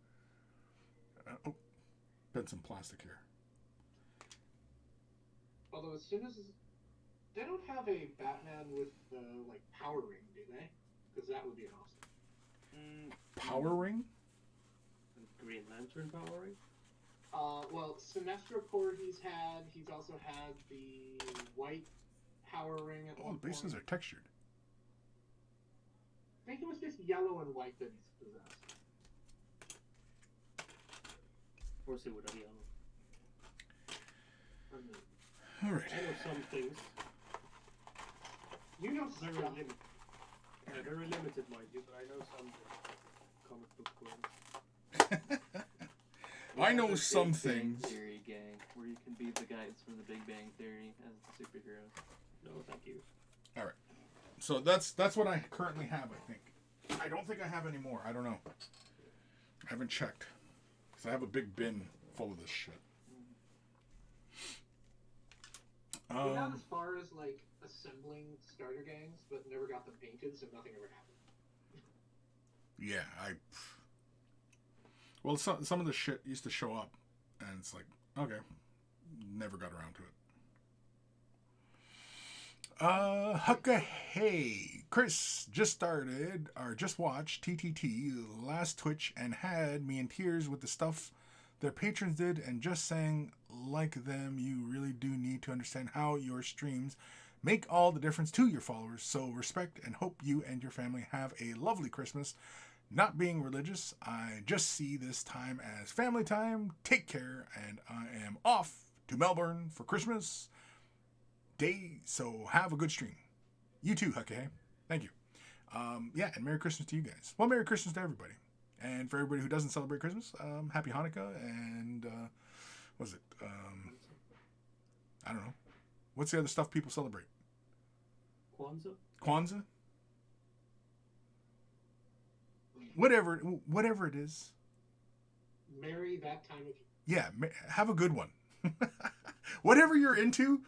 A: Oh, bent some plastic here.
D: Although as soon as they don't have a Batman with the like power ring, do they? Because that would be an awesome.
A: Power ring?
B: Green Lantern powering?
D: Well, Sinestro Core he's also had the white power ring at
A: Oh,
D: one
A: the bases
D: point.
A: are textured.
D: I think it was just yellow and white that he's possessed.
B: Of course it would have yellow.
D: I mean,
A: All right.
B: I know some things.
D: you know
B: Very
D: stuff.
B: limited. Yeah, very limited, mind you, but I know some comic book world.
A: I know
C: The
A: some
C: Big Bang
A: things.
C: Theory gang, where you can be the guys from the Big Bang Theory as the superheroes.
B: No, thank you.
A: So that's what I currently have, I think. I don't think I have any more. I don't know. I haven't checked. Because I have a big bin full of this shit.
D: We got as far as like assembling starter gangs, but never got them painted, so nothing ever happened.
A: Yeah, Well, some of the shit used to show up, and it's like, okay, never got around to it. Hucka hey, Chris just started or just watched TTT last Twitch and had me in tears with the stuff their patrons did, and just saying, like them, you really do need to understand how your streams make all the difference to your followers. So respect and hope you and your family have a lovely Christmas. Not being religious, I just see this time as family time. Take care, and I am off to Melbourne for Christmas Day, so have a good stream. You too, Huckay. Thank you. Yeah, and Merry Christmas to you guys. Well, Merry Christmas to everybody. And for everybody who doesn't celebrate Christmas, Happy Hanukkah, and what is it? I don't know. What's the other stuff people celebrate? Kwanzaa? Whatever it is.
D: Merry that time of year.
A: Yeah, have a good one. Whatever you're into,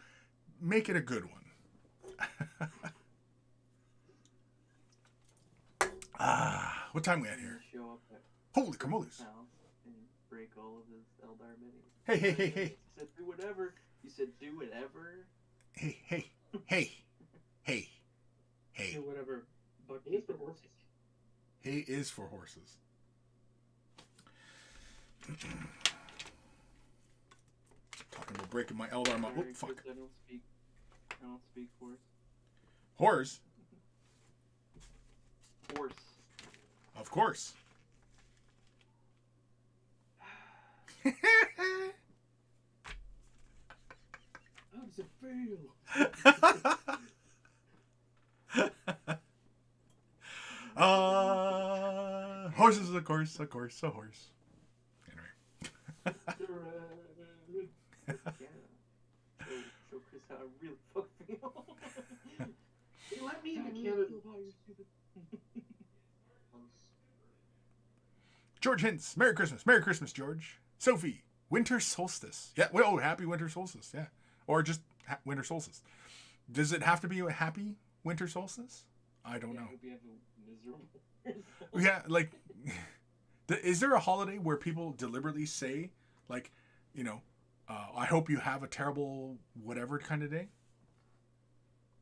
A: make it a good one. What time we at here?
C: Show up at
A: Holy camoles.
C: house and break all of his Eldar minis.
A: Hey.
C: He said, do whatever. You said, do whatever.
A: Hey.
B: Do whatever, but
D: It is for horses.
A: Hay is for horses. Talking about breaking my Eldar mod. Oh,
C: Sorry,
A: fuck.
C: Chris, I don't speak horse.
A: Horse?
C: Horse.
A: Of course.
B: How does it feel?
A: Horses, of course, a horse. Anyway.
C: Show Chris how I really fuck feel.
D: They let me into
C: How I really
D: Canada.
C: feel about you, stupid.
A: George Hintz, Merry Christmas. Merry Christmas, George. Sophie, Winter Solstice. Yeah, well, happy Winter Solstice. Yeah. Or just Winter Solstice. Does it have to be a happy Winter Solstice? I don't know.
C: I hope you have a miserable.
A: Yeah, like, is there a holiday where people deliberately say, like, you know, I hope you have a terrible whatever kind of day?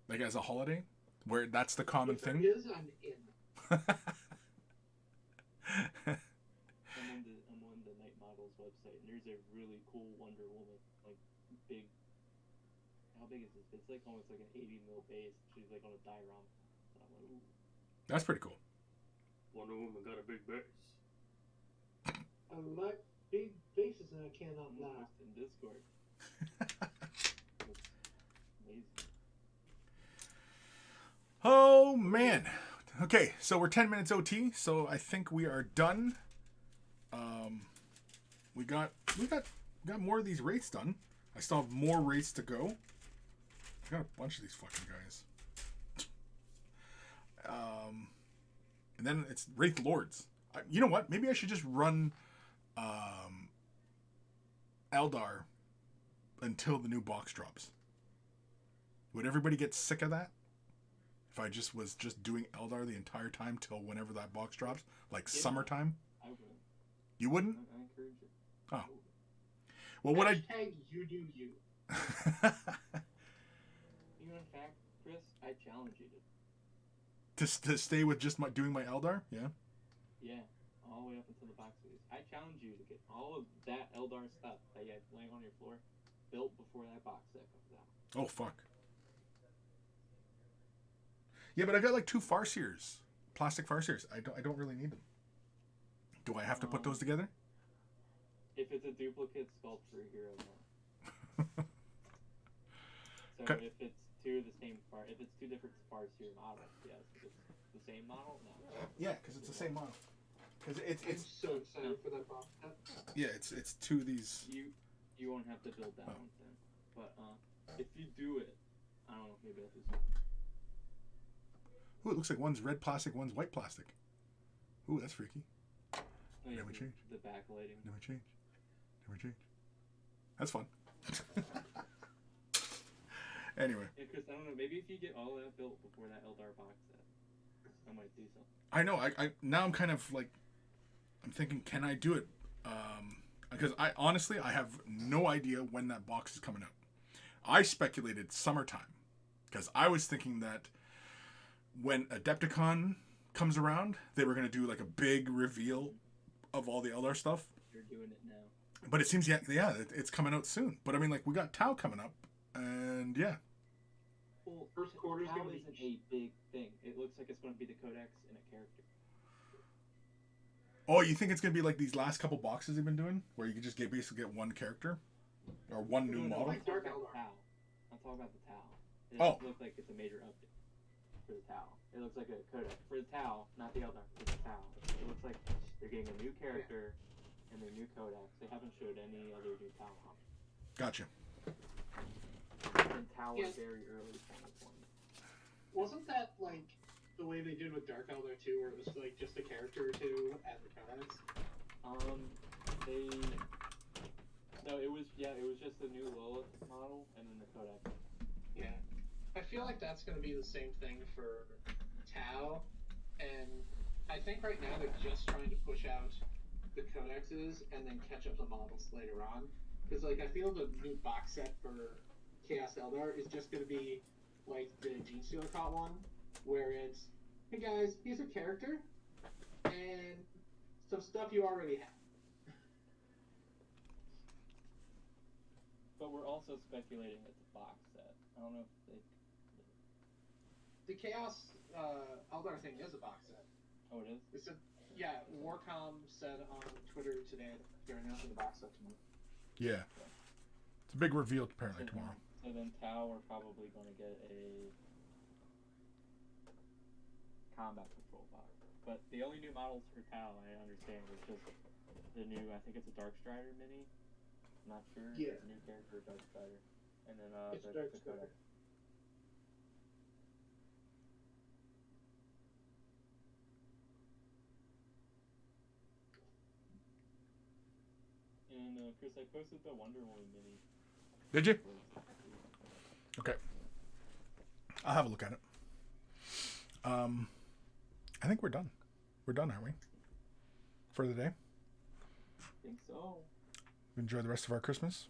A: Like, as a holiday? Where that's the common
D: If there
A: thing?
D: is, I'm in.
C: I'm on the Night Models website, and there's a really cool Wonder Woman, like, big. How big is this? It's like almost like an 80 mil base. She's like on a diorama. And I'm like, ooh.
A: That's pretty cool.
B: Wonder Woman got a big base.
D: I like big faces and I cannot
C: I'm
D: laugh.
C: in Discord. It's amazing.
A: Oh man. Okay, so we're 10 minutes OT, so I think we are done. We got more of these wraiths done. I still have more wraiths to go. I got a bunch of these fucking guys. And then it's Wraith Lords. You know what? Maybe I should just run Aeldar until the new box drops. Would everybody get sick of that? If I just was just doing Aeldar the entire time till whenever that box drops, like
C: Yeah.
A: summertime.
C: I would.
A: You wouldn't?
C: I encourage it.
A: Oh. Well, what I
D: Hashtag you do you.
C: You know, in fact, Chris, I challenge you
A: to stay with just doing my Eldar, yeah.
C: Yeah, all the way up until the box release. I challenge you to get all of that Eldar stuff that you have laying on your floor built before that box set comes out.
A: Oh fuck. Yeah, but I got like 2 Farseers, plastic Farseers. I don't really need them. Do I have to put those together?
C: If it's a duplicate sculpt for a hero, no. So
A: Okay.
C: if it's two of the same if it's 2 different Farseer models, yes. If it's the same model, no.
A: Yeah, because it's the same model. Because
D: I'm so excited for that box.
A: yeah, it's 2 of these.
C: You won't have to build that one then. But if you do it, I don't know, maybe I'll do something.
A: Ooh, it looks like one's red plastic, one's white plastic. Ooh, that's freaky.
C: Oh, yeah,
A: Never change.
C: The backlighting.
A: Never change. Never change. That's fun. Anyway.
C: Yeah, Chris, I don't know. Maybe if you get all that built before that Eldar box set, I might do something.
A: I know. I now I'm kind of like, I'm thinking, can I do it? Because I honestly I have no idea when that box is coming out. I speculated summertime because I was thinking that when Adepticon comes around, they were gonna do like a big reveal of all the Eldar stuff.
C: You're doing it now.
A: But it seems it's coming out soon. But I mean, like we got Tau coming up, and yeah.
C: Well,
D: First quarter's
C: Tau
D: gonna be-
C: isn't a big thing. It looks like it's going to be the codex and a character.
A: Oh, you think it's gonna be like these last couple boxes they've been doing, where you can just basically get one character or one new model?
C: I'm talking about the Tau. I'm talking about the Tau. It
A: Oh.
C: doesn't look like it's a major update for the Tau. It looks like a codex for the Tau, not the Eldar. For the Tau, it looks like they're getting a new character and their new codex. They haven't showed any other new Tau models.
A: Gotcha.
C: And Tau
D: Yeah.
C: is very early 2020.
D: Wasn't that like the way they did with Dark Eldar 2, where it was like just a character or two and the codex?
C: They. No, it was just the new Lilith model and then the codex.
D: Yeah. I feel like that's going to be the same thing for Tau, and I think right now they're just trying to push out the codexes and then catch up the models later on. Because like I feel the new box set for Chaos Eldar is just going to be like the Genestealer caught one, where it's, hey guys, here's a character and some stuff you already have.
C: But we're also speculating it's a box set. I don't know if they.
D: The Chaos Eldar thing is a box set.
C: Oh, it is?
D: It's a, yeah, Warcom said on Twitter today that they're announcing the box set tomorrow.
A: Yeah. It's a big reveal apparently tomorrow.
C: So then Tau are probably going to get a combat control box. But the only new models for Tau, I understand, is just the new, I think it's a Dark Strider mini Not sure.
D: Yeah.
C: New character, Dark Strider. And then
D: It's
C: the
D: Dark
C: Codex.
D: Strider.
C: And Chris, I posted the Wonder Woman mini.
A: Did you? Okay. I'll have a look at it. I think we're done. We're done, aren't we? For the day.
C: Think so.
A: Enjoy the rest of our Christmas.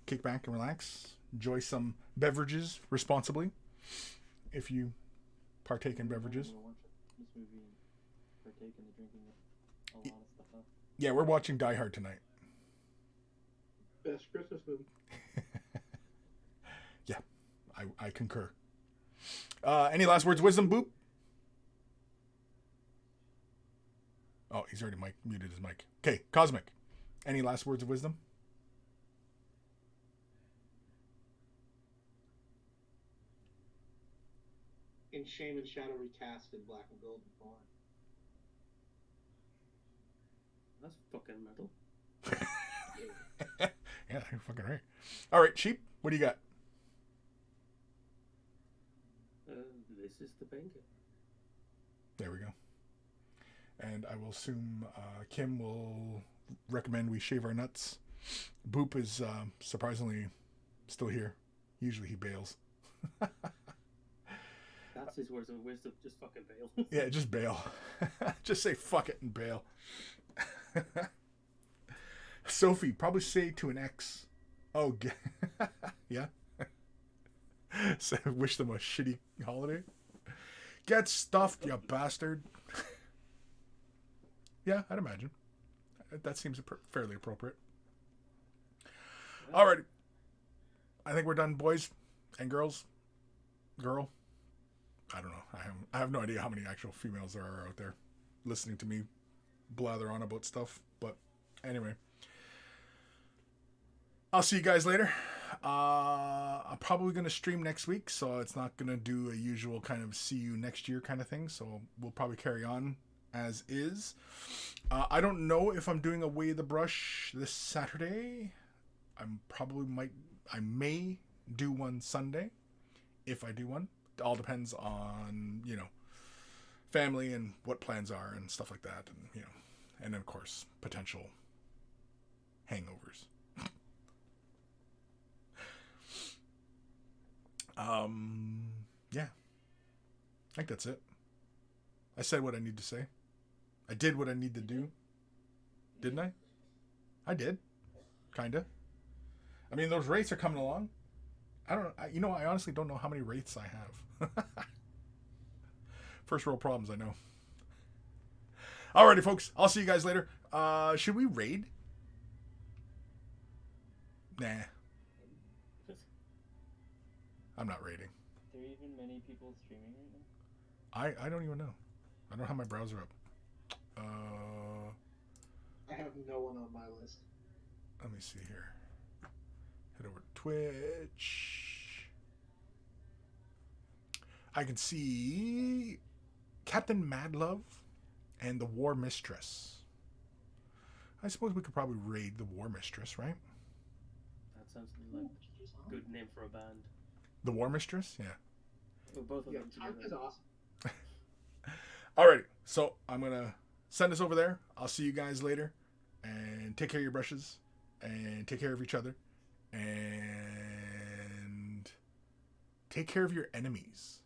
A: Kick back and relax. Enjoy some beverages responsibly. If you partake in beverages.
C: We'll watch this movie and partake in the drinking a lot of stuff up.
A: Yeah, we're watching Die Hard tonight.
D: Best Christmas movie.
A: Yeah, I concur. Any last words of wisdom, Boop? Oh, he's already muted his mic. Okay, Cosmic. Any last words of wisdom?
D: In Shame and Shadow recast in black and gold and font.
B: That's fucking metal.
A: Yeah, you're fucking right. All right, Sheep, what do you got?
B: This is the banker.
A: There we go. And I will assume Kim will recommend we shave our nuts. Boop is surprisingly still here. Usually he bails.
B: That's his words of wisdom. Just fucking bail.
A: Yeah, just bail. Just say fuck it and bail. Sophie, probably say to an ex. Oh, yeah. So wish them a shitty holiday. Get stuffed, you bastard. Yeah, I'd imagine. That seems fairly appropriate. All right. I think we're done, boys and girls. Girl. I don't know. I have no idea how many actual females there are out there listening to me blather on about stuff. But anyway. I'll see you guys later. I'm probably going to stream next week, so it's not going to do a usual kind of see you next year kind of thing. So we'll probably carry on as is. I don't know if I'm doing Away the Brush this Saturday. I may do one Sunday if I do one. It all depends on, family and what plans are and stuff like that. And, and then of course, potential hangovers. Yeah. I think that's it. I said what I need to say. I did what I need to do. Didn't I? I did. Kinda. I mean, those wraiths are coming along. I honestly don't know how many wraiths I have. First world problems, I know. Alrighty, folks. I'll see you guys later. Should we raid? Nah. I'm not raiding.
C: Are there even many people streaming right now?
A: I don't even know. I don't have my browser up.
D: I have no one on my list.
A: Let me see here. Head over to Twitch. I can see Captain Madlove and the War Mistress. I suppose we could probably raid the War Mistress, right?
B: That sounds like a good name for a band.
A: The War Mistress? Yeah.
B: Well, both of them
D: Tark is
B: together.
D: awesome.
A: Alrighty. So I'm going to send us over there. I'll see you guys later. And take care of your brushes. And take care of each other. And take care of your enemies.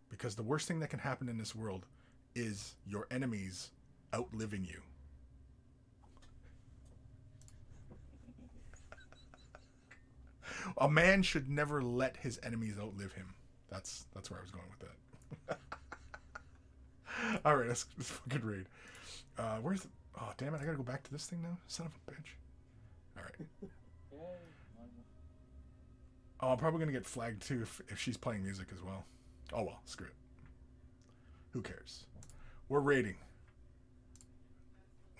A: Because the worst thing that can happen in this world is your enemies outliving you. A man should never let his enemies outlive him. That's where I was going with that. All right, let's fucking raid. Where's the... Oh, damn it, I gotta go back to this thing now? Son of a bitch. All right. Oh, I'm probably gonna get flagged too if she's playing music as well. Oh well, screw it. Who cares? We're raiding.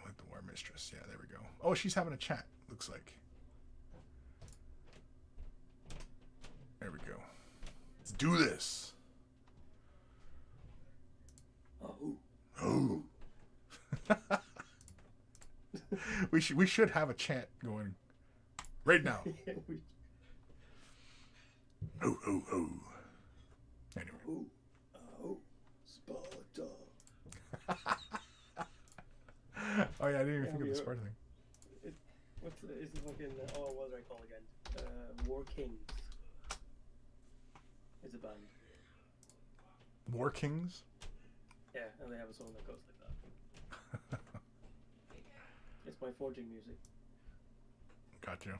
A: With the War Mistress. Yeah, there we go. Oh, she's having a chat, looks like. There we go. Let's do this. Oh. We should have a chant going Raid now.
B: We-
A: Oh, oh, oh. Anyway.
B: oh, Sparta.
A: Oh yeah, I didn't even
B: Yeah,
A: think of
B: we
A: the
B: are-
A: Sparta thing.
B: Is the fucking what was I called again? War Kings. Is a band.
A: War Kings?
B: Yeah, and they have a song that goes like that. It's my forging music.
A: Got you.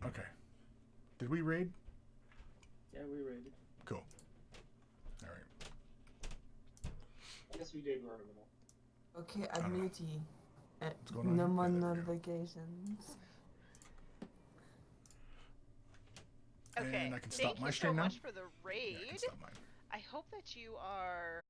A: Okay. Did we raid?
B: Yeah, we raided.
A: Cool. Alright.
D: Yes, we did, Rayman.
E: Okay,
A: don't know.
E: admiti.
A: What's going on
E: No
A: here?
E: more
A: Yeah, there we go.
E: notifications.
F: Okay.
A: And I can stop
F: Thank
A: my
F: you
A: stream
F: so
A: now?
F: much for the
A: Yeah, I can
F: raid.
A: stop mine.
F: I hope that you are